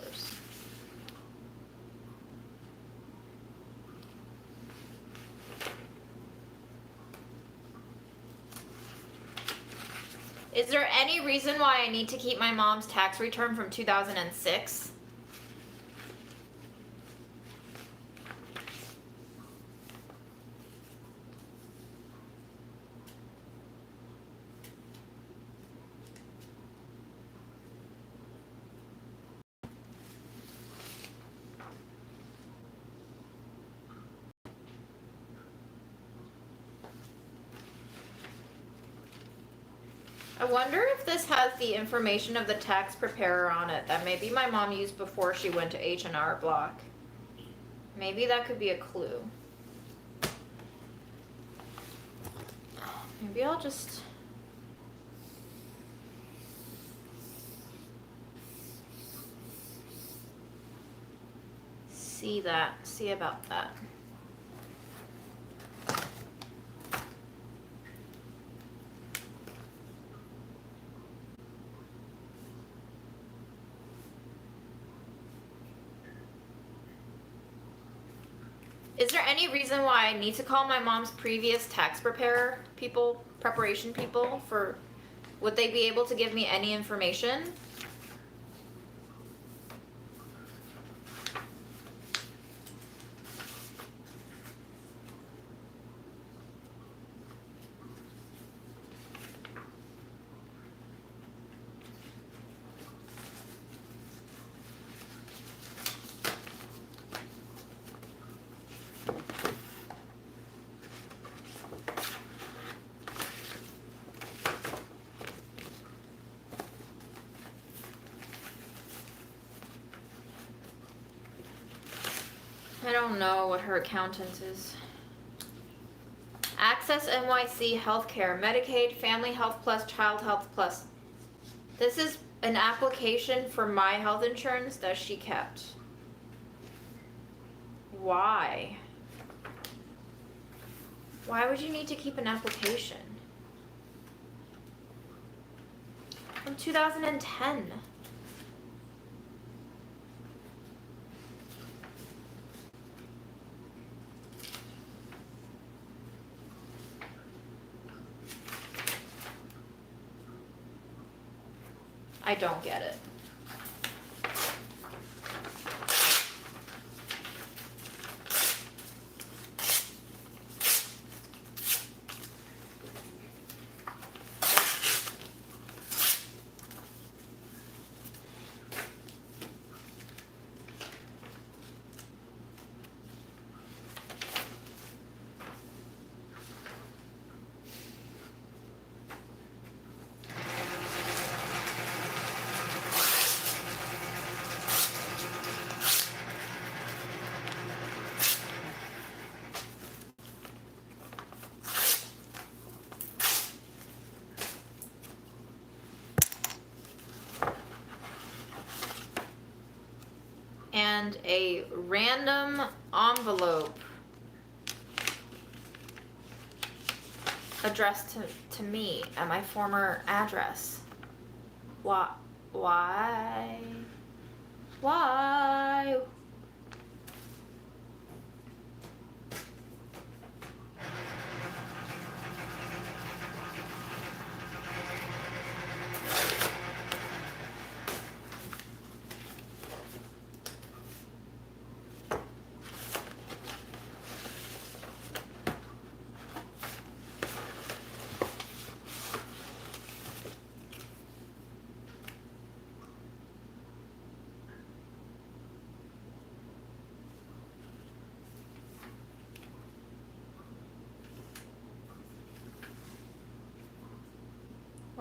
Is there any reason why I need to keep my mom's tax return from 2006? I wonder if this has the information of the tax preparer on it that maybe my mom used before she went to H&R Block. Maybe that could be a clue. Maybe I'll just... see about that. Is there any reason why I need to call my mom's previous tax preparation people for, would they be able to give me any information? I don't know what her accountant is. Access NYC Healthcare, Medicaid, Family Health Plus, Child Health Plus. This is an application for my health insurance that she kept. Why? Why would you need to keep an application? From 2010. I don't get it. And a random envelope addressed to me at my former address. Why? Why? Why?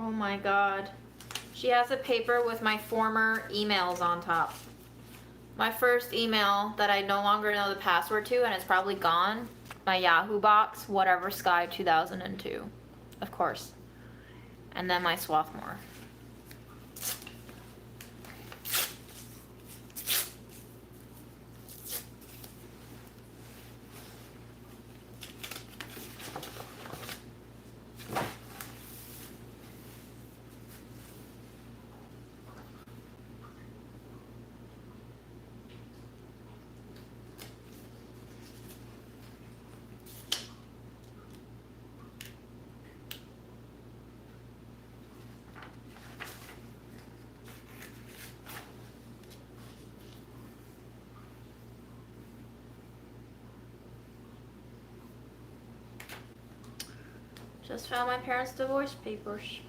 Oh my god. She has a paper with my former emails on top. My first email that I no longer know the password to, and it's probably gone. My Yahoo box, whatever Sky 2002. Of course. And then my Swarthmore. Just found my parents' divorce papers.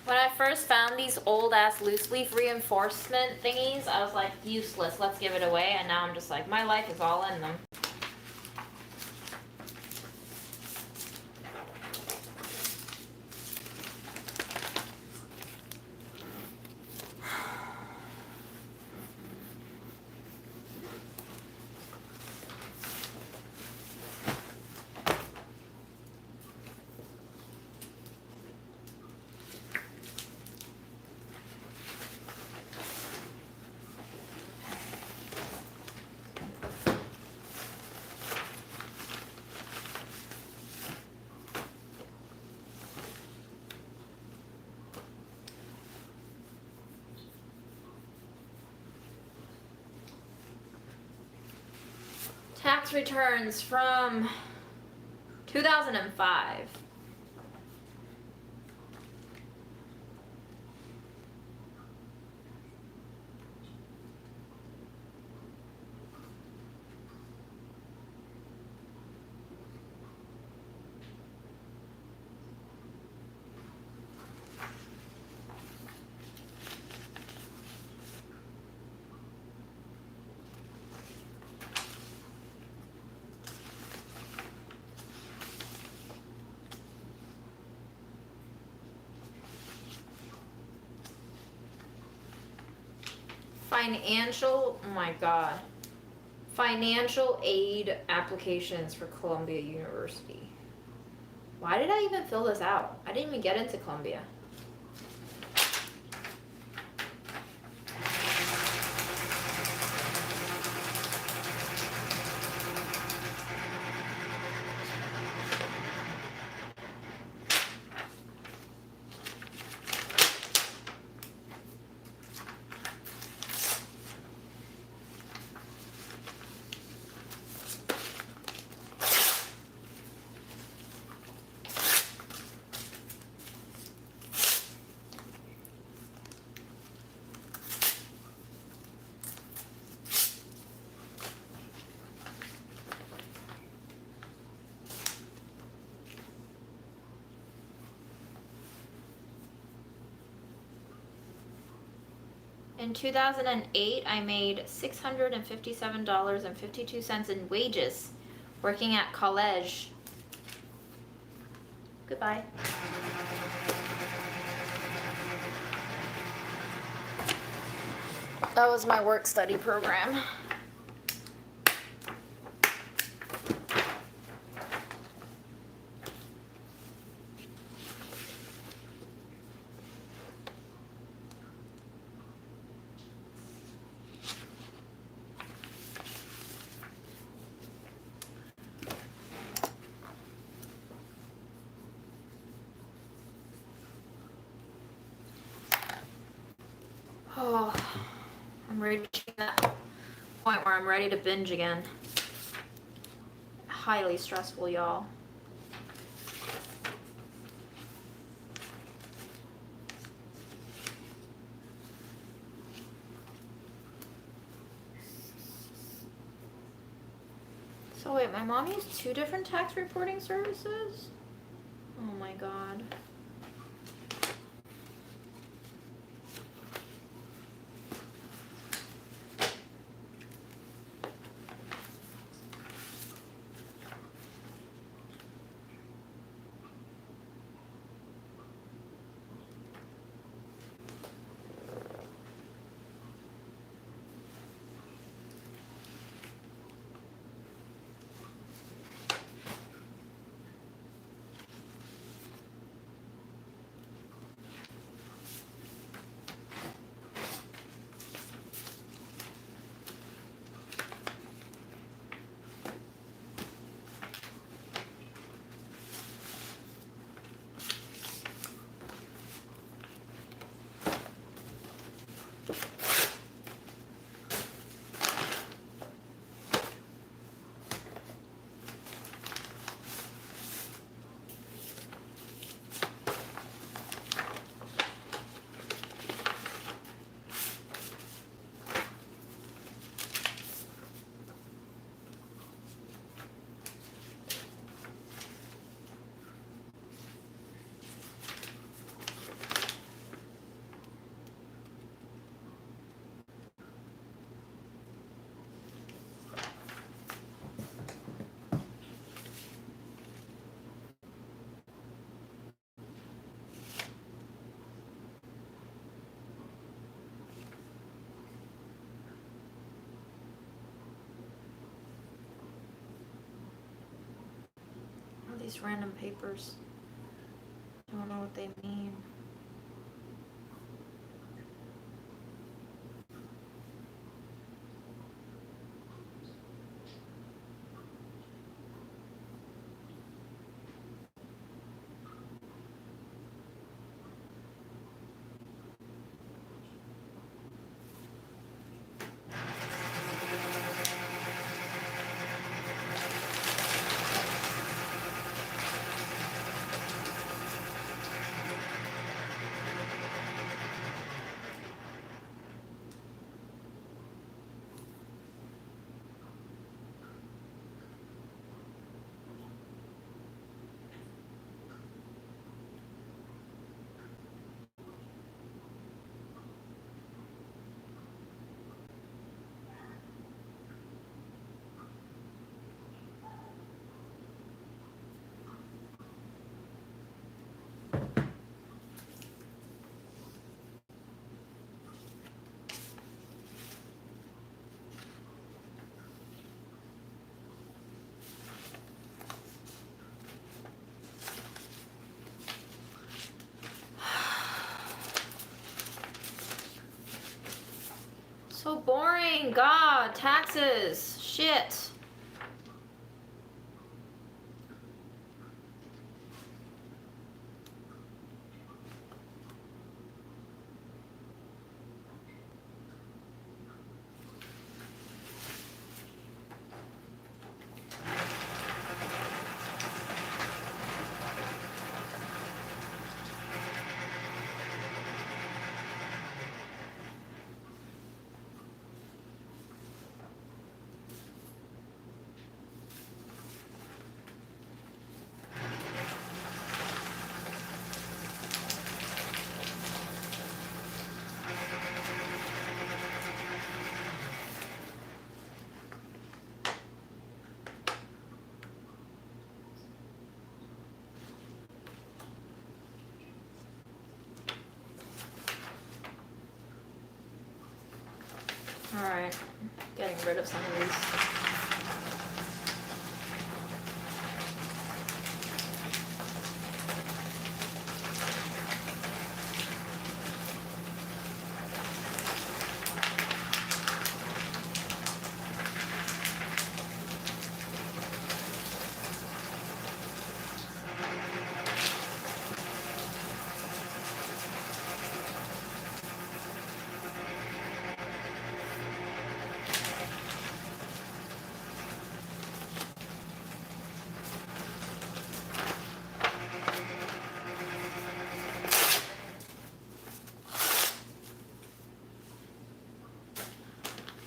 When I first found these old ass loose leaf reinforcement thingies, I was like, useless, let's give it away. And now I'm just like, my life is all in them. Tax returns from 2005. Financial, oh my god. Financial aid applications for Columbia University. Why did I even fill this out? I didn't even get into Columbia. In 2008, I made $657.52 in wages working at college. Goodbye. That was my work-study program. Oh, I'm reaching that point where I'm ready to binge again. Highly stressful, y'all. So wait, my mom used 2 different tax reporting services? Oh my god. these random papers. I don't know what they mean. So boring. God, taxes. Shit. Alright, getting rid of some of these.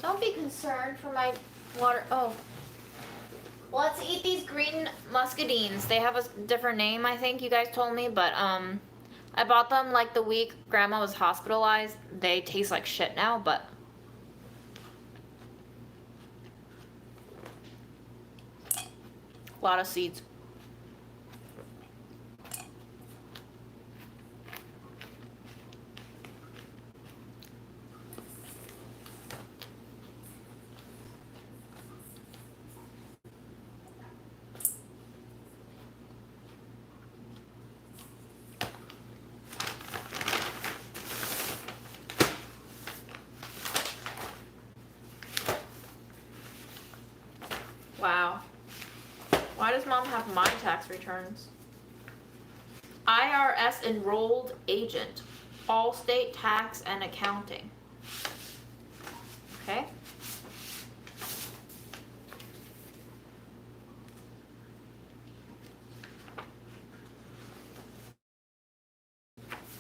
Don't be concerned for my water. Oh. Let's eat these green muscadines. They have a different name, I think you guys told me, but I bought them like the week Grandma was hospitalized. They taste like shit now, but a lot of seeds. Wow. Why does Mom have my tax returns? IRS enrolled agent, all state tax and accounting. Okay.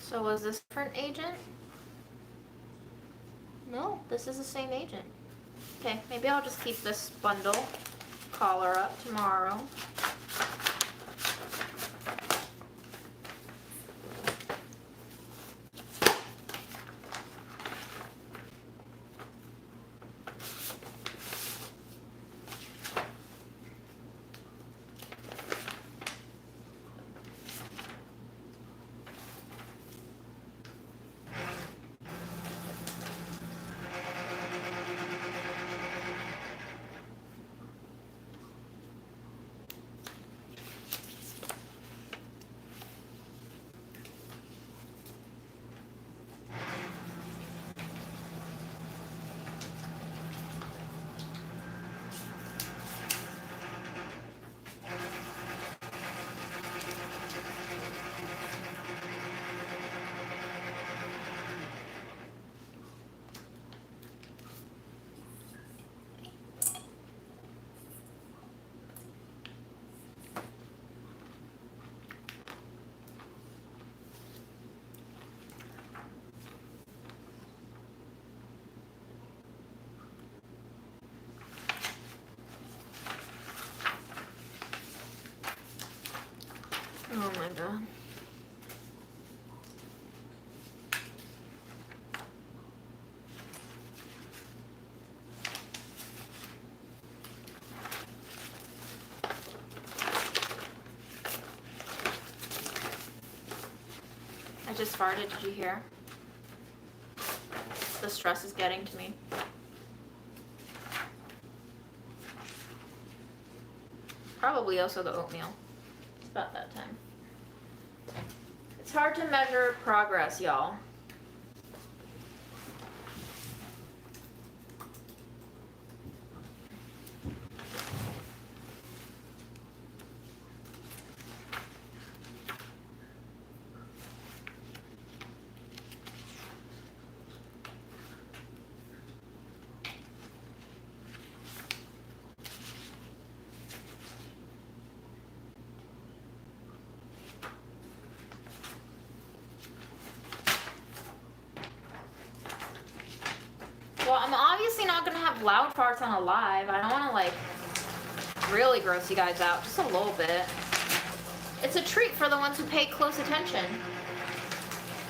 So was this a different agent? No, this is the same agent. Okay, maybe I'll just keep this bundle. Call her up tomorrow. just farted, did you hear? The stress is getting to me. Probably also the oatmeal. It's about that time. It's hard to measure progress, y'all. Well, I'm obviously not gonna have loud farts on a live. I don't wanna like really gross you guys out, just a little bit. It's a treat for the ones who pay close attention.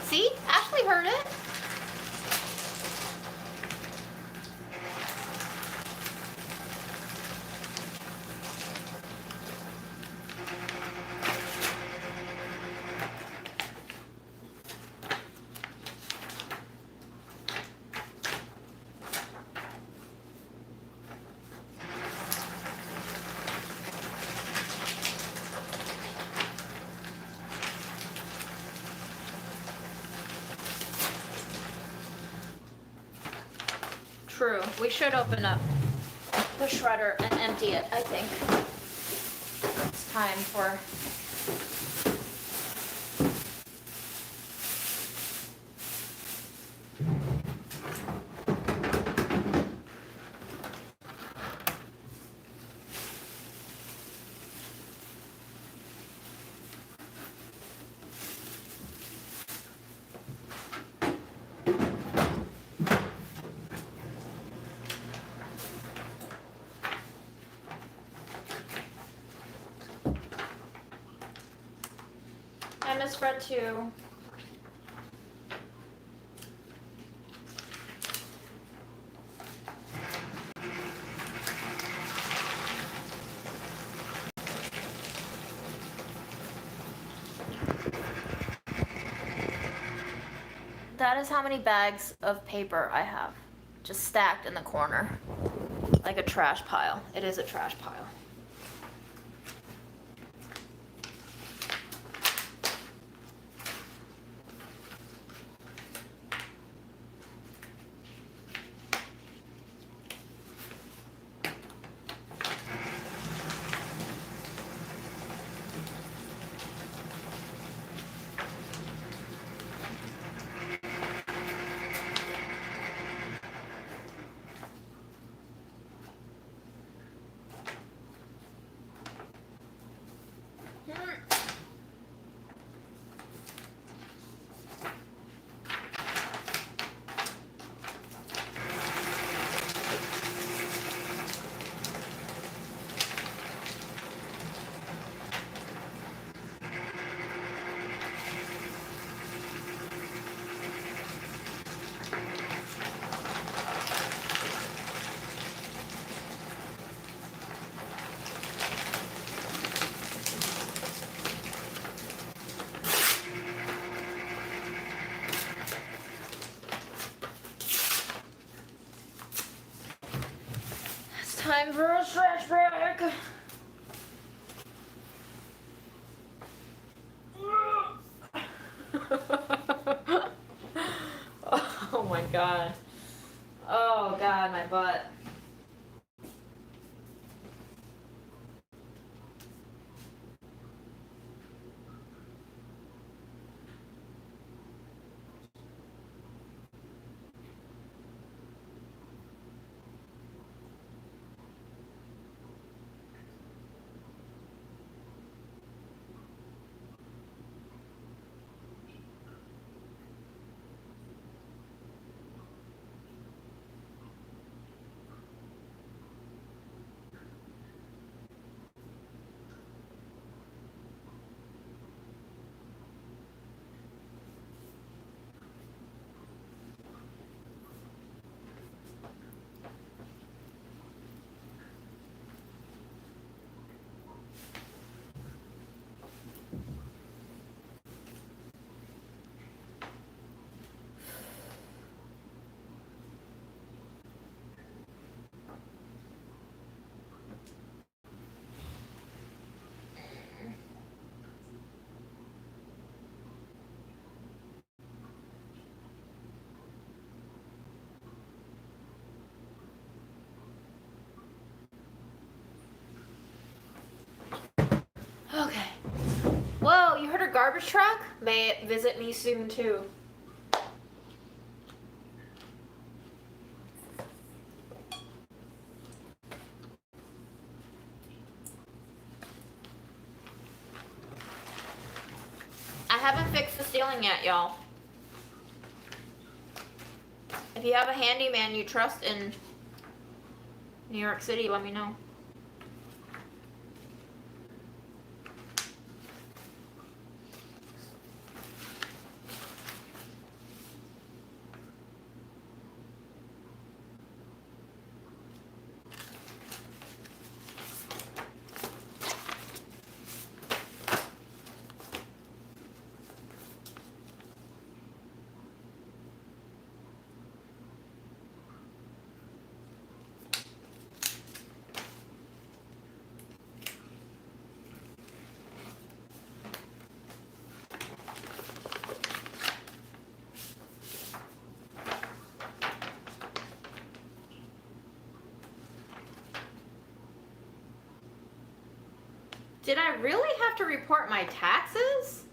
See? Ashley heard it. True. We should open up the shredder and empty it, I think. It's time for... I miss Fred too. That is how many bags of paper I have, just stacked in the corner, like a trash pile. It is a trash pile. Time for a stretch break. Oh my god. Oh god, my butt. garbage truck may visit me soon too. I haven't fixed the ceiling yet, y'all. If you have a handyman you trust in New York City, let me know. Did I really have to report my taxes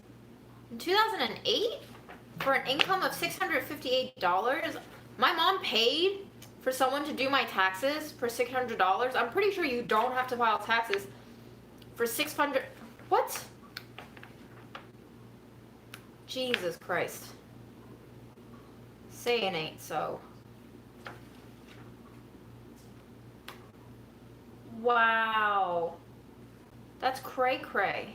in 2008 for an income of $658? My mom paid for someone to do my taxes for $600. I'm pretty sure you don't have to file taxes for $600. What? Jesus Christ. Say it ain't so. Wow. That's cray-cray.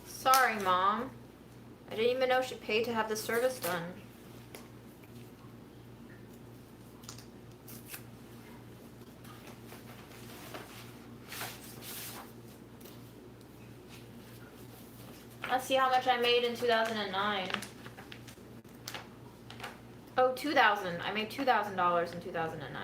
Sorry, Mom. I didn't even know she paid to have the service done. Let's see how much I made in 2009. Oh, 2000. I made $2,000 in 2009.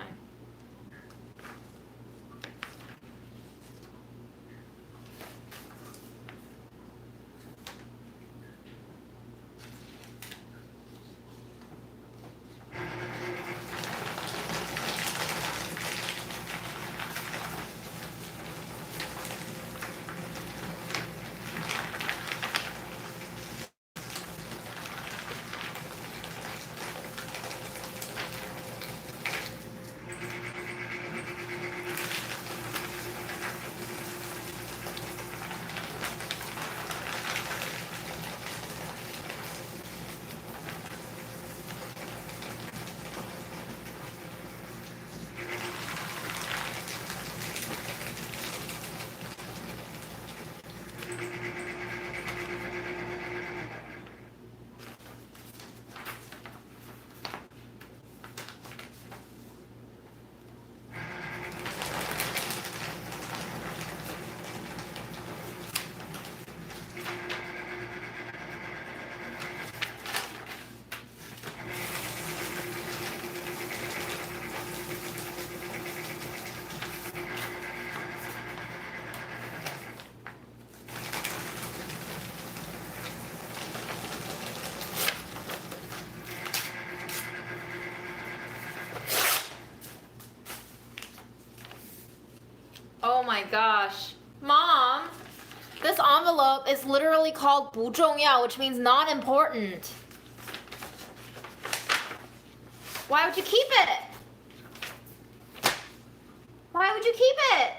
Oh my gosh. Mom, this envelope is literally called 不重要, which means not important. Why would you keep it? Why would you keep it?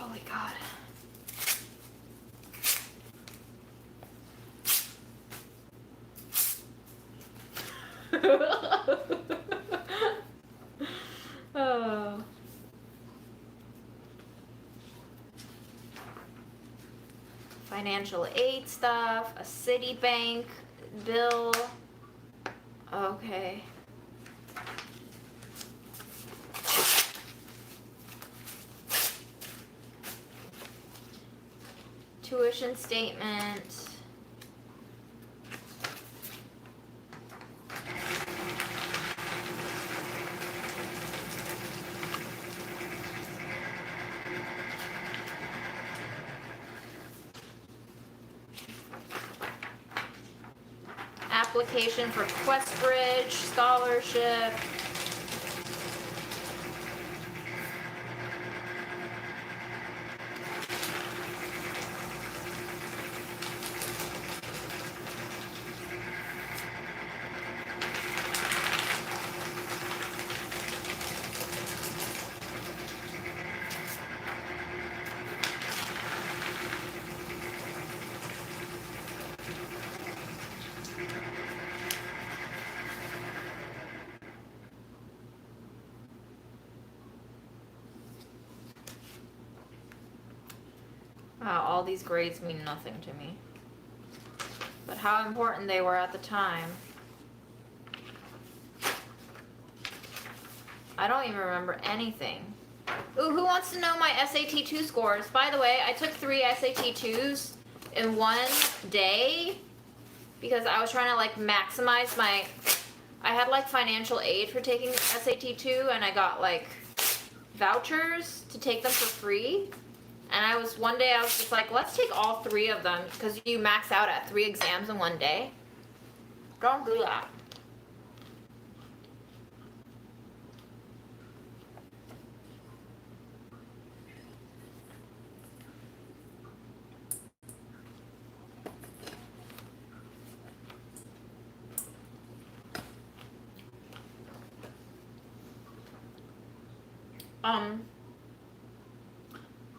Holy God. Oh. Financial aid stuff, a Citibank bill. Okay. Tuition statement. Application for Questbridge scholarship. Wow, all these grades mean nothing to me. But how important they were at the time. I don't even remember anything. Ooh, who wants to know my SAT 2 scores? By the way, I took 3 SAT 2s in one day because I was trying to like maximize my, I had like financial aid for taking SAT 2 and I got like vouchers to take them for free. And one day I was just like, let's take all 3 of them because you max out at 3 exams in one day. Don't do that.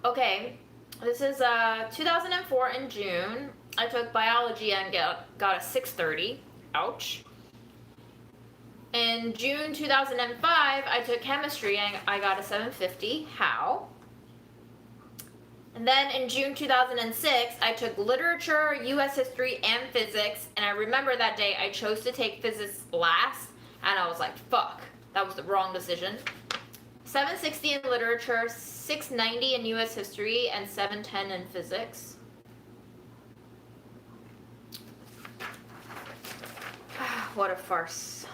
Okay, this is 2004 in June. I took biology and got a 630. Ouch. In June 2005, I took chemistry and I got a 750. How? And then in June 2006, I took literature, US history, and physics. And I remember that day I chose to take physics last. And I was like, fuck, that was the wrong decision. 760 in literature, 690 in US history, and 710 in physics. What a farce.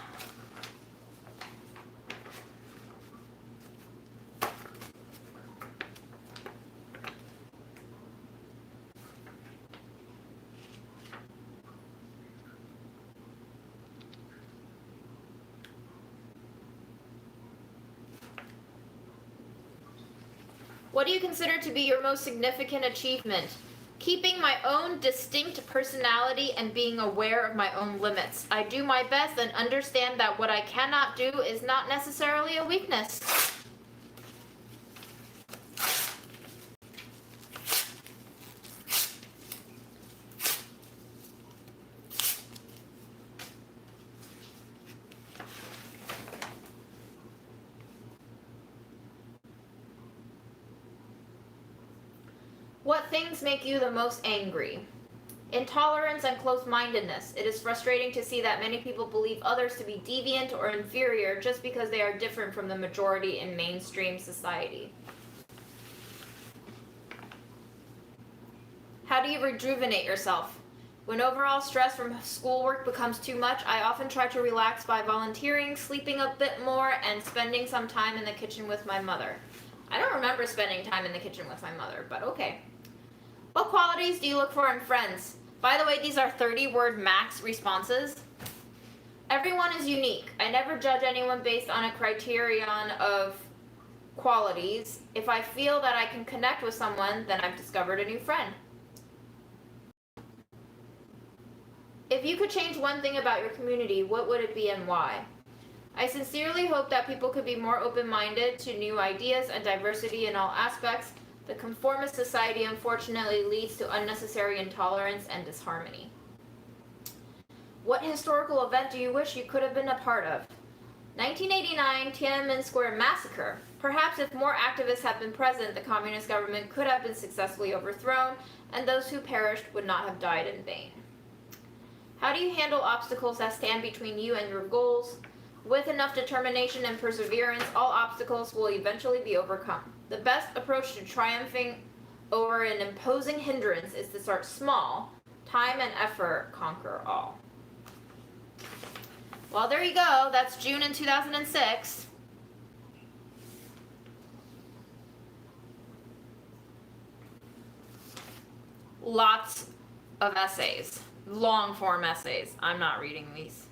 What do you consider to be your most significant achievement? Keeping my own distinct personality and being aware of my own limits. I do my best and understand that what I cannot do is not necessarily a weakness. What things make you the most angry? Intolerance and closed-mindedness. It is frustrating to see that many people believe others to be deviant or inferior just because they are different from the majority in mainstream society. How do you rejuvenate yourself? When overall stress from schoolwork becomes too much, I often try to relax by volunteering, sleeping a bit more, and spending some time in the kitchen with my mother. I don't remember spending time in the kitchen with my mother, but okay. What qualities do you look for in friends? By the way, these are 30-word max responses. Everyone is unique. I never judge anyone based on a criterion of qualities. If I feel that I can connect with someone, then I've discovered a new friend. If you could change one thing about your community, what would it be and why? I sincerely hope that people could be more open-minded to new ideas and diversity in all aspects. The conformist society unfortunately leads to unnecessary intolerance and disharmony. What historical event do you wish you could have been a part of? 1989 Tiananmen Square massacre. Perhaps if more activists had been present, the communist government could have been successfully overthrown, and those who perished would not have died in vain. How do you handle obstacles that stand between you and your goals? With enough determination and perseverance, all obstacles will eventually be overcome. The best approach to triumphing over an imposing hindrance is to start small. Time and effort conquer all. Well, there you go. That's June in 2006. Lots of essays. Long form essays. I'm not reading these.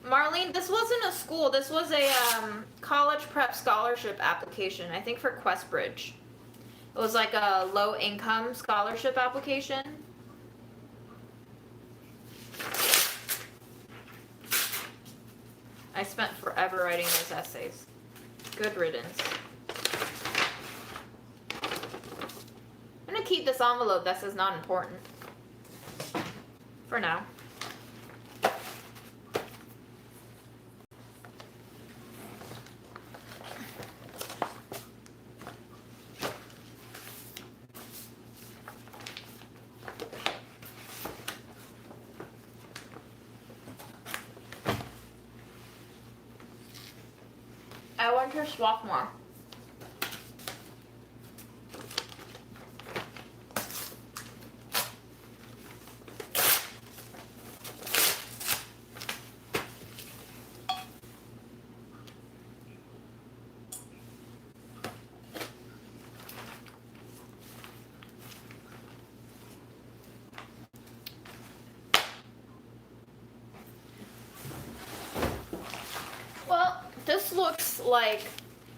Marlene, this wasn't a school. This was a college prep scholarship application, I think for Questbridge. It was like a low-income scholarship application. I spent forever writing those essays. Good riddance. I'm gonna keep this envelope that says not important. For now. I went to Swarthmore. Well, this looks like,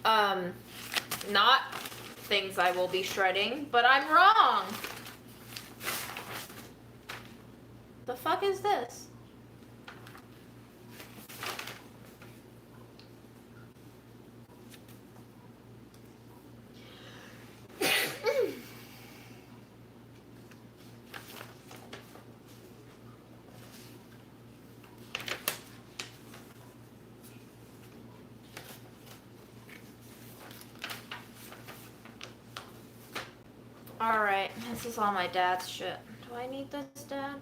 not things I will be shredding, but I'm wrong. The fuck is this? Alright, this is all my dad's shit. Do I need this, Dad?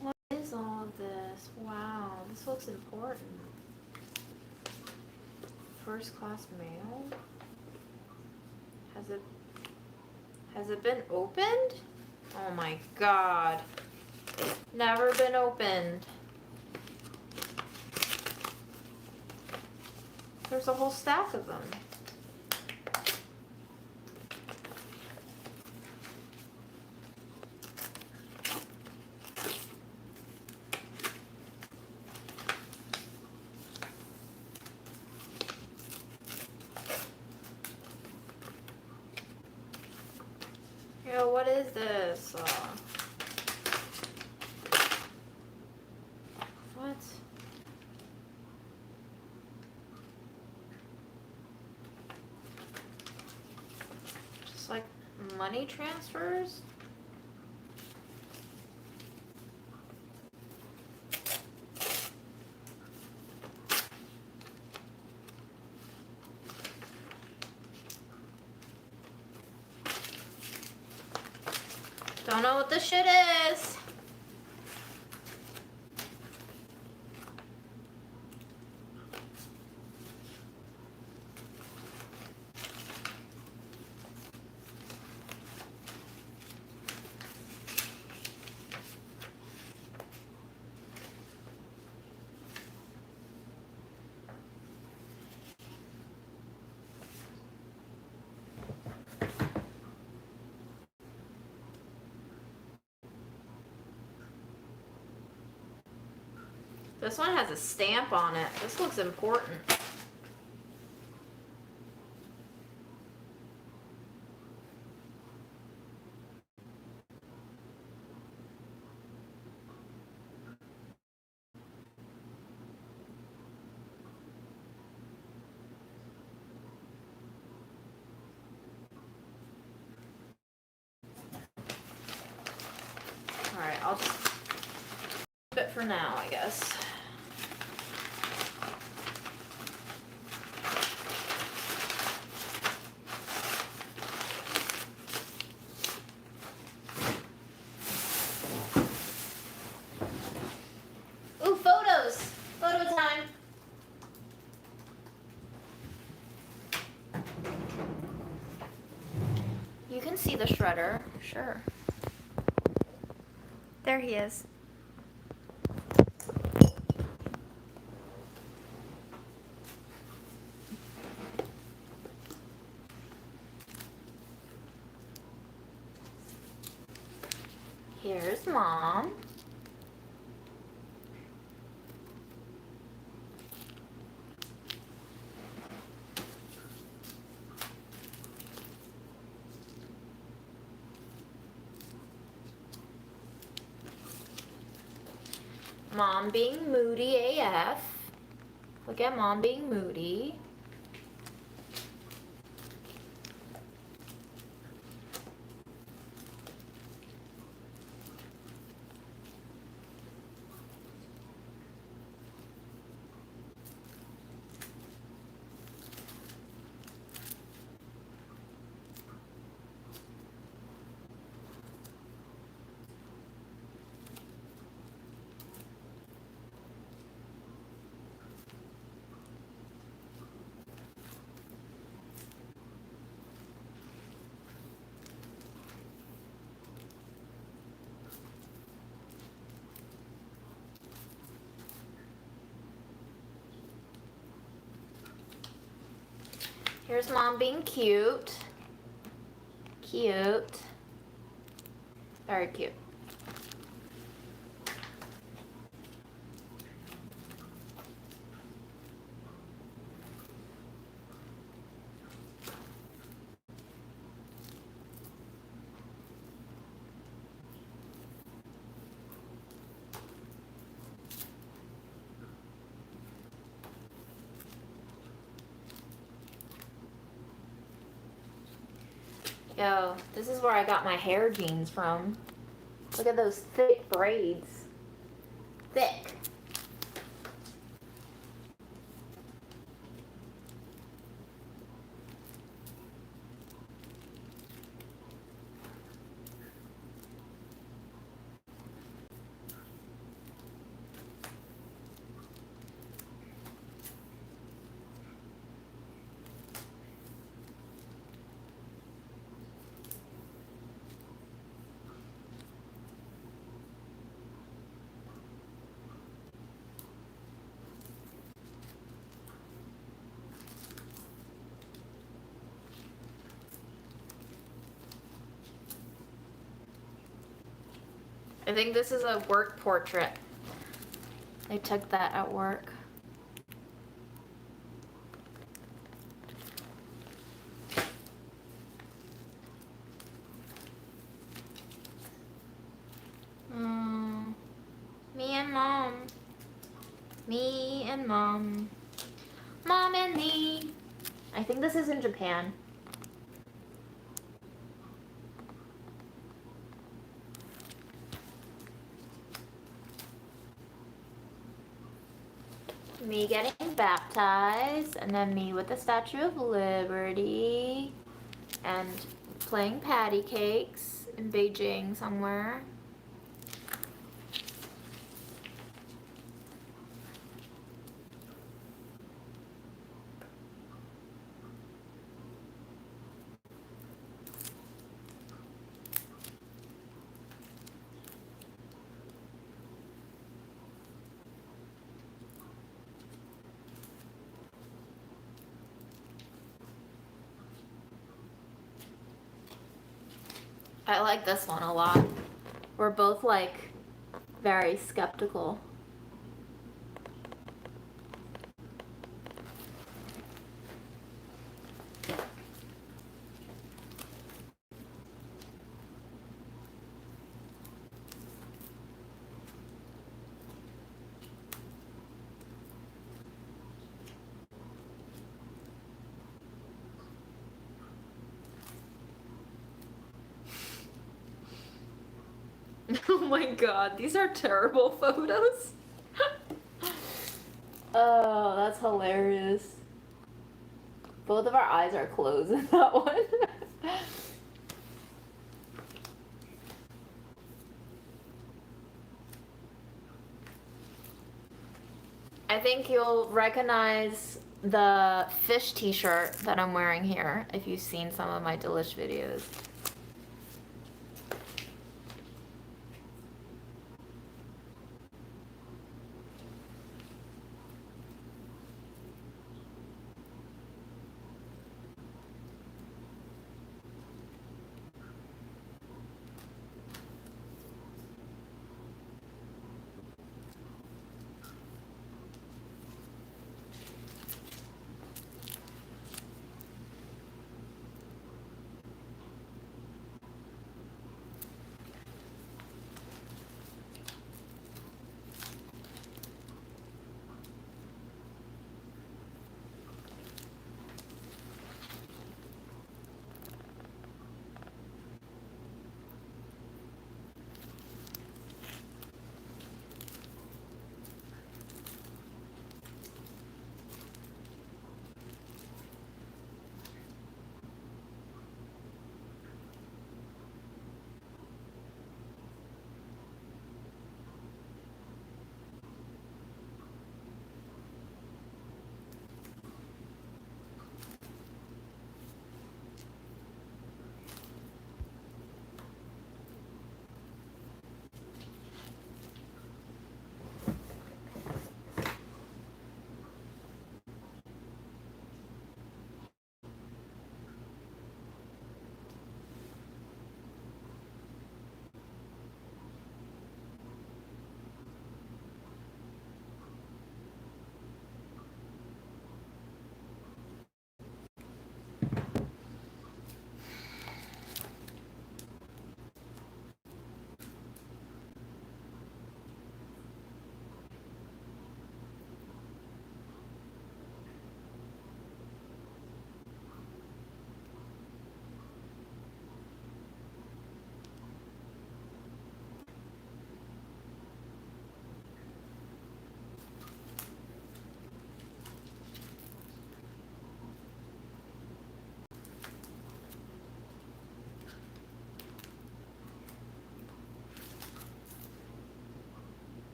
What is all of this? Wow, this looks important. First class mail? Has it been opened? Oh my god. Never been opened. There's a whole stack of them. Yo, what is this? What? Just like money transfers? Don't know what this shit is. This one has a stamp on it. This looks important. Alright, I'll just keep it for now, I guess. Ooh, photos! Photo time! You can see the shredder, sure. There he is. Here's Mom. Mom being moody AF. Look at Mom being moody. Here's Mom being cute. Cute. Very cute. Yo, this is where I got my hair jeans from. Look at those thick braids. Thick. I think this is a work portrait. I took that at work. Me and Mom. Me and Mom. Mom and me. I think this is in Japan. Me getting baptized, and then me with the Statue of Liberty, and playing patty cakes in Beijing somewhere. I like this one a lot. We're both like very skeptical. my god, these are terrible photos. Oh, that's hilarious. Both of our eyes are closed in that one. I think you'll recognize the fish t-shirt that I'm wearing here if you've seen some of my Delish videos.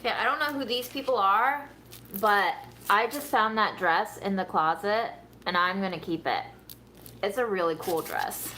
Okay, I don't know who these people are, but I just found that dress in the closet and I'm gonna keep it. It's a really cool dress.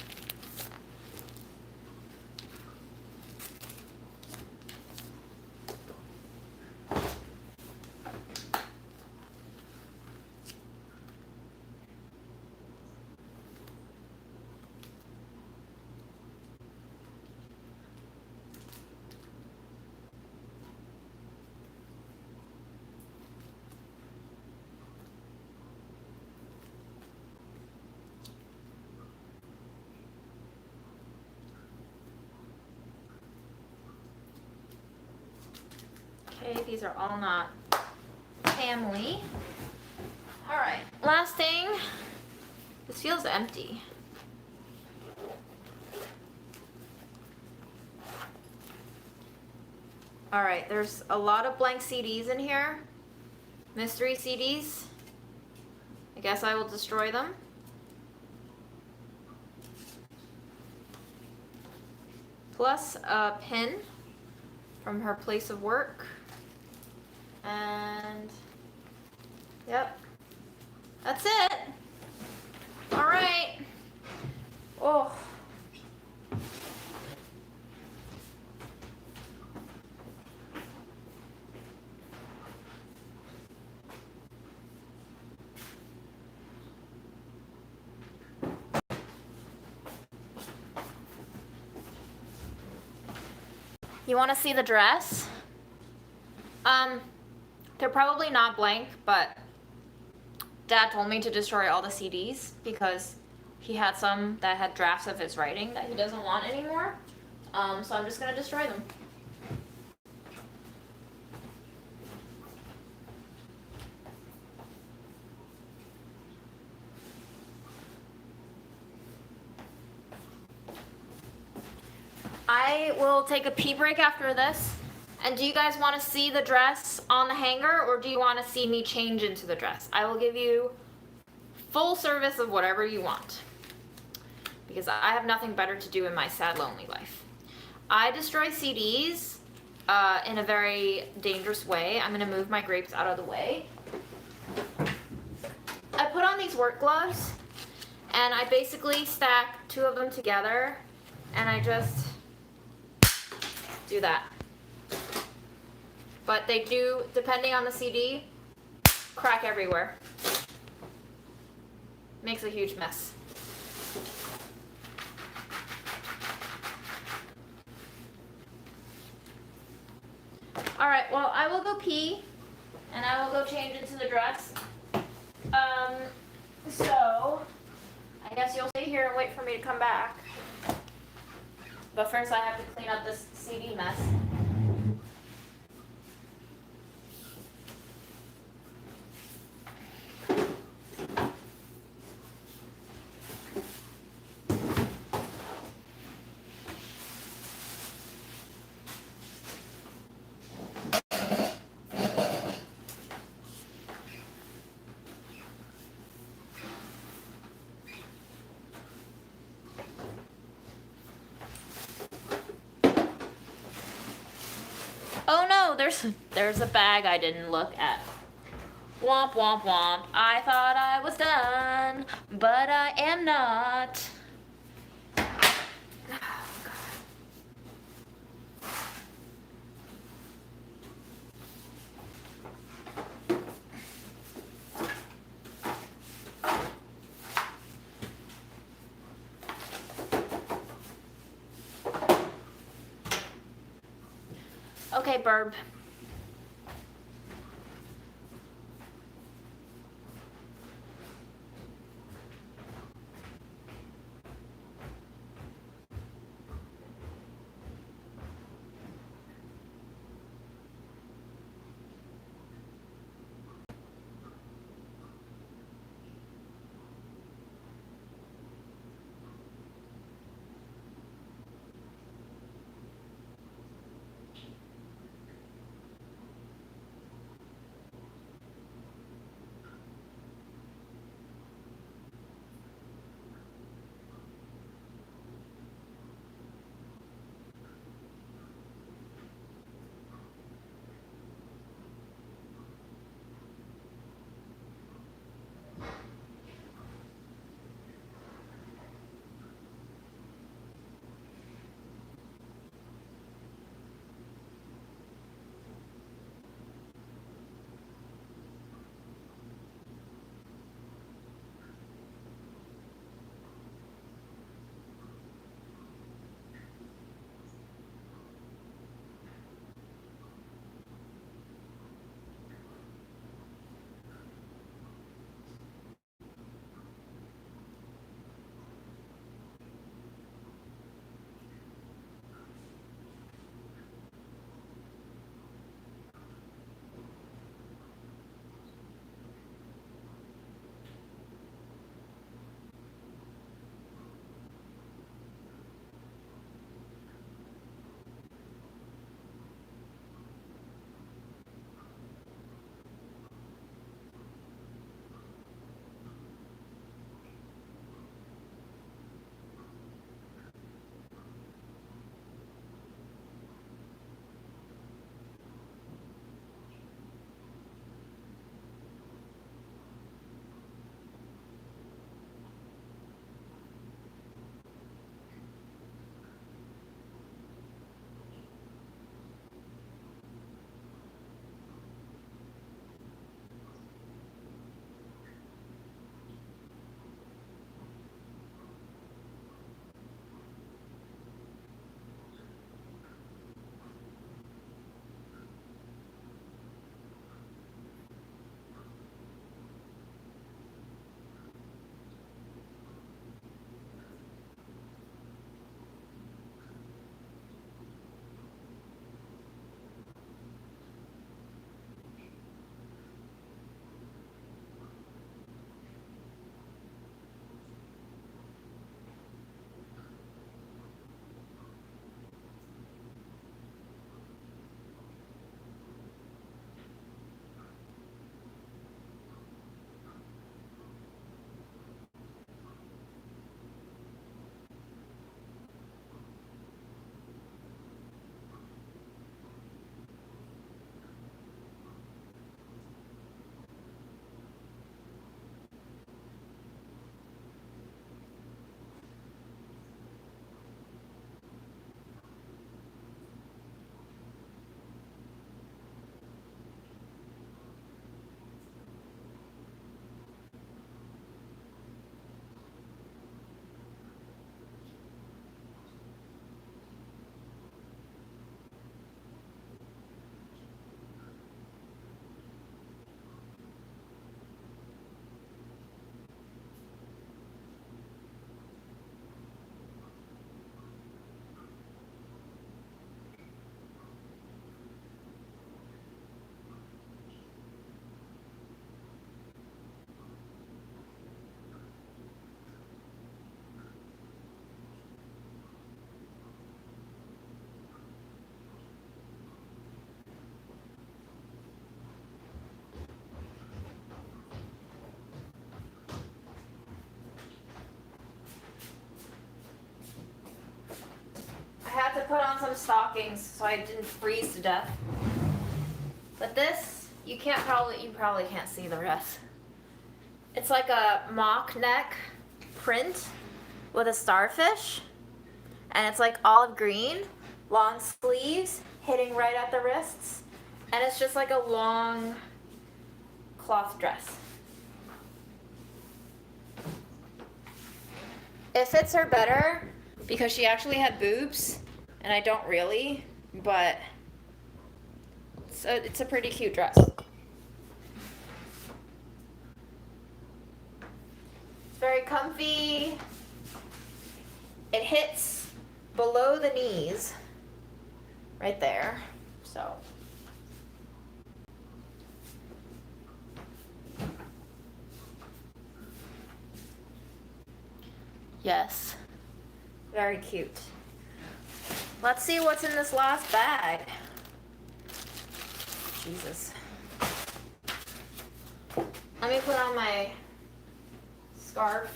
Okay, these are all not family. All right, last thing. This feels empty. All right, there's a lot of blank CDs in here. Mystery CDs. I guess I will destroy them. Plus a pin from her place of work. And yep, that's it. All right. Oh. You want to see the dress? They're probably not blank, but Dad told me to destroy all the CDs because he had some that had drafts of his writing that he doesn't want anymore. So I'm just gonna destroy them. I will take a pee break after this. And do you guys want to see the dress on the hanger, or do you want to see me change into the dress? I will give you full service of whatever you want, because I have nothing better to do in my sad, lonely life. I destroy CDs in a very dangerous way. I'm going to move my grapes out of the way. I put on these work gloves, and I basically stack 2 of them together, and I just do that. But they do, depending on the CD, crack everywhere. Makes a huge mess. Alright, well, I will go pee, and I will go change into the dress. So, I guess you'll stay here and wait for me to come back. But first I have to clean up this CD mess. Oh no, there's a bag I didn't look at. Womp womp womp. I thought I was done, but I am not. Okay, Burb. put on some stockings so I didn't freeze to death. But this, you probably can't see the rest. It's like a mock neck print with a starfish. And it's like olive green, long sleeves, hitting right at the wrists. And it's just like a long cloth dress. It fits her better because she actually had boobs, and I don't really, but it's a pretty cute dress. It's very comfy. It hits below the knees, right there, so. Yes, very cute. Let's see what's in this last bag. Jesus. Let me put on my scarf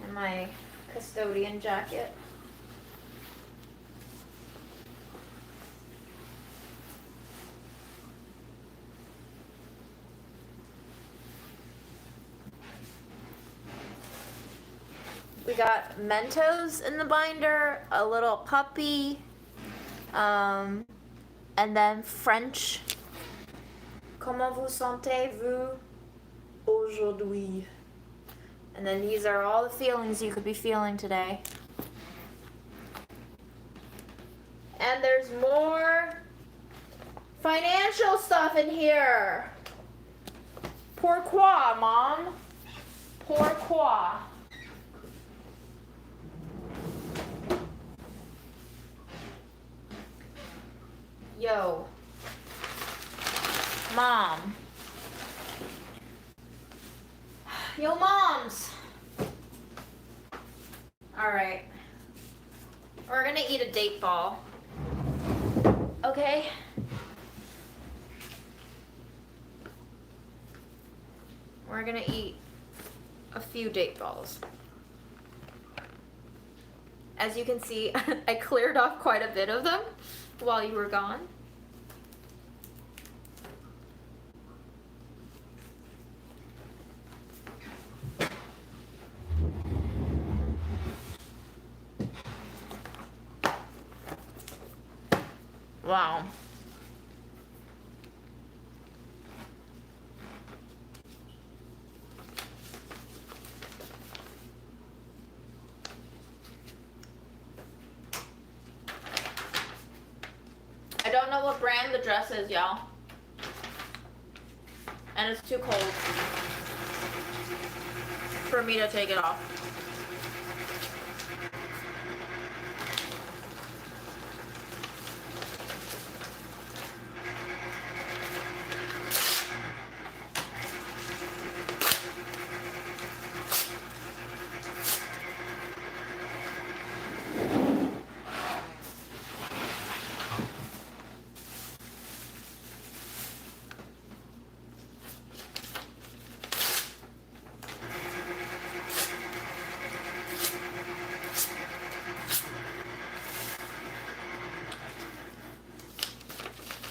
and my custodian jacket. We got Mentos in the binder, a little puppy, and then French. Comment vous sentez-vous aujourd'hui? And then these are all the feelings you could be feeling today. And there's more financial stuff in here. Pourquoi, Mom? Pourquoi? Yo. Mom. Yo, moms. All right. We're gonna eat a date ball. Okay? We're gonna eat a few date balls. As you can see, I cleared off quite a bit of them while you were gone. Wow. I don't know what brand the dress is, y'all. And it's too cold for me to take it off.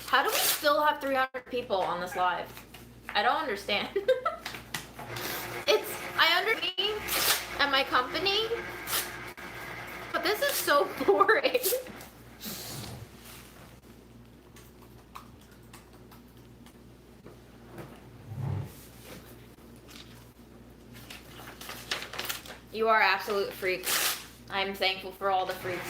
How do we still have 300 people on this live? I don't understand. I understand at my company, but this is so boring. You are absolute freaks. I'm thankful for all the freaks.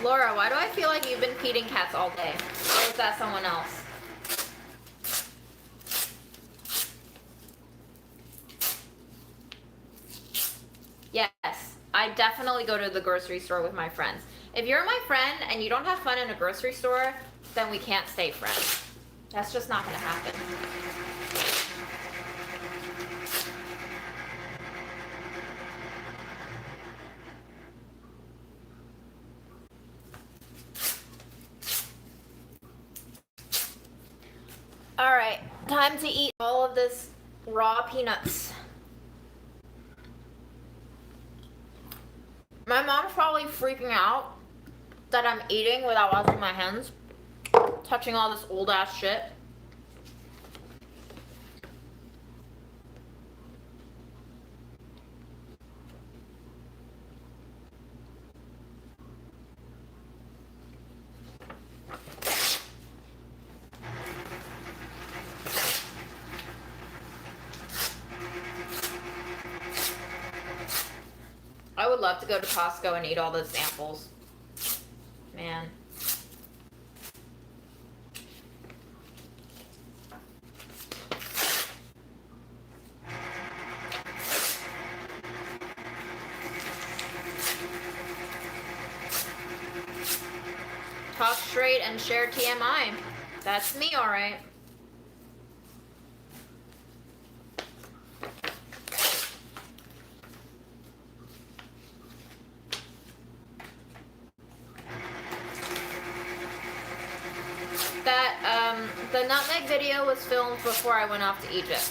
Laura, why do I feel like you've been feeding cats all day? Or is that someone else? Yes, I definitely go to the grocery store with my friends. If you're my friend and you don't have fun in a grocery store, then we can't stay friends. That's just not gonna happen. Alright, time to eat all of this raw peanuts. My mom's probably freaking out that I'm eating without washing my hands, touching all this old ass shit. I would love to go to Costco and eat all those samples. Man. Talk straight and share TMI. That's me, alright. The nutmeg video was filmed before I went off to Egypt.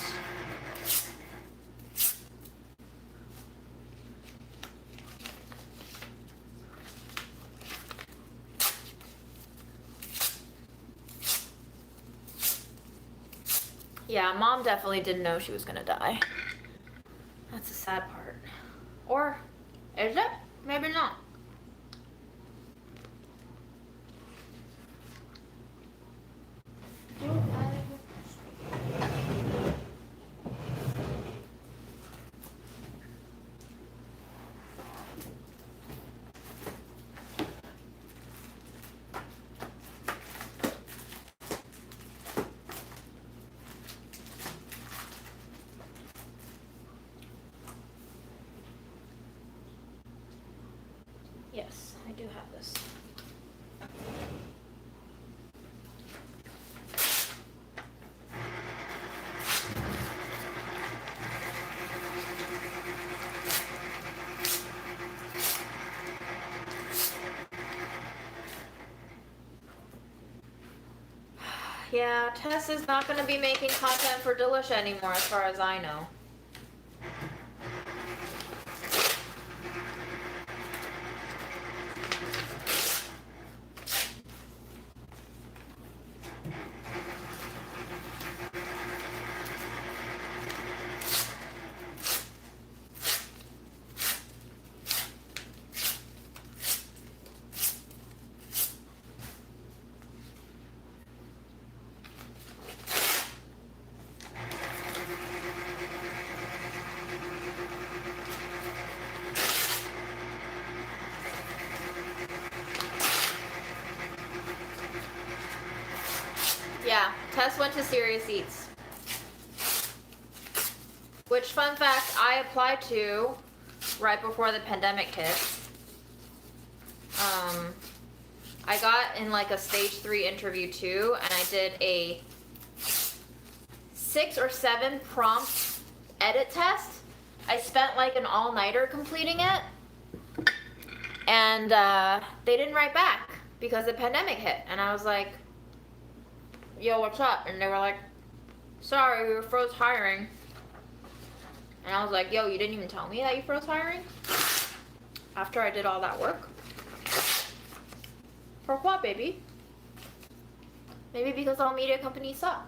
Yeah, Mom definitely didn't know she was gonna die. That's the sad part. Or, is it? Maybe not. Yes, I do have this. Yeah, Tess is not going to be making content for Delicia anymore as far as I know. Yeah, Tess went to Serious Eats. Which, fun fact, I applied to right before the pandemic hit. I got in like a stage 3 interview too, and I did a 6 or 7 prompt edit test. I spent like an all-nighter completing it, and they didn't write back because the pandemic hit, and I was like, yo, what's up? And they were like, sorry, we froze hiring. And I was like, yo, you didn't even tell me that you froze hiring? After I did all that work? For what, baby? Maybe because all media companies suck.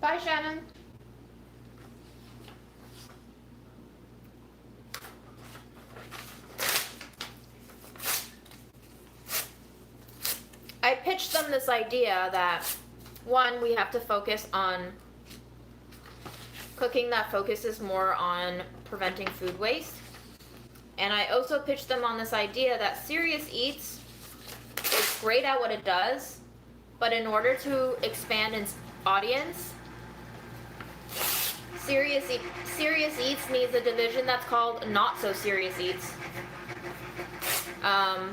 Bye, Shannon. I pitched them this idea that, one, we have to focus on cooking that focuses more on preventing food waste. And I also pitched them on this idea that Serious Eats is great at what it does, but in order to expand its audience, Serious Eats needs a division that's called Not So Serious Eats.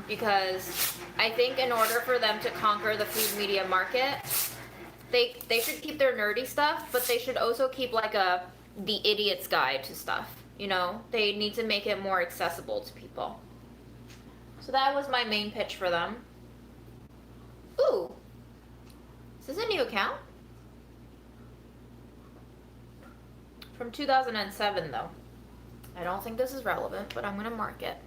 Because I think in order for them to conquer the food media market, they should keep their nerdy stuff, but they should also keep like the idiot's guide to stuff. You know, they need to make it more accessible to people. So that was my main pitch for them. Ooh, is this a new account? From 2007 though. I don't think this is relevant, but I'm gonna mark it.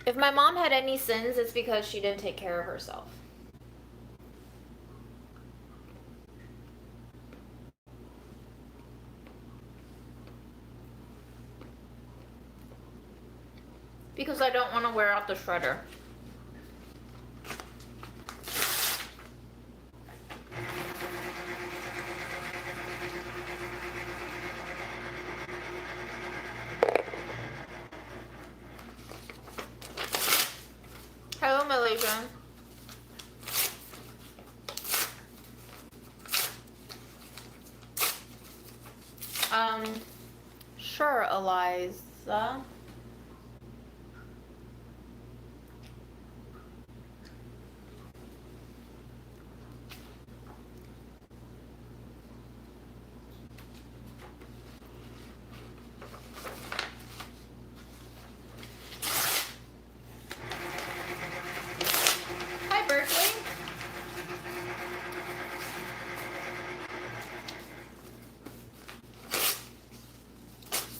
If my mom had any sins, it's because she didn't take care of herself. Because I don't want to wear out the shredder. Hello, Malaysia. Sure, Eliza. Hi, Berkeley.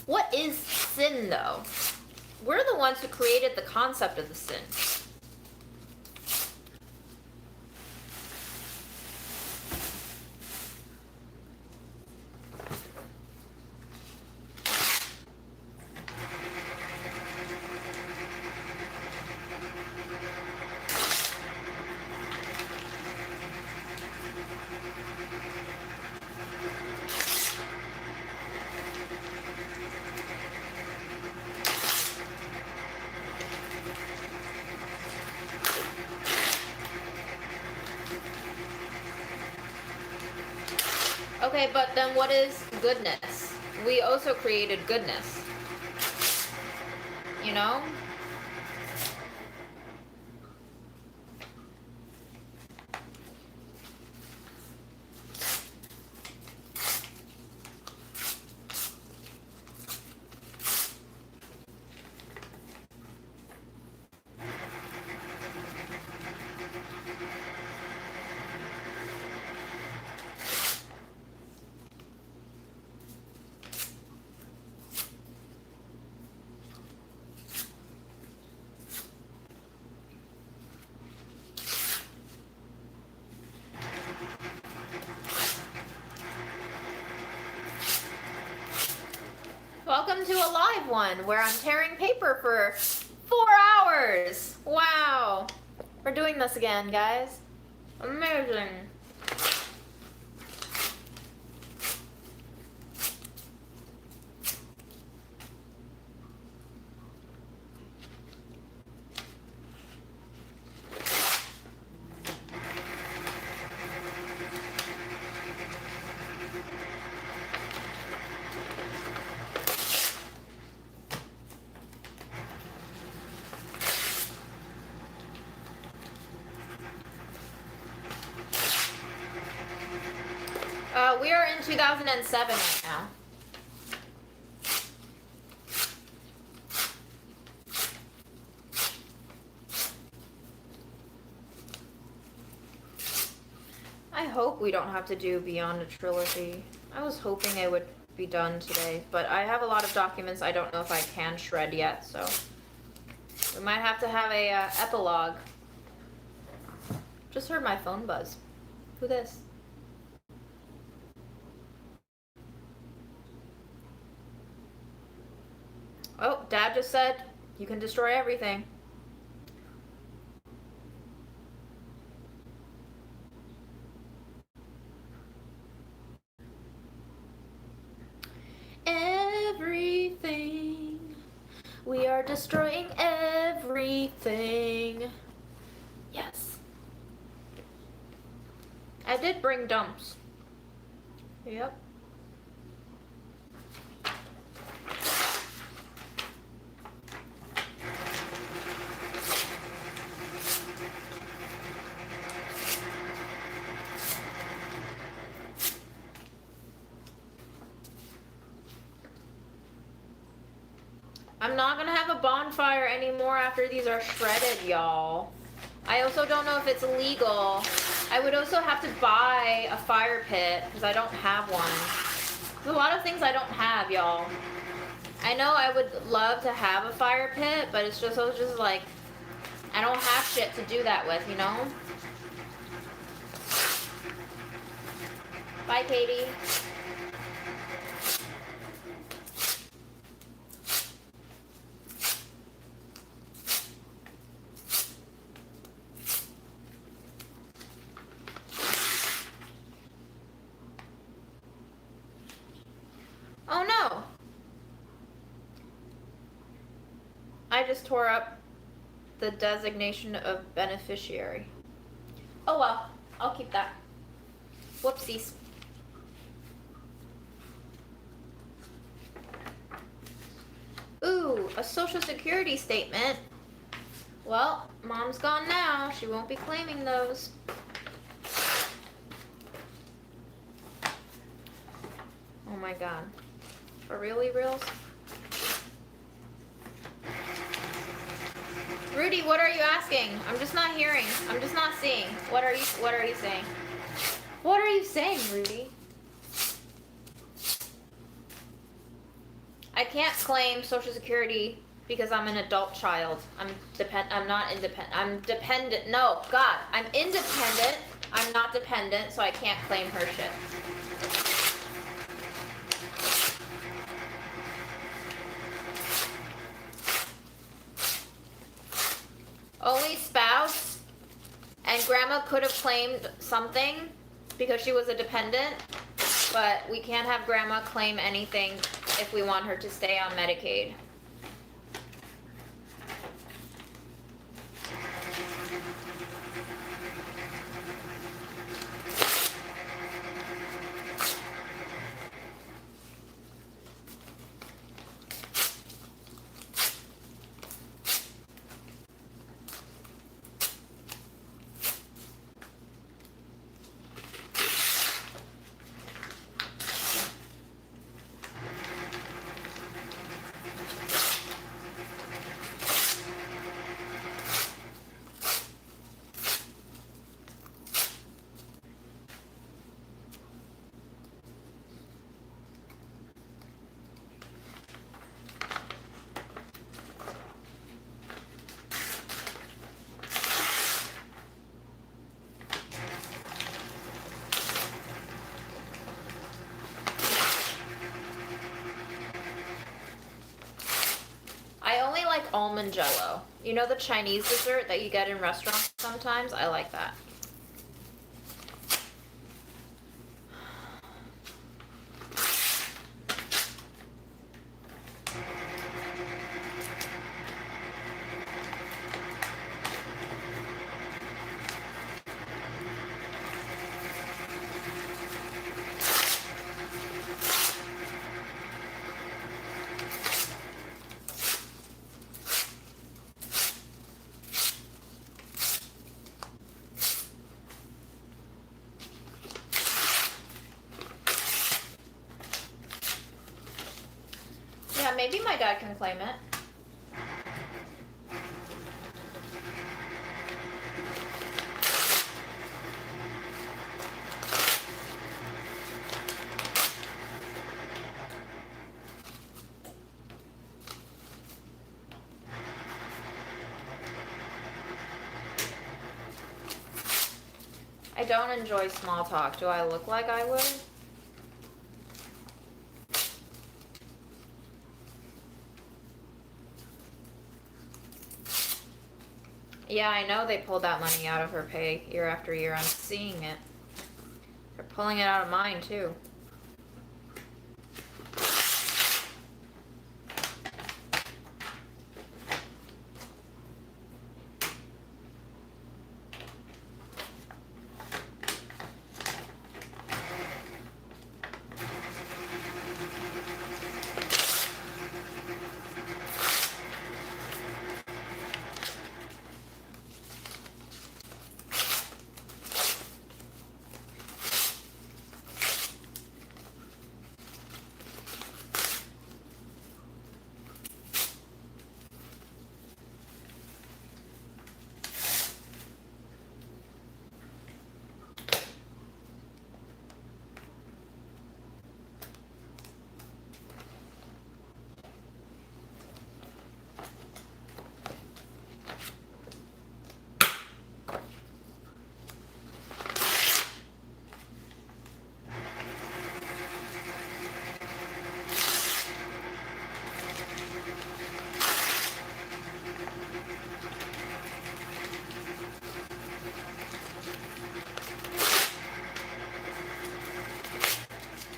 What is sin, though? We're the ones who created the concept of the sin. Okay, but then what is goodness? We also created goodness. You know? Welcome to a live one where I'm tearing paper for 4 hours. Wow. We're doing this again, guys. Amazing. We are in 2007 right now. I hope we don't have to do Beyond a Trilogy. I was hoping it would be done today, but I have a lot of documents I don't know if I can shred yet, so we might have to have a epilogue. Just heard my phone buzz. Who this? Oh, Dad just said you can destroy everything. Everything. We are destroying everything. Yes. I did bring dumps. Yep. I'm not gonna have a bonfire anymore after these are shredded, y'all. I also don't know if it's legal. I would also have to buy a fire pit because I don't have one. There's a lot of things I don't have, y'all. I know I would love to have a fire pit, but it's just like I don't have shit to do that with, you know? Bye, Katie. Oh no! I just tore up the designation of beneficiary. Oh well, I'll keep that. Whoopsies. Ooh, a social security statement. Well, Mom's gone now. She won't be claiming those. Oh my god. For really reals? Rudy, what are you asking? I'm just not hearing. I'm just not seeing. What are you saying? What are you saying, Rudy? I can't claim Social Security because I'm an adult child. I'm not independent. I'm dependent. No, God, I'm independent. I'm not dependent, so I can't claim her shit. Only spouse, and Grandma could have claimed something because she was a dependent, but we can't have Grandma claim anything if we want her to stay on Medicaid. I only like almond jello. You know the Chinese dessert that you get in restaurants sometimes? I like that. Yeah, maybe my dad can claim it. I don't enjoy small talk. Do I look like I would? Yeah, I know they pulled that money out of her pay year after year. I'm seeing it. They're pulling it out of mine, too.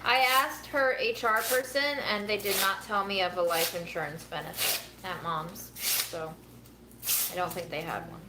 I asked her HR person, and they did not tell me of a life insurance benefit at Mom's, so I don't think they had one.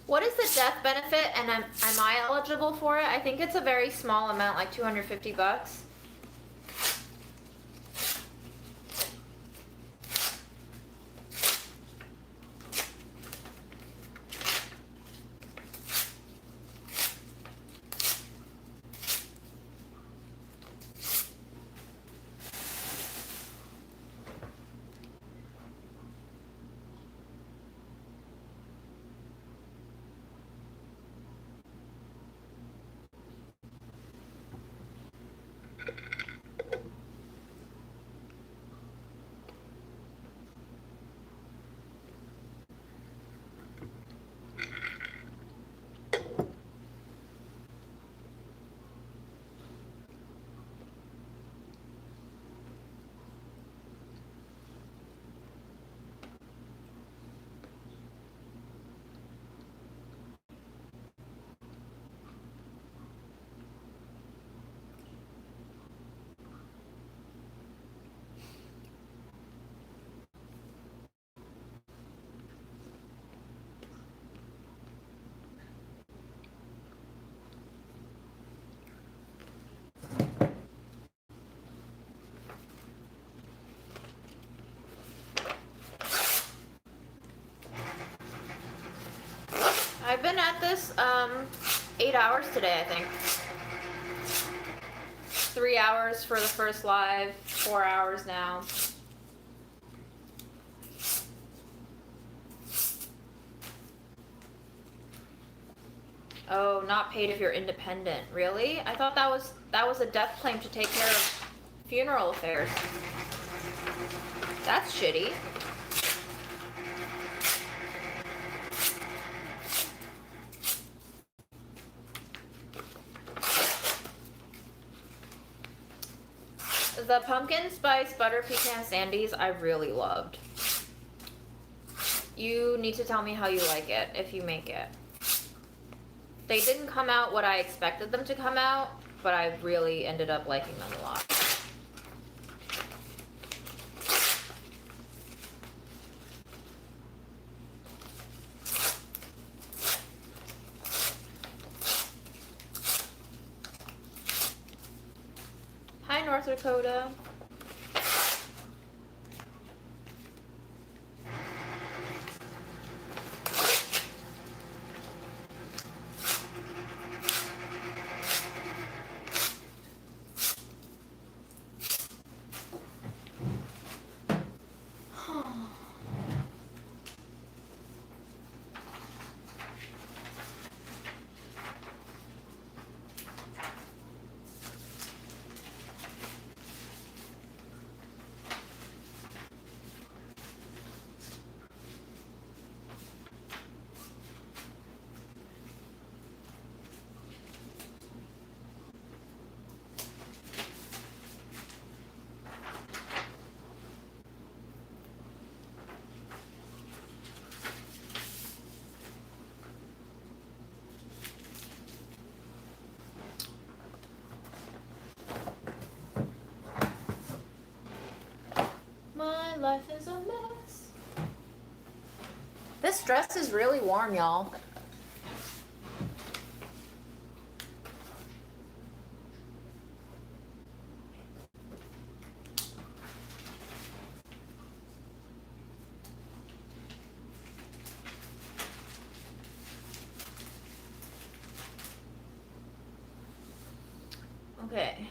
What is the death benefit, and am I eligible for it? I think it's a very small amount, like $250. I've been at this 8 hours today, I think. 3 hours for the first live, 4 hours now. Oh, not paid if you're independent. Really? I thought that was a death claim to take care of funeral affairs. That's shitty. The pumpkin spice butter pecan sandies I really loved. You need to tell me how you like it if you make it. They didn't come out what I expected them to come out, but I really ended up liking them a lot. Hi, North Dakota. My life is a mess. This dress is really warm, y'all. Okay.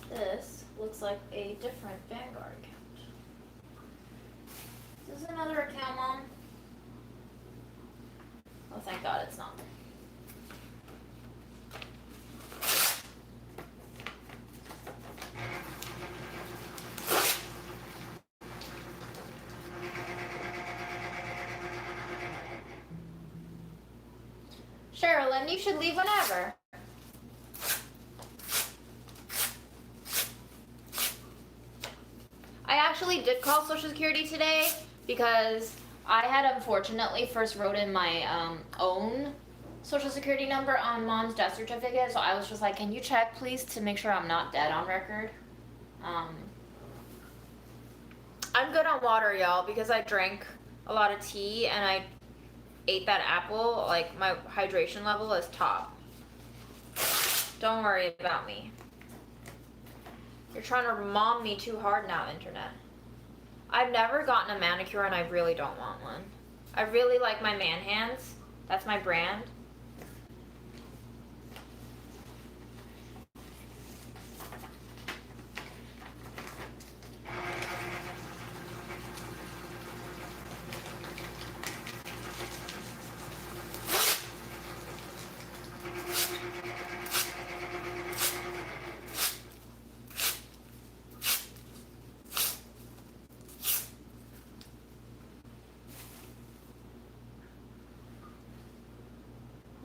This looks like a different Vanguard account. Is this another account, Mom? Oh, thank God it's not. Sherilyn, you should leave whenever. I actually did call Social Security today because I had unfortunately first wrote in my own Social Security number on Mom's death certificate, so I was just like, can you check please to make sure I'm not dead on record? I'm good on water, y'all, because I drank a lot of tea and I ate that apple. Like, my hydration level is top. Don't worry about me. You're trying to mom me too hard now, internet. I've never gotten a manicure and I really don't want one. I really like my man hands. That's my brand.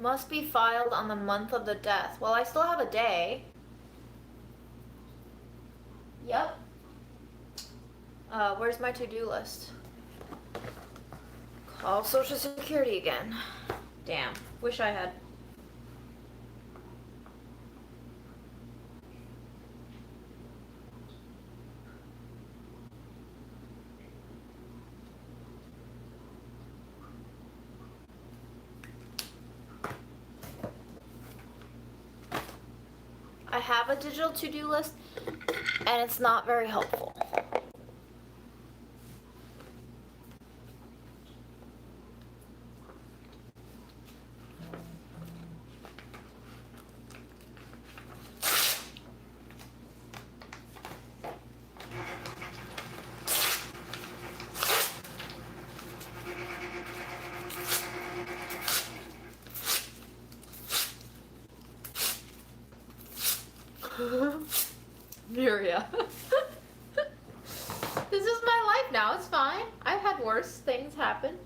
Must be filed on the month of the death. Well, I still have a day. Yep. Where's my to-do list? Call Social Security again. Damn. Wish I had. I have a digital to-do list, and it's not very helpful. Miria. This is my life now. It's fine. I've had worse things happen.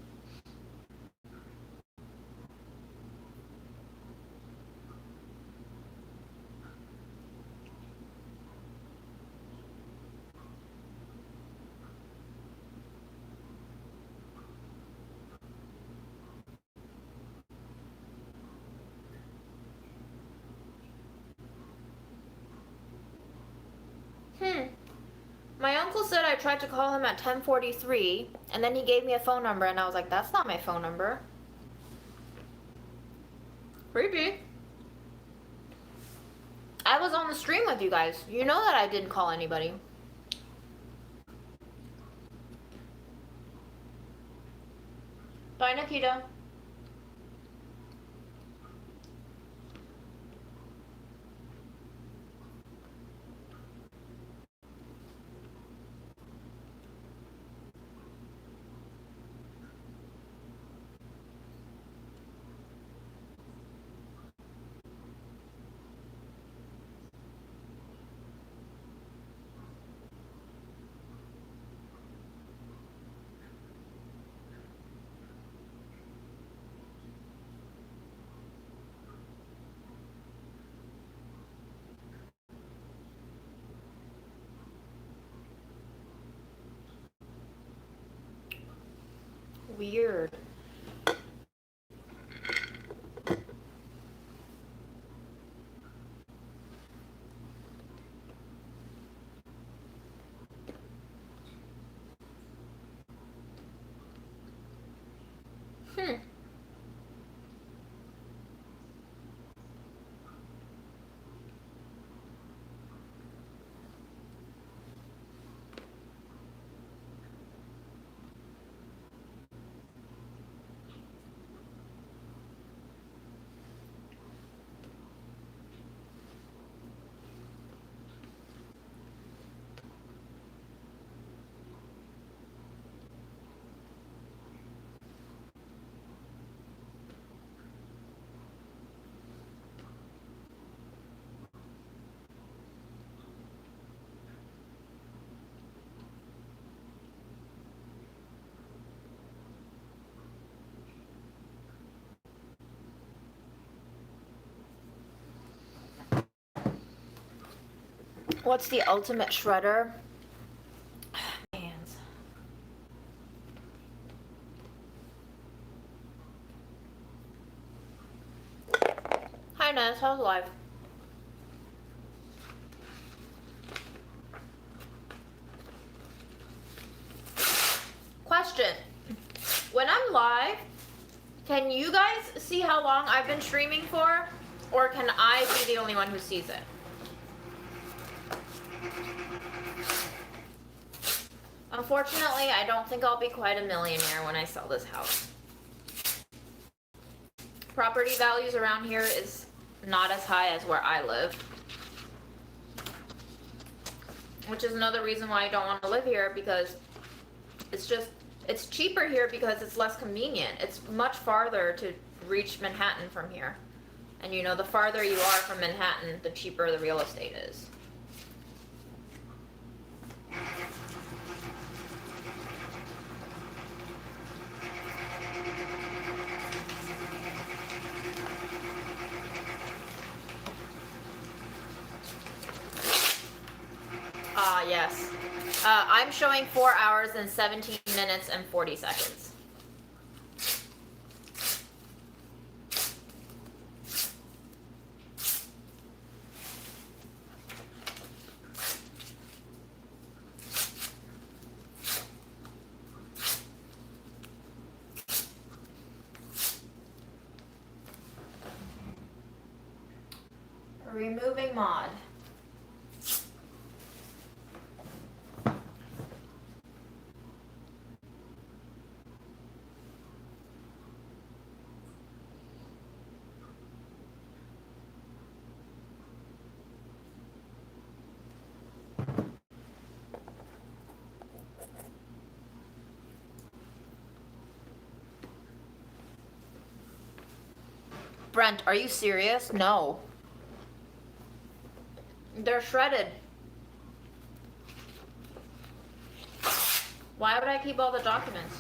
My uncle said I tried to call him at 10:43, and then he gave me a phone number, and I was like, that's not my phone number. Creepy. I was on the stream with you guys. You know that I didn't call anybody. Bye, Nikita. Weird. Hmm. What's the ultimate shredder? Hands. Hi Ness, how's life? Question. When I'm live, can you guys see how long I've been streaming for? Or can I be the only one who sees it? Unfortunately, I don't think I'll be quite a millionaire when I sell this house. Property values around here is not as high as where I live. Which is another reason why I don't want to live here, because it's cheaper here because it's less convenient. It's much farther to reach Manhattan from here. And you know, the farther you are from Manhattan, the cheaper the real estate is. Yes. I'm showing 4 hours and 17 minutes and 40 seconds. Removing mod. Brent, are you serious? No. They're shredded. Why would I keep all the documents?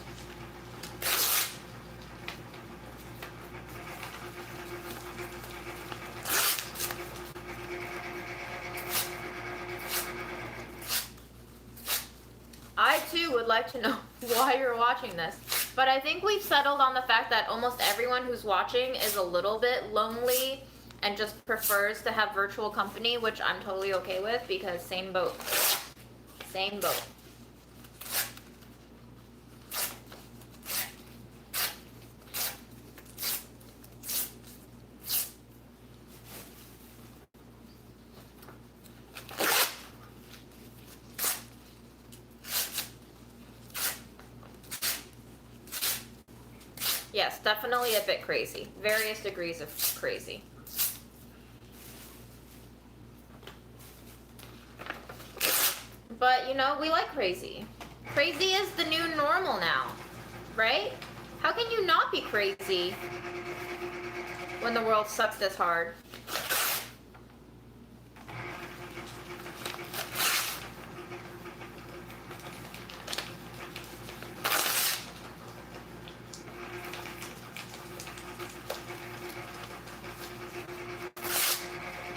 I too would like to know why you're watching this. But I think we've settled on the fact that almost everyone who's watching is a little bit lonely and just prefers to have virtual company, which I'm totally okay with, because same boat. Same boat. Yes, definitely a bit crazy. Various degrees of crazy. But, you know, we like crazy. Crazy is the new normal now, right? How can you not be crazy when the world sucks this hard?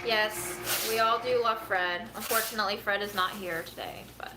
Yes, we all do love Fred. Unfortunately, Fred is not here today, but...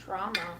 Drama.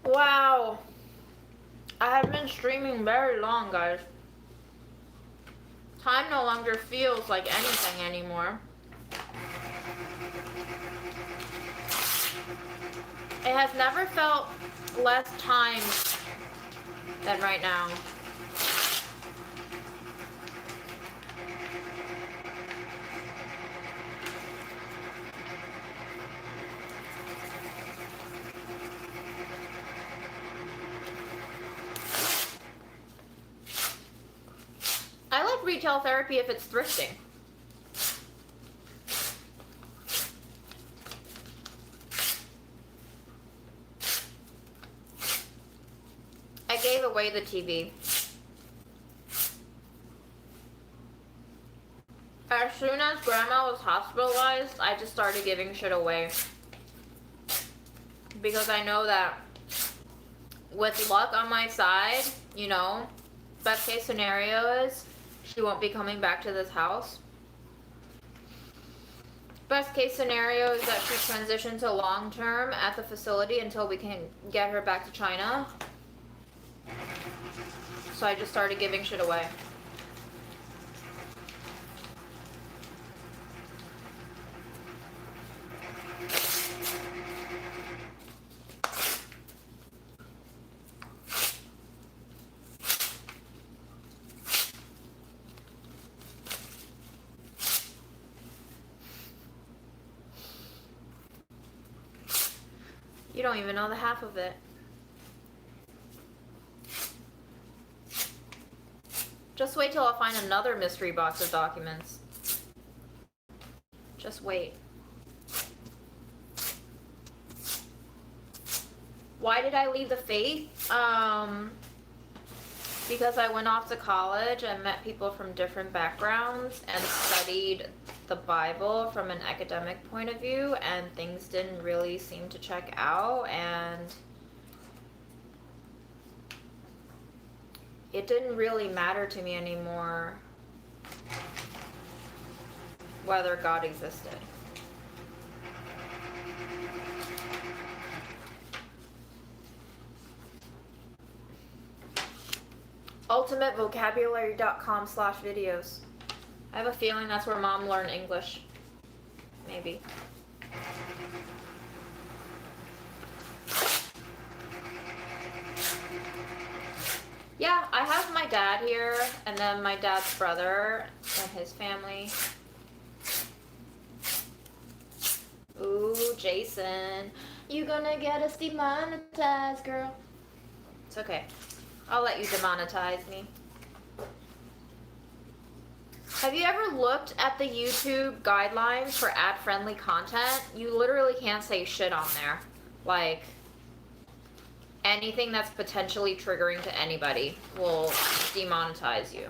Wow. I have been streaming very long, guys. Time no longer feels like anything anymore. It has never felt less time than right now. I like retail therapy if it's thrifting. I gave away the TV. As soon as Grandma was hospitalized, I just started giving shit away. Because I know that with luck on my side, you know, best case scenario is she won't be coming back to this house. Best case scenario is that she transitions to long term at the facility until we can get her back to China. So I just started giving shit away. You don't even know the half of it. Just wait till I find another mystery box of documents. Just wait. Why did I leave the faith? Because I went off to college and met people from different backgrounds and studied the Bible from an academic point of view, and things didn't really seem to check out, and it didn't really matter to me anymore whether God existed. ultimatevocabulary.com/videos. I have a feeling that's where Mom learned English. Maybe. Yeah, I have my dad here, and then my dad's brother and his family. Ooh, Jason. You gonna get us demonetized, girl. It's okay. I'll let you demonetize me. Have you ever looked at the YouTube guidelines for ad-friendly content? You literally can't say shit on there. Like, anything that's potentially triggering to anybody will demonetize you.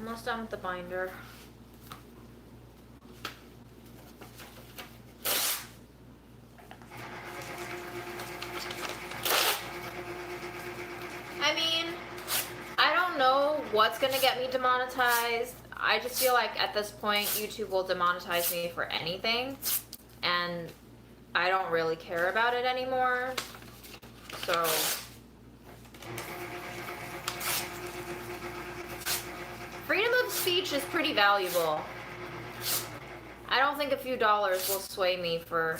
Almost done with the binder. I mean, I don't know what's gonna get me demonetized. I just feel like at this point YouTube will demonetize me for anything, and I don't really care about it anymore. So freedom of speech is pretty valuable. I don't think a few dollars will sway me for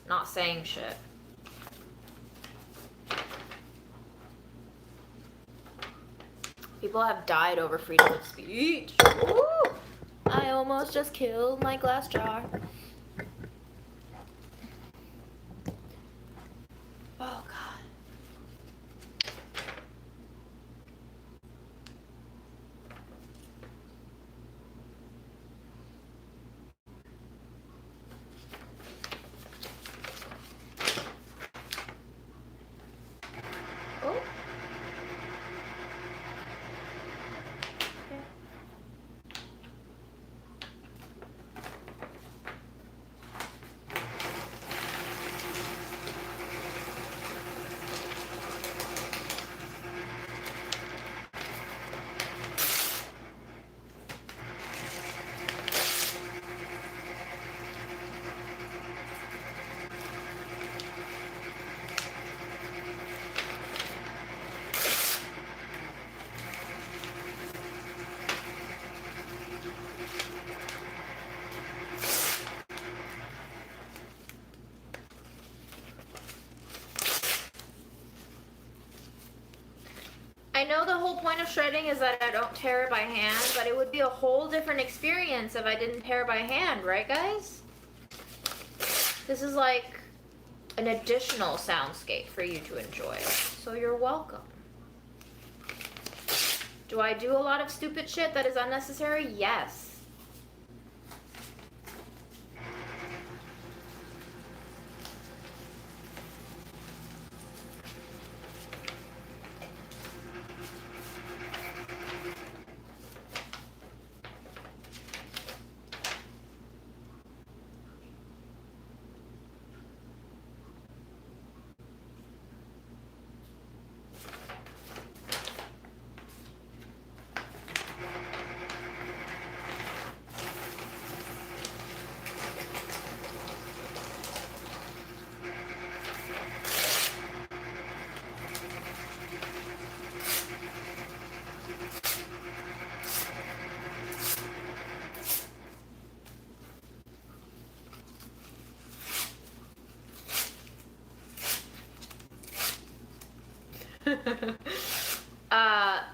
not saying shit. People have died over freedom of speech. Woo! I almost just killed my glass jar. Oh, God. Oh. I know the whole point of shredding is that I don't tear it by hand, but it would be a whole different experience if I didn't tear it by hand, right guys? This is like an additional soundscape for you to enjoy, so you're welcome. Do I do a lot of stupid shit that is unnecessary? Yes.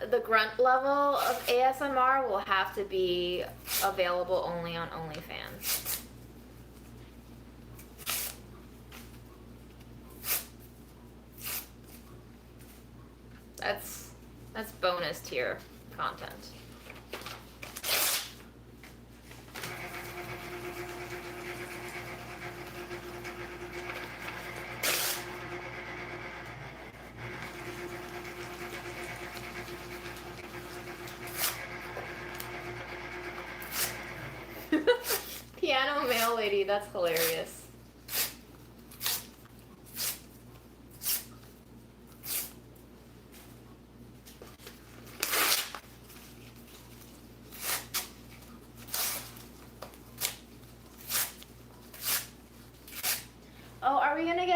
The grunt level of ASMR will have to be available only on OnlyFans. That's bonus tier content. Piano mail lady, that's hilarious.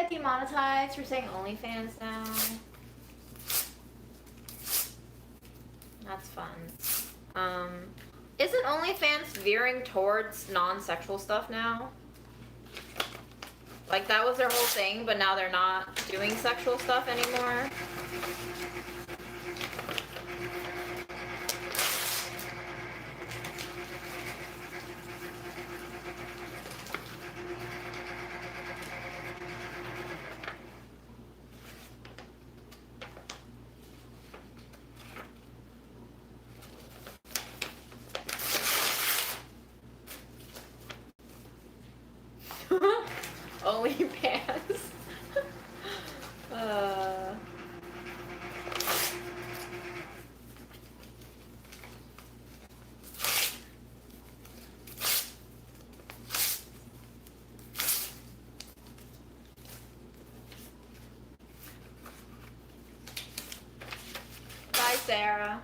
get demonetized for saying OnlyFans now? That's fun. Isn't OnlyFans veering towards non-sexual stuff now? Like, that was their whole thing, but now they're not doing sexual stuff anymore. OnlyFans. Bye, Sarah.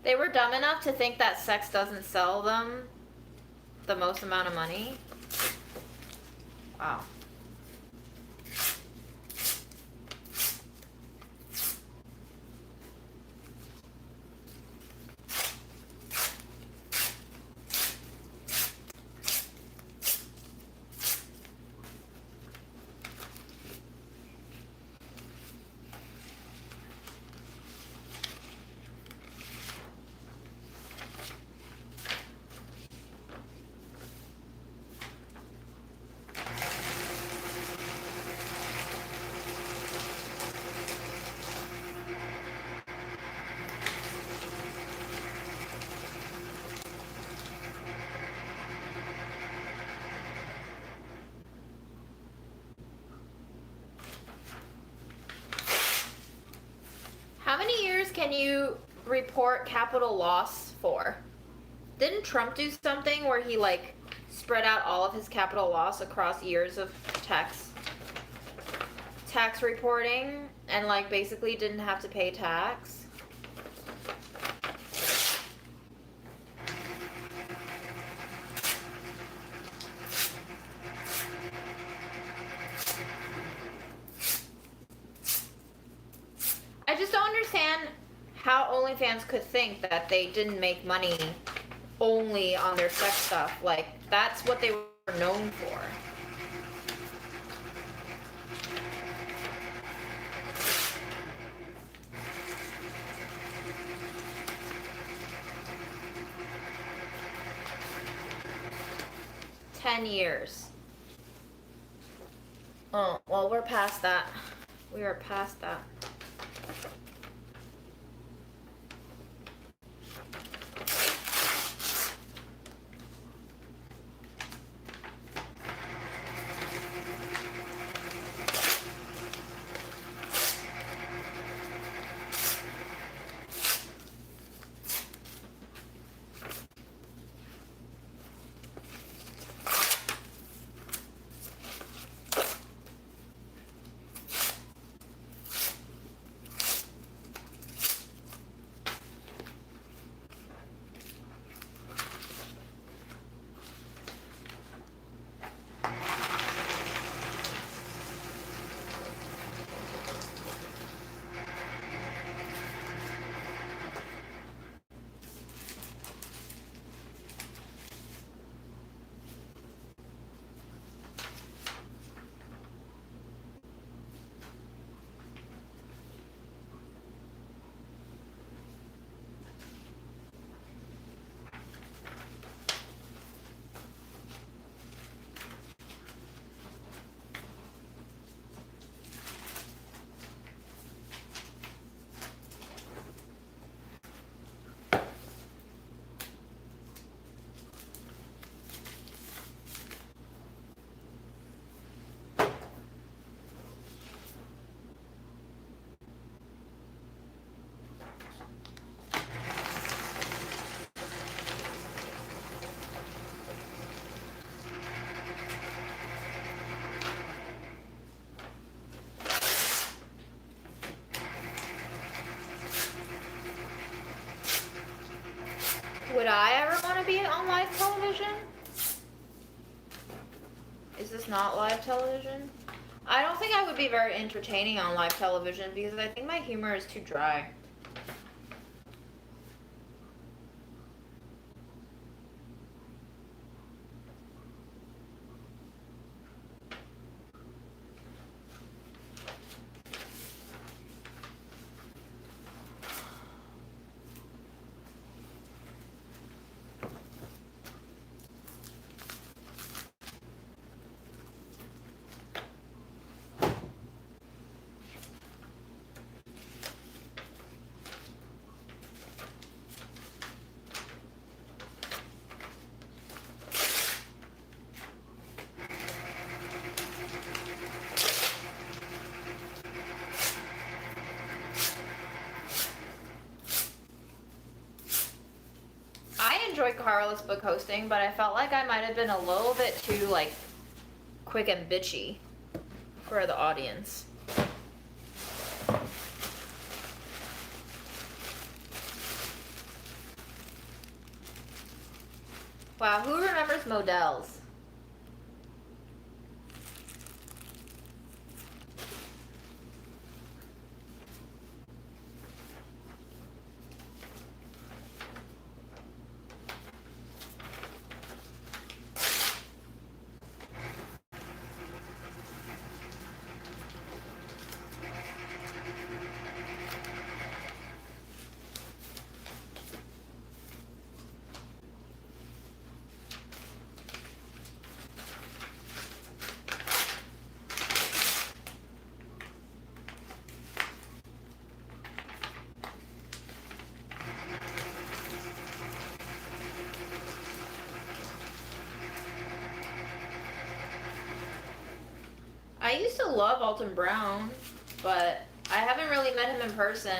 They were dumb enough to think that sex doesn't sell them the most amount of money. Wow. How many years can you report capital loss for? Didn't Trump do something where he like spread out all of his capital loss across years of tax reporting and like basically didn't have to pay tax? I just don't understand how OnlyFans could think that they didn't make money only on their sex stuff. Like, that's what they were known for. $10 years. Oh, well, we're past that. We are past that. be on live television? Is this not live television? I don't think I would be very entertaining on live television because I think my humor is too dry. Enjoy Carla's book hosting, but I felt like I might have been a little bit too like quick and bitchy for the audience. Wow, who remembers Models? I used to love Alton Brown, but I haven't really met him in person.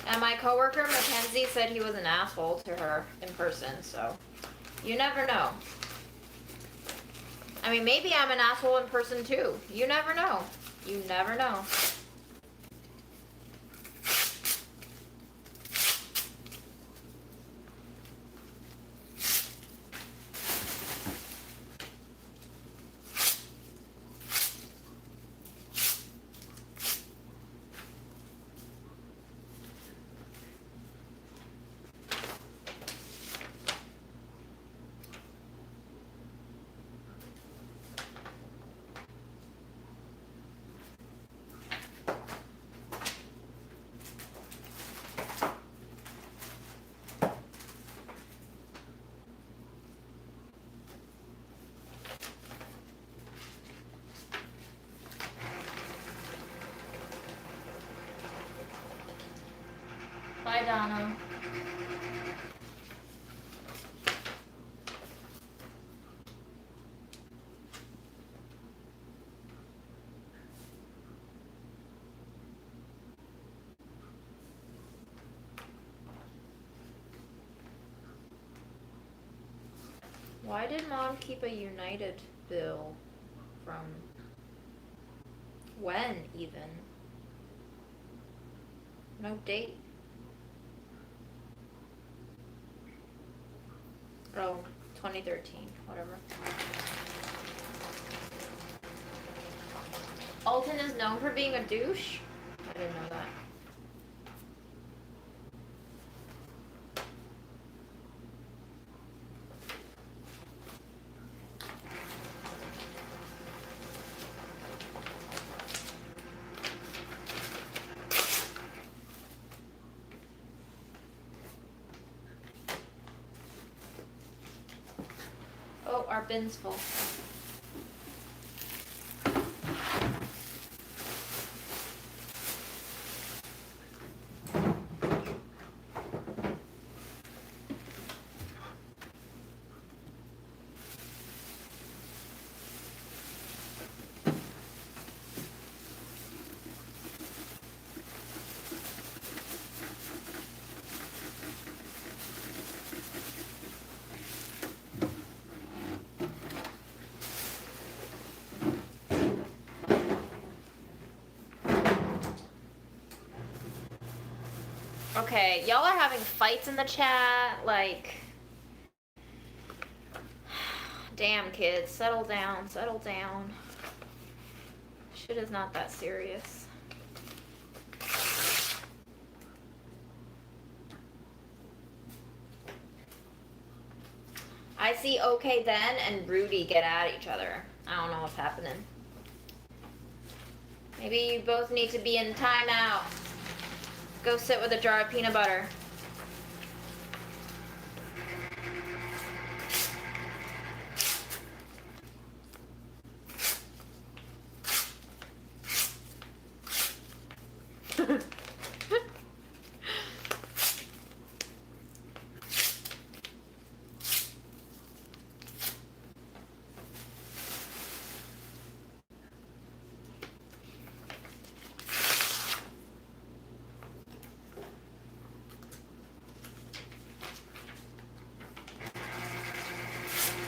And my coworker Mackenzie said he was an asshole to her in person, so you never know. I mean, maybe I'm an asshole in person too. You never know. You never know. Bye, Donna. Why did Mom keep a United bill from when even? No date. Oh, 2013, whatever. Alton is known for being a douche? I didn't know that. Oh, our bin's full. Okay, y'all are having fights in the chat, like, Damn, kids, settle down, settle down. Shit is not that serious. I see Okay Then and Rudy get at each other. I don't know what's happening. Maybe you both need to be in timeout. Go sit with a jar of peanut butter.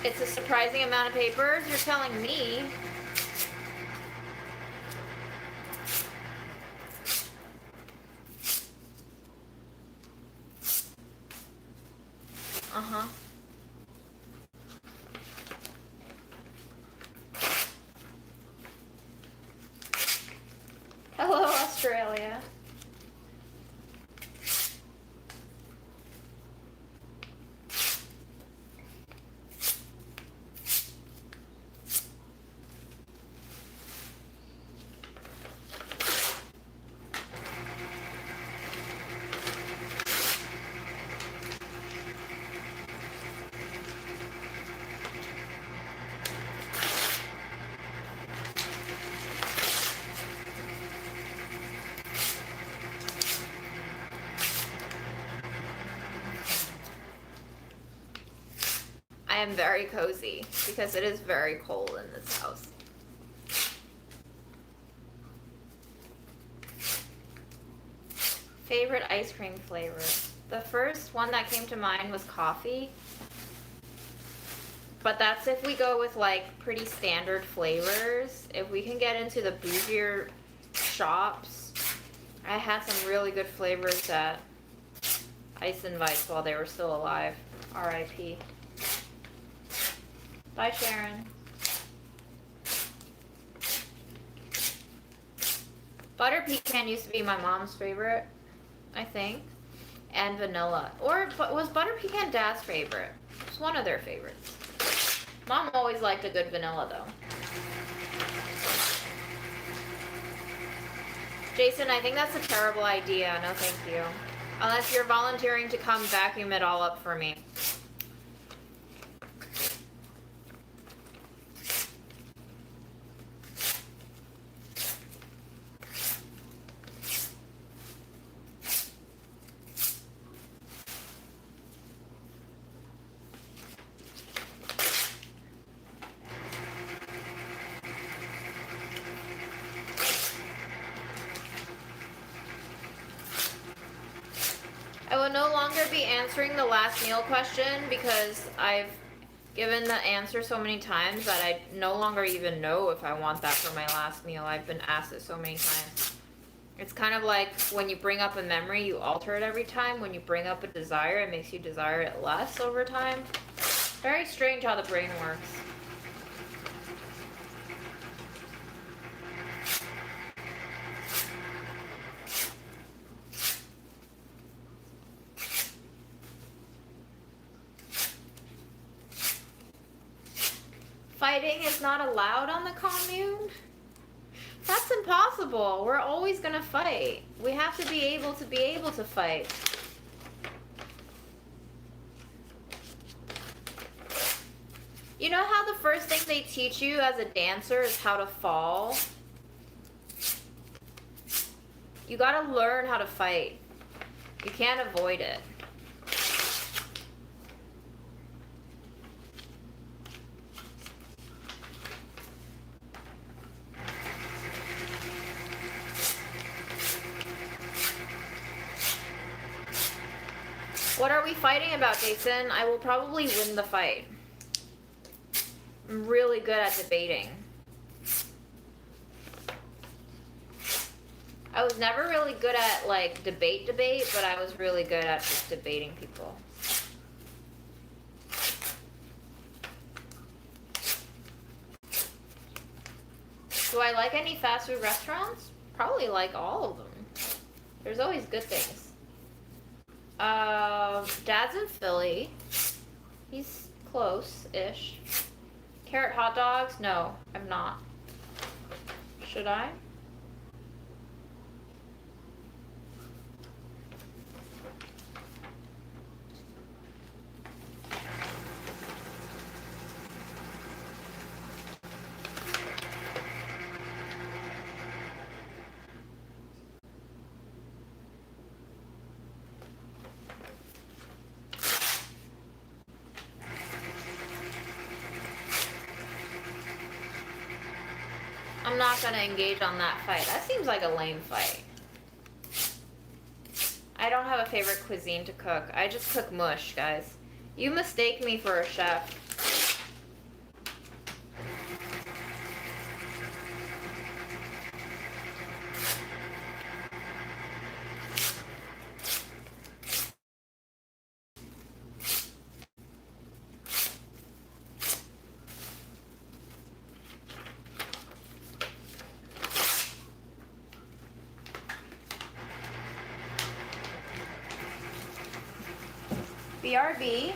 It's a surprising amount of papers, you're telling me. Uh-huh. Hello, Australia. I am very cozy because it is very cold in this house. Favorite ice cream flavor? The first one that came to mind was coffee. But that's if we go with like pretty standard flavors. If we can get into the bougier shops, I had some really good flavors at Ice and Vice while they were still alive. R.I.P. Bye, Sharon. Butter pecan used to be my mom's favorite, I think, and vanilla. Or was butter pecan Dad's favorite? It was one of their favorites. Mom always liked a good vanilla, though. Jason, I think that's a terrible idea. No, thank you. Unless you're volunteering to come vacuum it all up for me. I will no longer be answering the last meal question because I've given the answer so many times that I no longer even know if I want that for my last meal. I've been asked it so many times. It's kind of like when you bring up a memory, you alter it every time. When you bring up a desire, it makes you desire it less over time. Very strange how the brain works. Fighting is not allowed on the commune? That's impossible. We're always gonna fight. We have to be able to fight. You know how the first thing they teach you as a dancer is how to fall? You gotta learn how to fight. You can't avoid it. What are we fighting about, Jason? I will probably win the fight. I'm really good at debating. I was never really good at, like, debate, but I was really good at just debating people. Do I like any fast food restaurants? Probably like all of them. There's always good things. Dad's in Philly. He's close-ish. Carrot hot dogs? No, I'm not. Should I? I'm not gonna engage on that fight. That seems like a lame fight. I don't have a favorite cuisine to cook. I just cook mush, guys. You mistake me for a chef. BRB.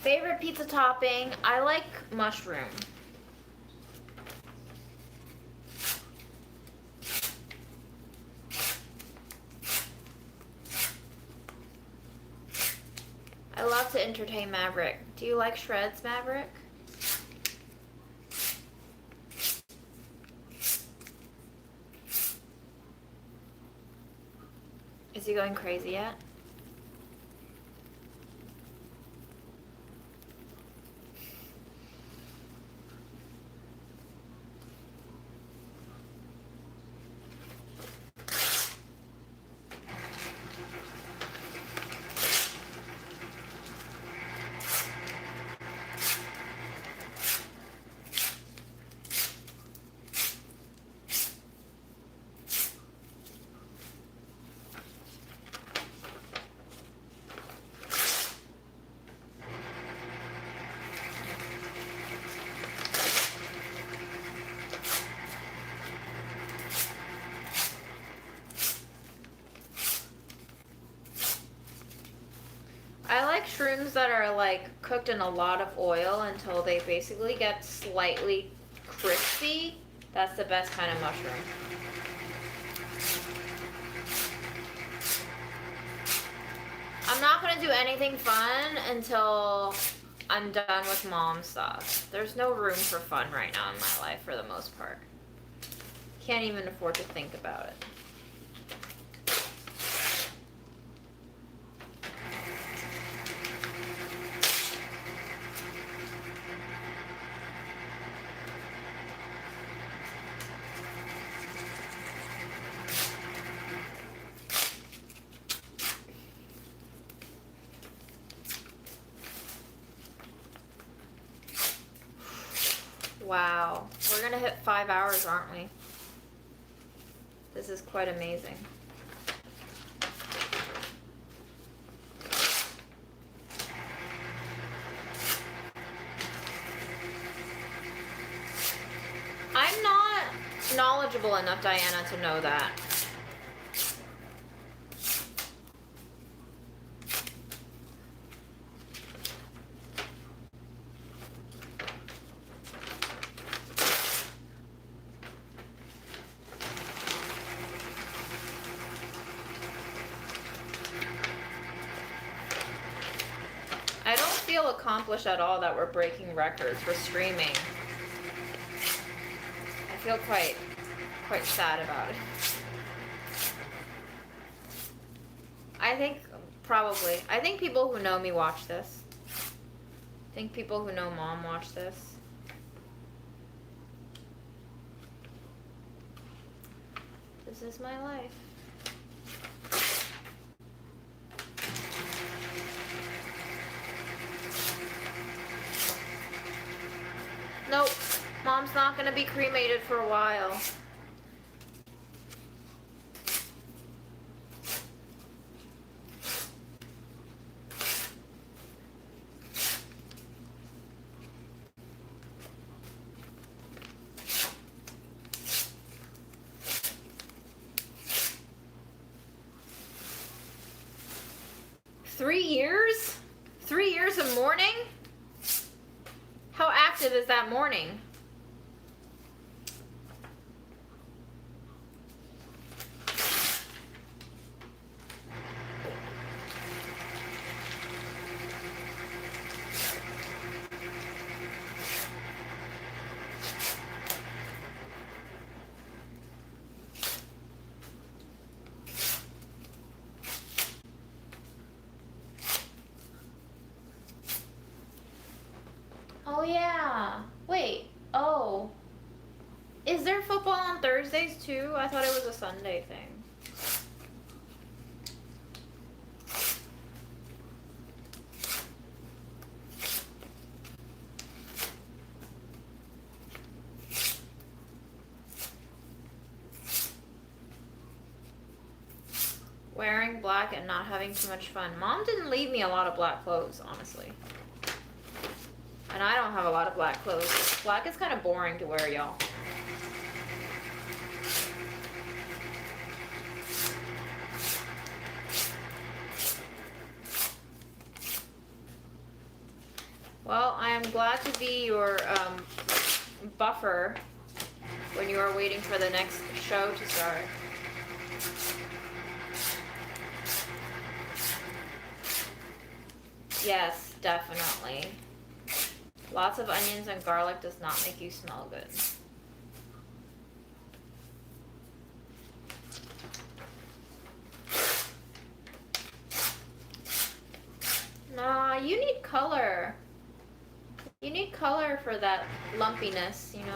Favorite pizza topping? I like mushroom. I love to entertain Maverick. Do you like shreds, Maverick? Is he going crazy yet? I like shrooms that are like cooked in a lot of oil until they basically get slightly crispy. That's the best kind of mushroom. I'm not gonna do anything fun until I'm done with mom stuff. There's no room for fun right now in my life for the most part. Can't even afford to think about it. Wow, we're gonna hit 5 hours, aren't we? This is quite amazing. I'm not knowledgeable enough, Diana, to know that. I don't feel accomplished at all that we're breaking records for streaming. I feel quite sad about it. I think people who know me watch this. I think people who know mom watch this. This is my life. Nope. Mom's not gonna be cremated for a while. Three years? 3 years of mourning? How active is that mourning? Oh yeah. Wait. Oh. Is there football on Thursdays too? I thought it was a Sunday thing. Wearing black and not having too much fun. Mom didn't leave me a lot of black clothes, honestly. And I don't have a lot of black clothes. Black is kind of boring to wear, y'all. Well, I am glad to be your buffer when you are waiting for the next show to start. Yes, definitely. Lots of onions and garlic does not make you smell good. Nah, you need color. You need color for that lumpiness, you know?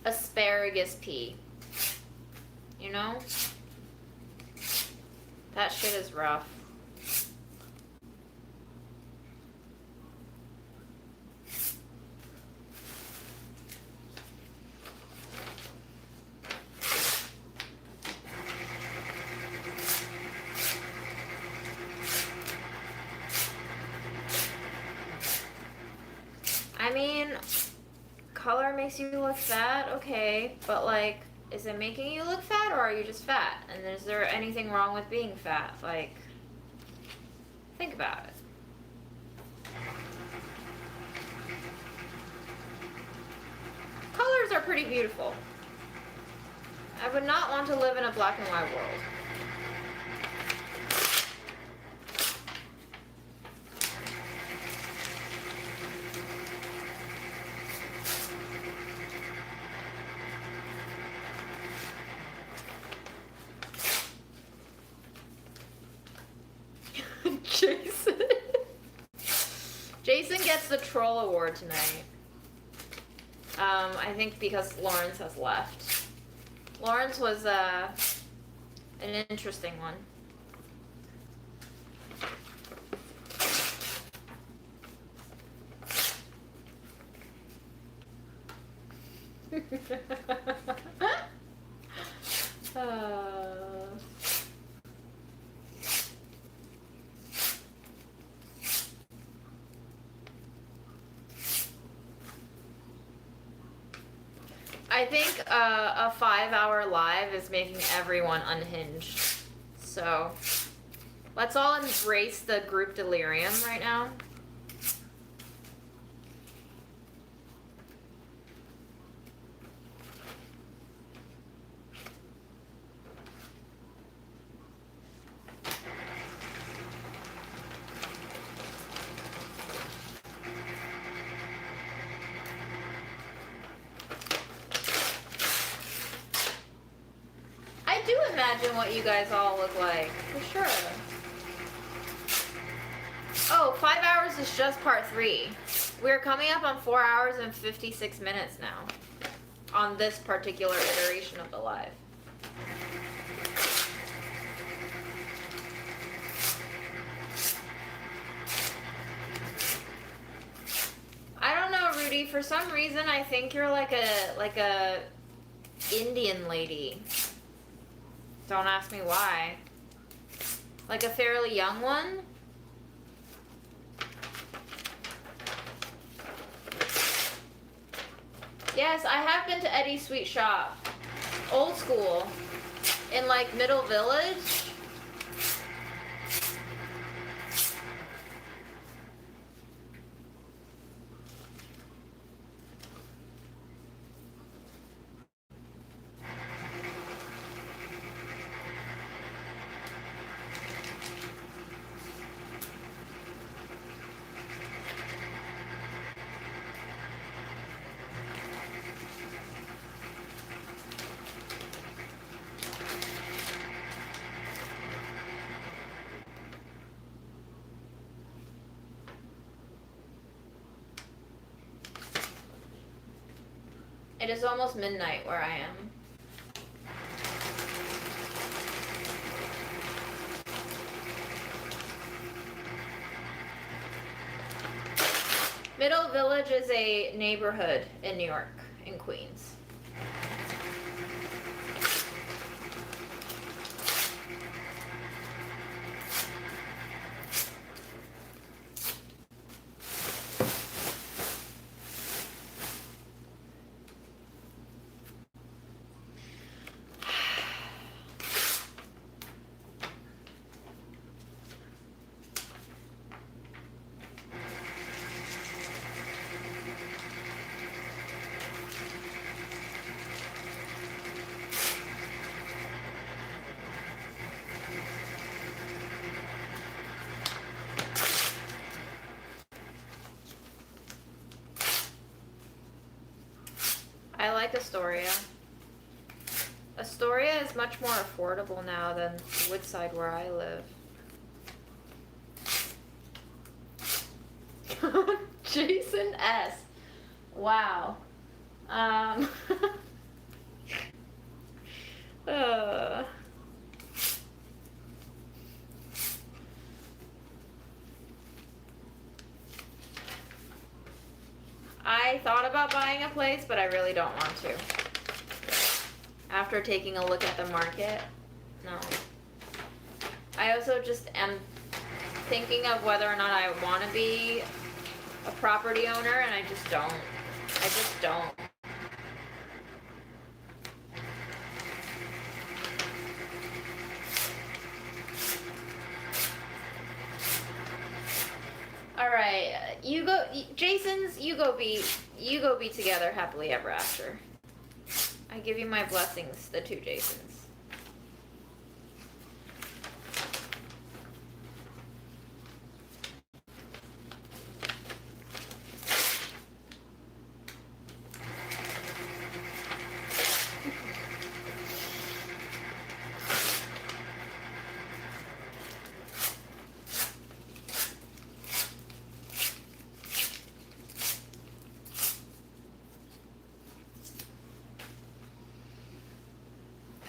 Asparagus pea. You know? That shit is rough. I mean, color makes you look fat, okay, but like, is it making you look fat or are you just fat? And is there anything wrong with being fat? Like, think about it. Colors are pretty beautiful. I would not want to live in a black and white world. Jason gets the troll award tonight. I think because Lawrence has left. Lawrence was an interesting one. I think a 5-hour live is making everyone unhinged. So let's all embrace the group delirium right now. Imagine what you guys all look like, for sure. Oh, 5 hours is just part 3. We're coming up on 4 hours and 56 minutes now on this particular iteration of the live. for some reason, I think you're like a Indian lady. Don't ask me why. Like a fairly young one? Yes, I have been to Eddie's Sweet Shop. Old school. In like Middle Village. It is almost midnight where I am. Middle Village is a neighborhood in New York, in Queens. I like Astoria. Astoria is much more affordable now than Woodside where I live. Jason S. Wow. uh. I thought about buying a place, but I really don't want to. After taking a look at the market, no. I also just am thinking of whether or not I want to be a property owner, and I just don't. I just don't. All right, you go, Jason's. You go be together happily ever after. I give you my blessings, the two Jasons.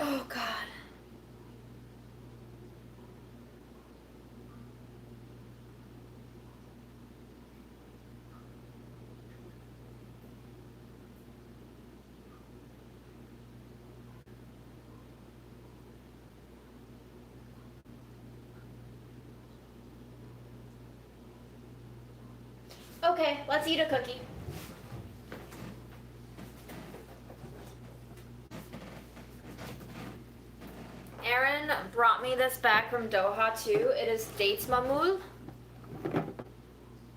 Oh, God. Okay, let's eat a cookie. Aaron brought me this back from Doha too. It is dates mamul.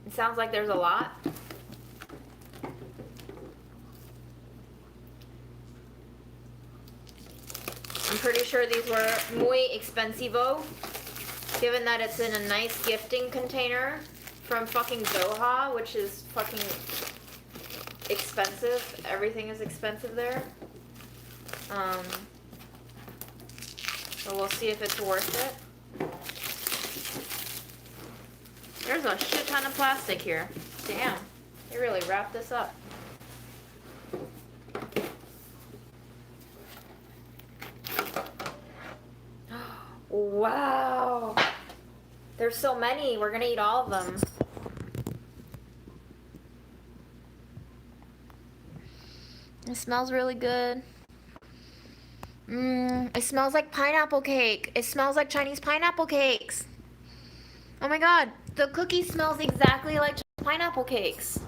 It sounds like there's a lot. I'm pretty sure these were muy expensivo, given that it's in a nice gifting container from fucking Doha, which is fucking expensive. Everything is expensive there. So we'll see if it's worth it. There's a shit ton of plastic here. Damn, they really wrapped this up. Wow. There's so many. We're gonna eat all of them. It smells really good. It smells like pineapple cake. It smells like Chinese pineapple cakes. Oh my god, the cookie smells exactly like pineapple cakes.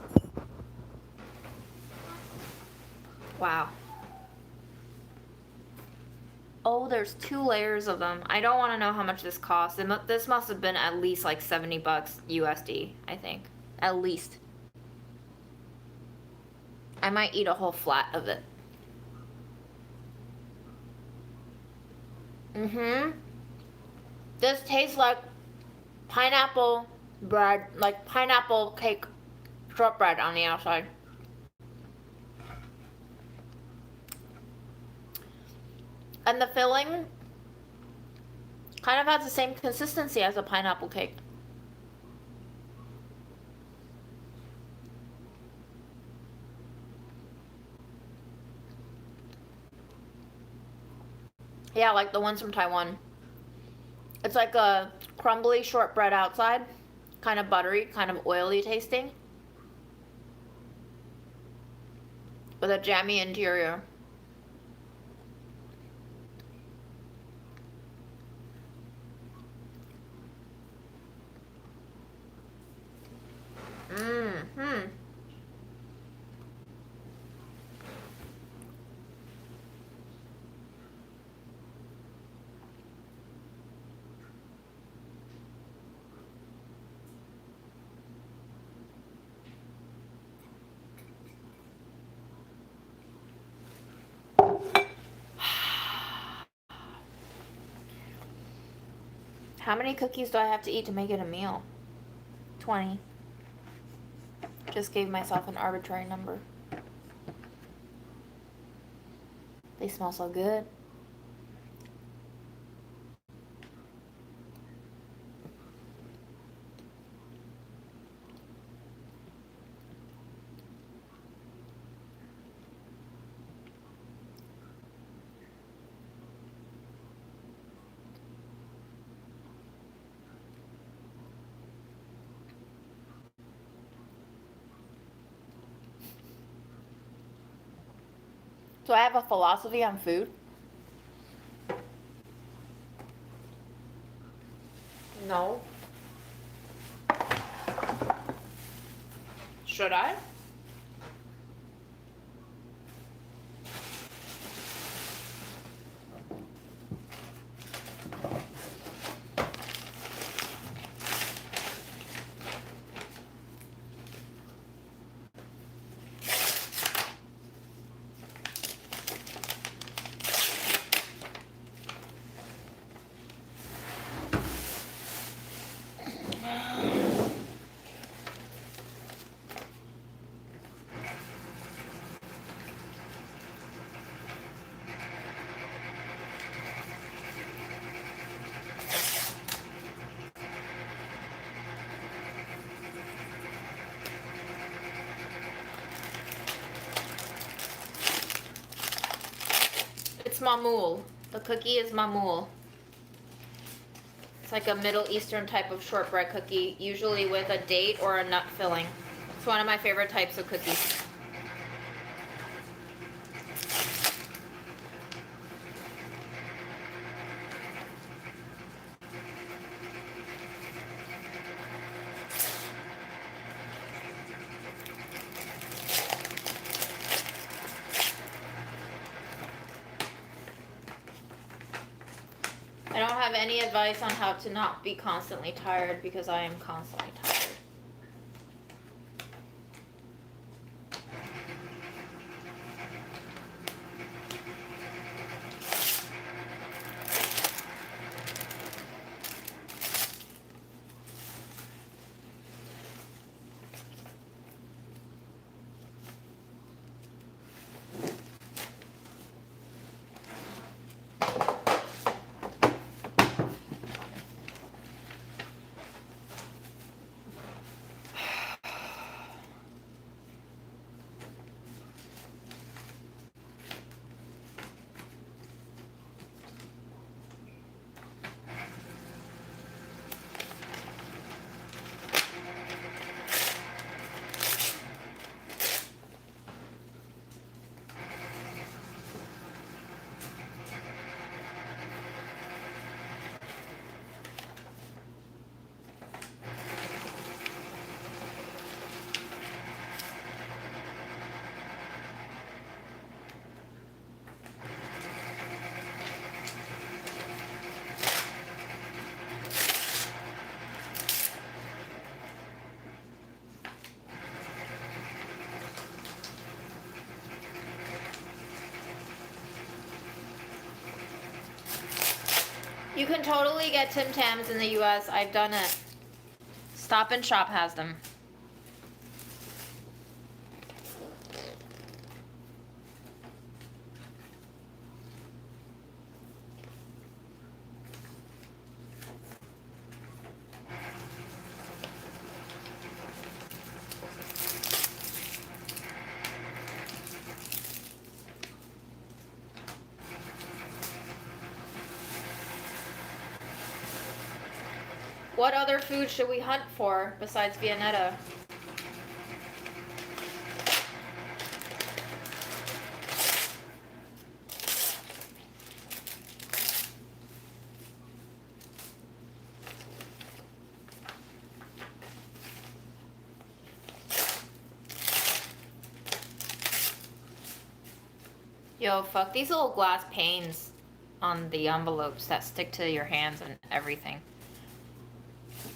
Wow. Oh, there's 2 layers of them. I don't want to know how much this costs. This must have been at least like 70 bucks USD, I think. At least. I might eat a whole flat of it. This tastes like pineapple bread, like pineapple cake shortbread on the outside. And the filling kind of has the same consistency as a pineapple cake. Yeah, like the ones from Taiwan. It's like a crumbly shortbread outside, kind of buttery, kind of oily tasting, with a jammy interior. How many cookies do I have to eat to make it a meal? 20. Just gave myself an arbitrary number. They smell so good. So I have a philosophy on food. No. Should I? It's mamoul. The cookie is mamoul. It's like a Middle Eastern type of shortbread cookie, usually with a date or a nut filling. It's one of my favorite types of cookies. I don't have any advice on how to not be constantly tired because I am constantly tired. You can totally get Tim Tams in the US. I've done it. Stop and Shop has them. What other food should we hunt for besides Viennetta? Yo, fuck these little glass panes on the envelopes that stick to your hands and everything.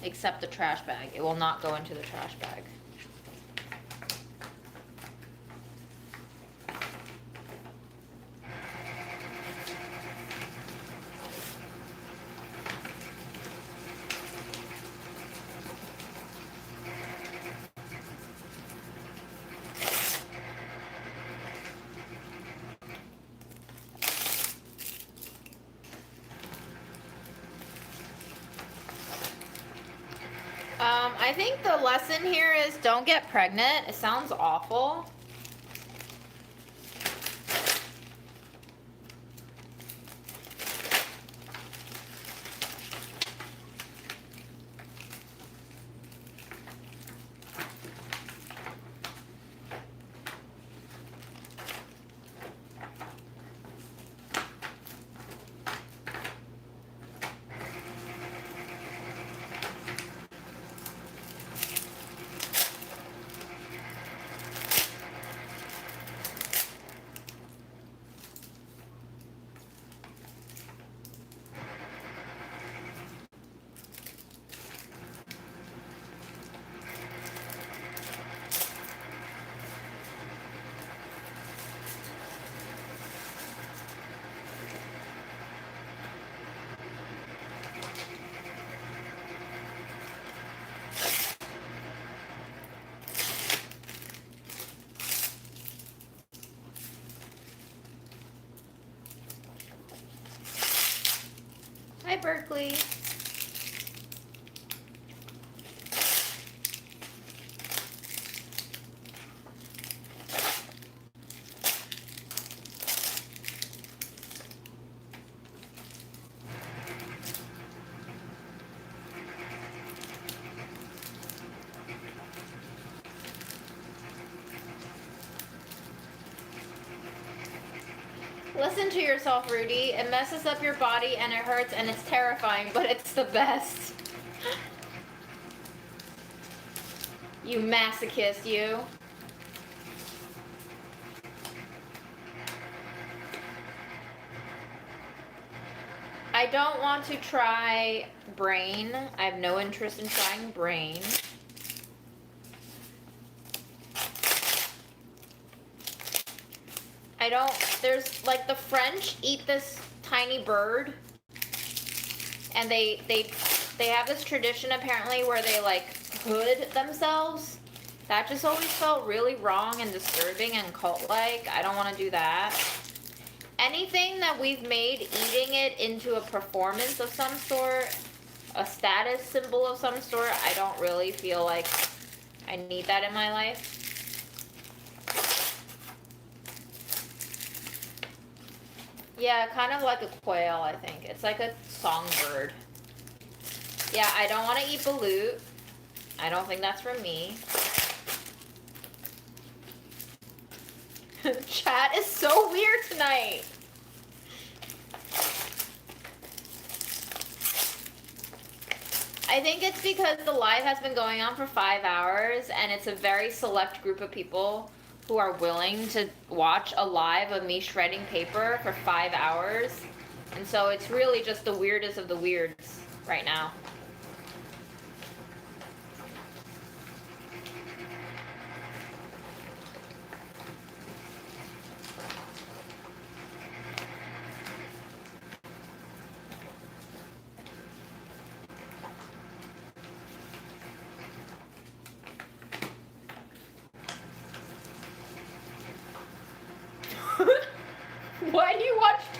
Except the trash bag. It will not go into the trash bag. I think the lesson here is don't get pregnant. It sounds awful. Hi, Berkeley. Listen to yourself, Rudy. It messes up your body and it hurts and it's terrifying, but it's the best. You masochist, you. I don't want to try brain. I have no interest in trying brain. There's like the French eat this tiny bird and they have this tradition apparently where they like hood themselves. That just always felt really wrong and disturbing and cult-like. I don't want to do that. Anything that we've made eating it into a performance of some sort, a status symbol of some sort, I don't really feel like I need that in my life. Yeah, kind of like a quail, I think. It's like a songbird. Yeah, I don't want to eat balut. I don't think that's for me. Chat is so weird tonight. I think it's because the live has been going on for 5 hours and it's a very select group of people who are willing to watch a live of me shredding paper for 5 hours. And so it's really just the weirdest of the weirds right now.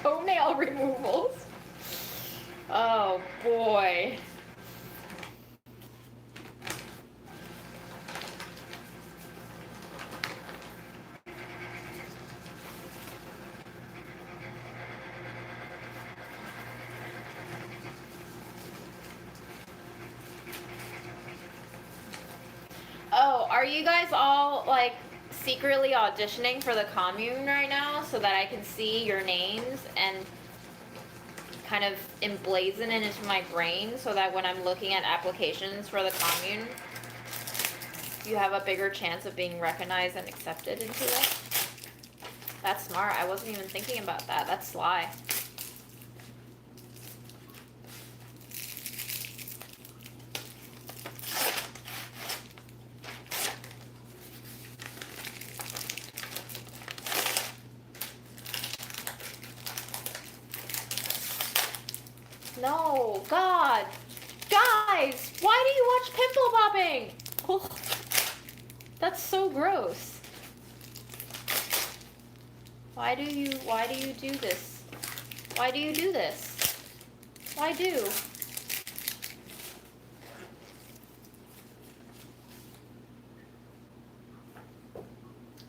toenail removals. Oh boy. Oh, are you guys all like secretly auditioning for the commune right now so that I can see your names and kind of emblazon it into my brain so that when I'm looking at applications for the commune, you have a bigger chance of being recognized and accepted into it? That's smart. I wasn't even thinking about that. That's sly. No, God. Guys, why do you watch pimple popping? Oh, that's so gross. Why do you do this? Why do you do this? Why do?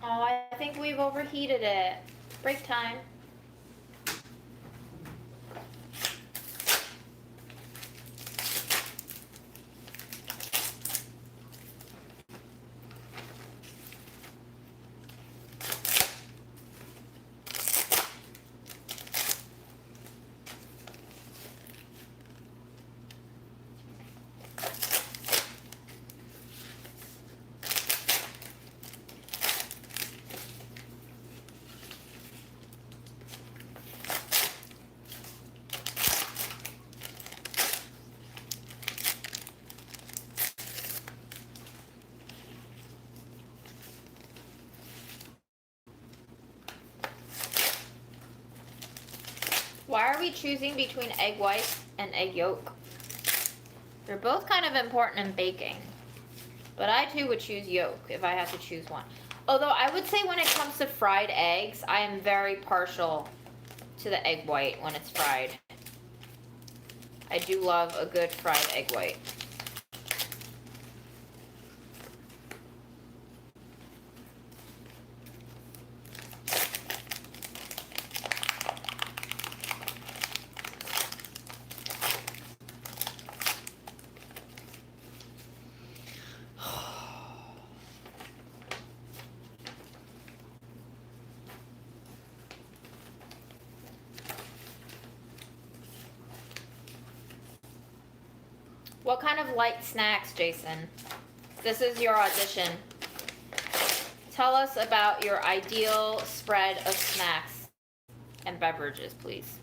Oh, I think we've overheated it. Break time. Why are we choosing between egg white and egg yolk? They're both kind of important in baking. But I too would choose yolk if I had to choose one. Although I would say when it comes to fried eggs, I am very partial to the egg white when it's fried. I do love a good fried egg white. What kind of light snacks, Jason? This is your audition. Tell us about your ideal spread of snacks and beverages, please.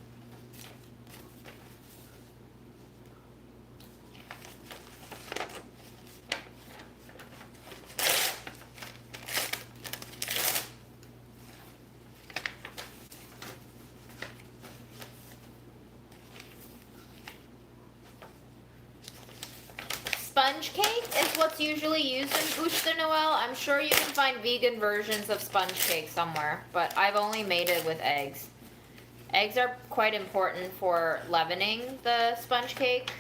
Sponge cake is what's usually used in bûche de Noël. I'm sure you can find vegan versions of sponge cake somewhere, but I've only made it with eggs. Eggs are quite important for leavening the sponge cake.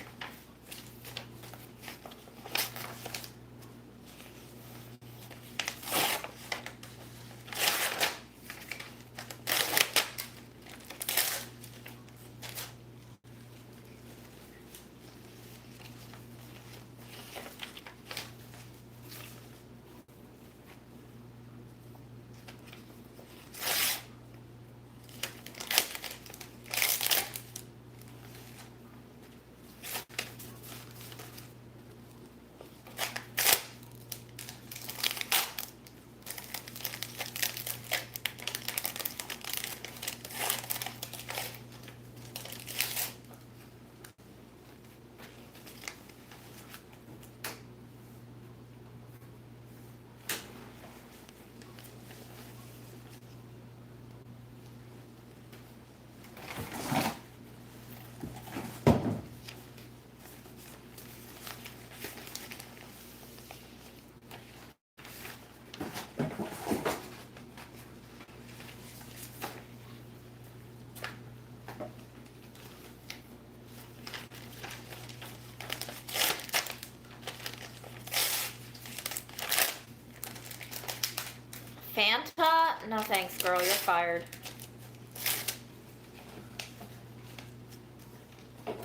Fanta? No thanks, girl. You're fired.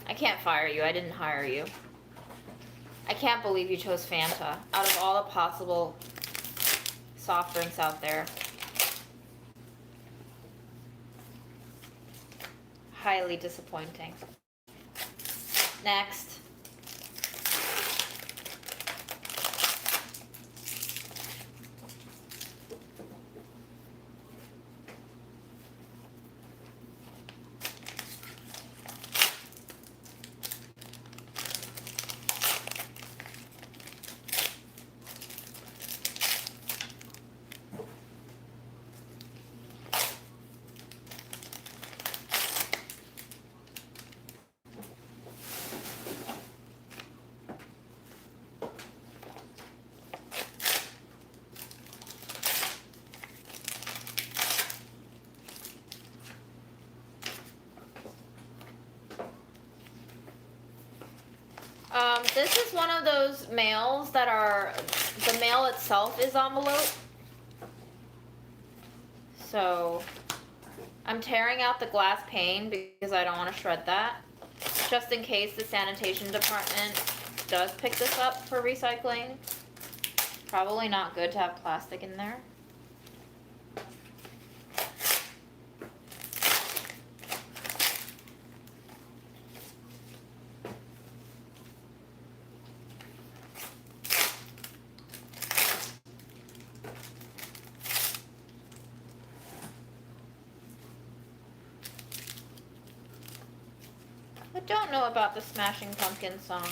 I can't fire you. I didn't hire you. I can't believe you chose Fanta out of all the possible soft drinks out there. Highly disappointing. Next. This is one of those mails that are, the mail itself is envelope. So, I'm tearing out the glass pane because I don't want to shred that. Just in case the sanitation department does pick this up for recycling. Probably not good to have plastic in there. I don't know about the Smashing Pumpkins song.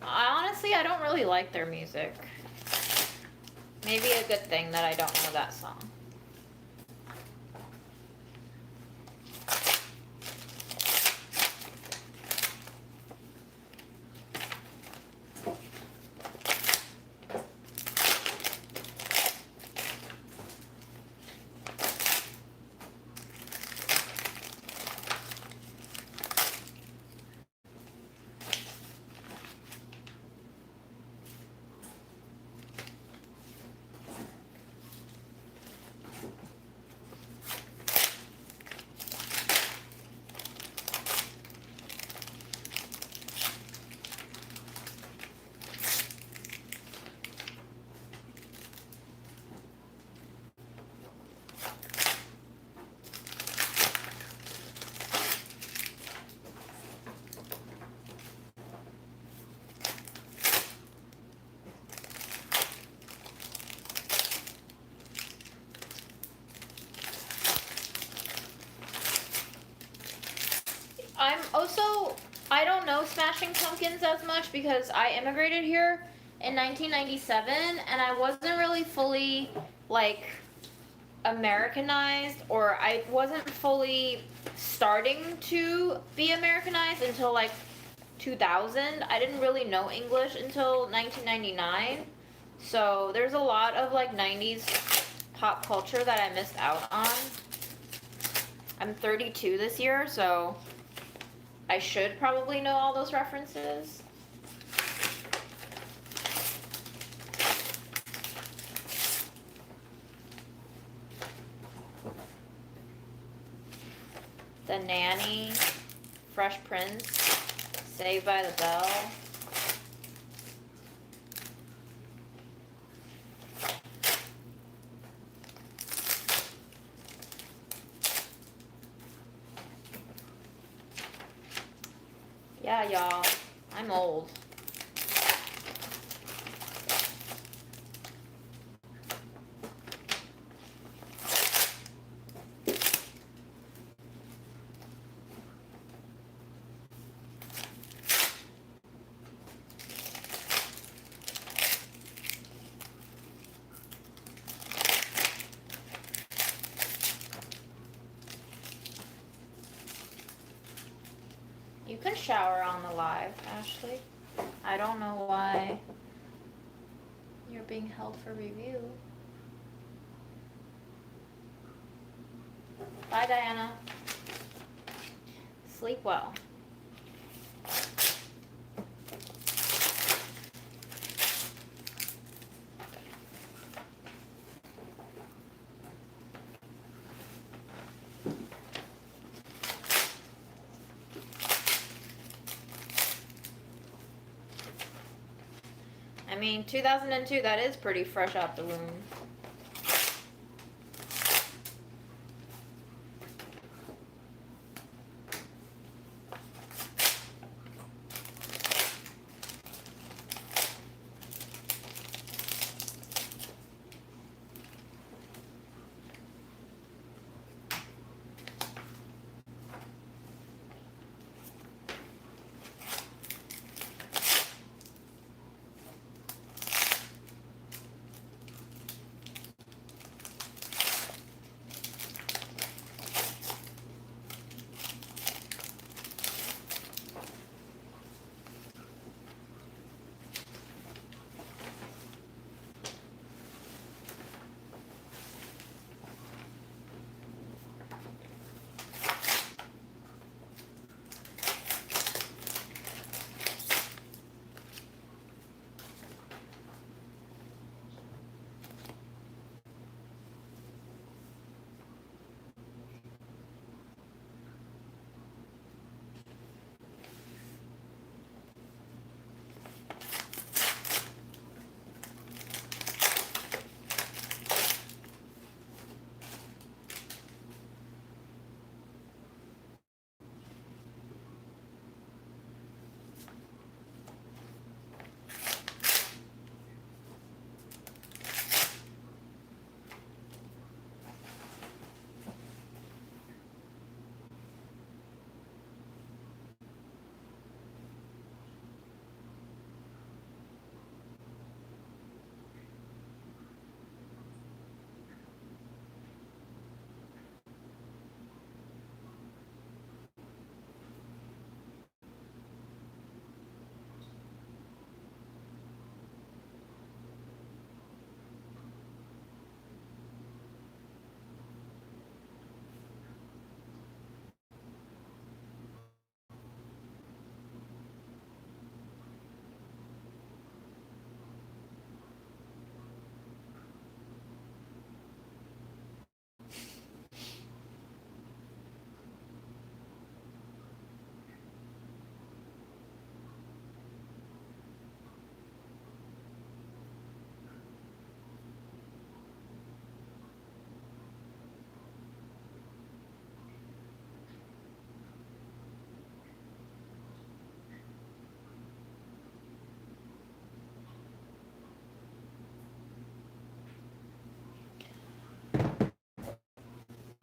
I don't really like their music. Maybe a good thing that I don't know that song. I don't know Smashing Pumpkins as much because I immigrated here in 1997 and I wasn't really fully, like, Americanized, or I wasn't fully starting to be Americanized until, like, 2000. I didn't really know English until 1999. So there's a lot of, like, 90s pop culture that I missed out on. I'm 32 this year, so I should probably know all those references. The Nanny, Fresh Prince, Saved by the Bell. Yeah, y'all, I'm old. You can shower on the live, Ashley. I don't know why you're being held for review. Bye, Diana. Sleep well. mean, 2002, that is pretty fresh out the womb.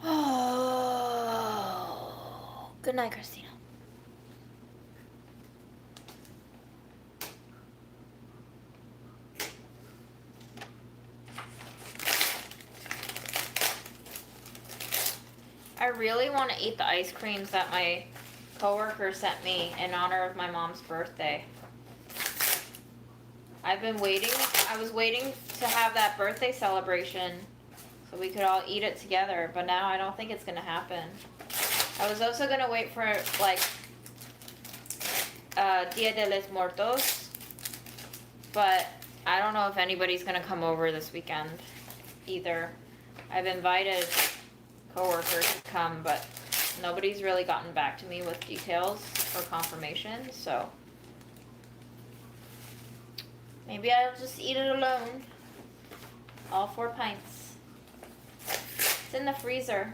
Oh, good night, Christina. I really want to eat the ice creams that my coworker sent me in honor of my mom's birthday. I've been waiting. I was waiting to have that birthday celebration so we could all eat it together, but now I don't think it's gonna happen. I was also gonna wait for like Dia de los Muertos, but I don't know if anybody's gonna come over this weekend either. I've invited coworkers to come, but nobody's really gotten back to me with details or confirmation, so maybe I'll just eat it alone. All 4 pints. It's in the freezer.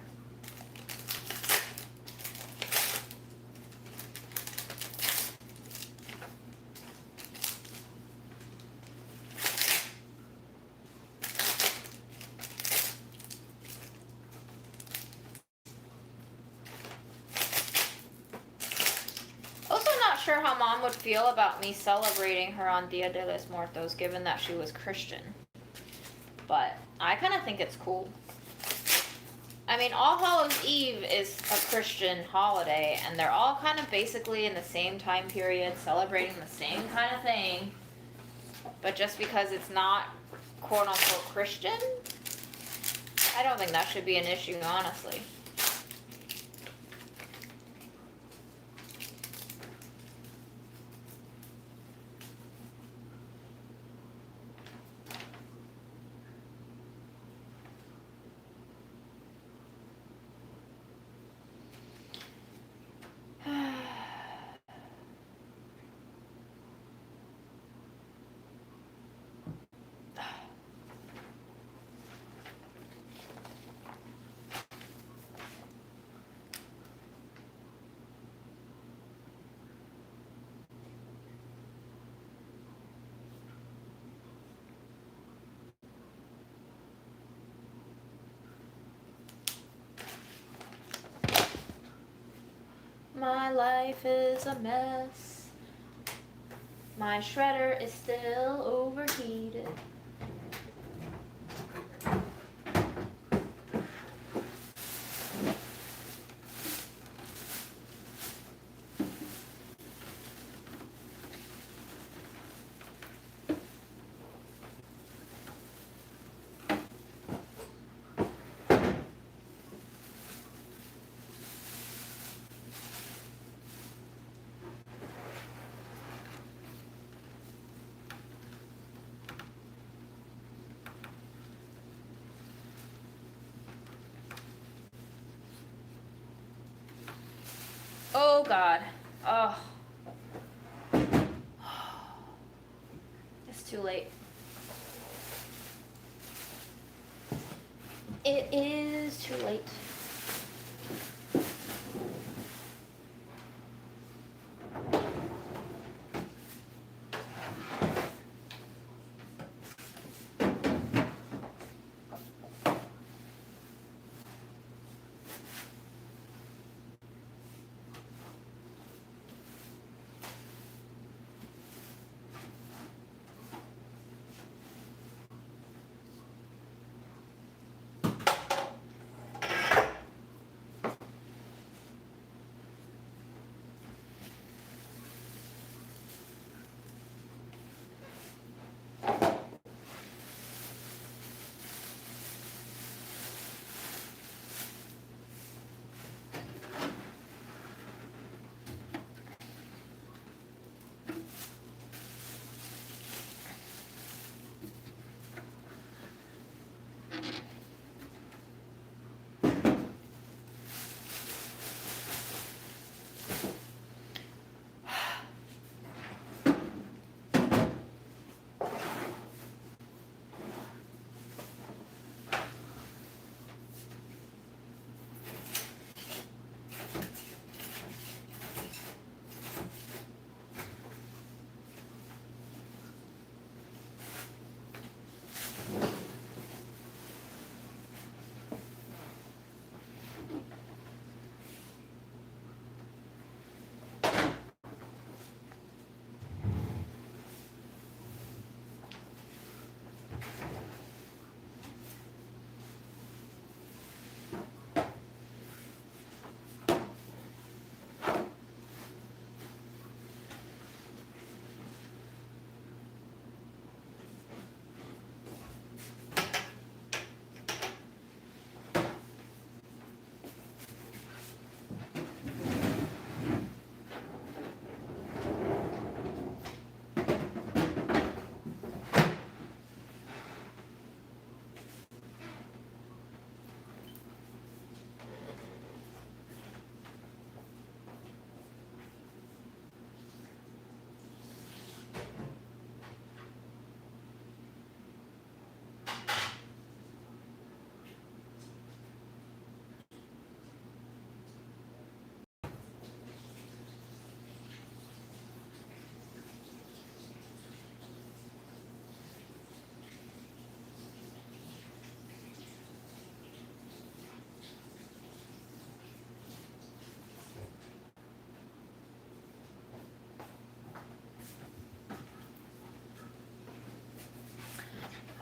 Sure how Mom would feel about me celebrating her on Dia de los Muertos, given that she was Christian. But I kind of think it's cool. I mean, All Hallows Eve is a Christian holiday, and they're all kind of basically in the same time period, celebrating the same kind of thing. But just because it's not quote-unquote Christian, I don't think that should be an issue, honestly. My life is a mess. My shredder is still overheated. Oh God. Oh. It's too late. It is too late.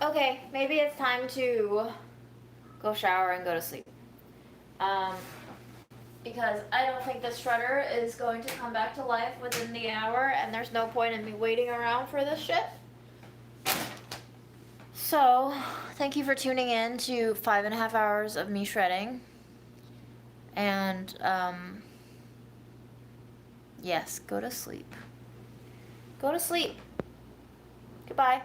Okay, maybe it's time to go shower and go to sleep. Because I don't think the shredder is going to come back to life within the hour, and there's no point in me waiting around for this shit. So, thank you for tuning in to 5.5 hours of me shredding. And, yes, go to sleep. Go to sleep. Goodbye.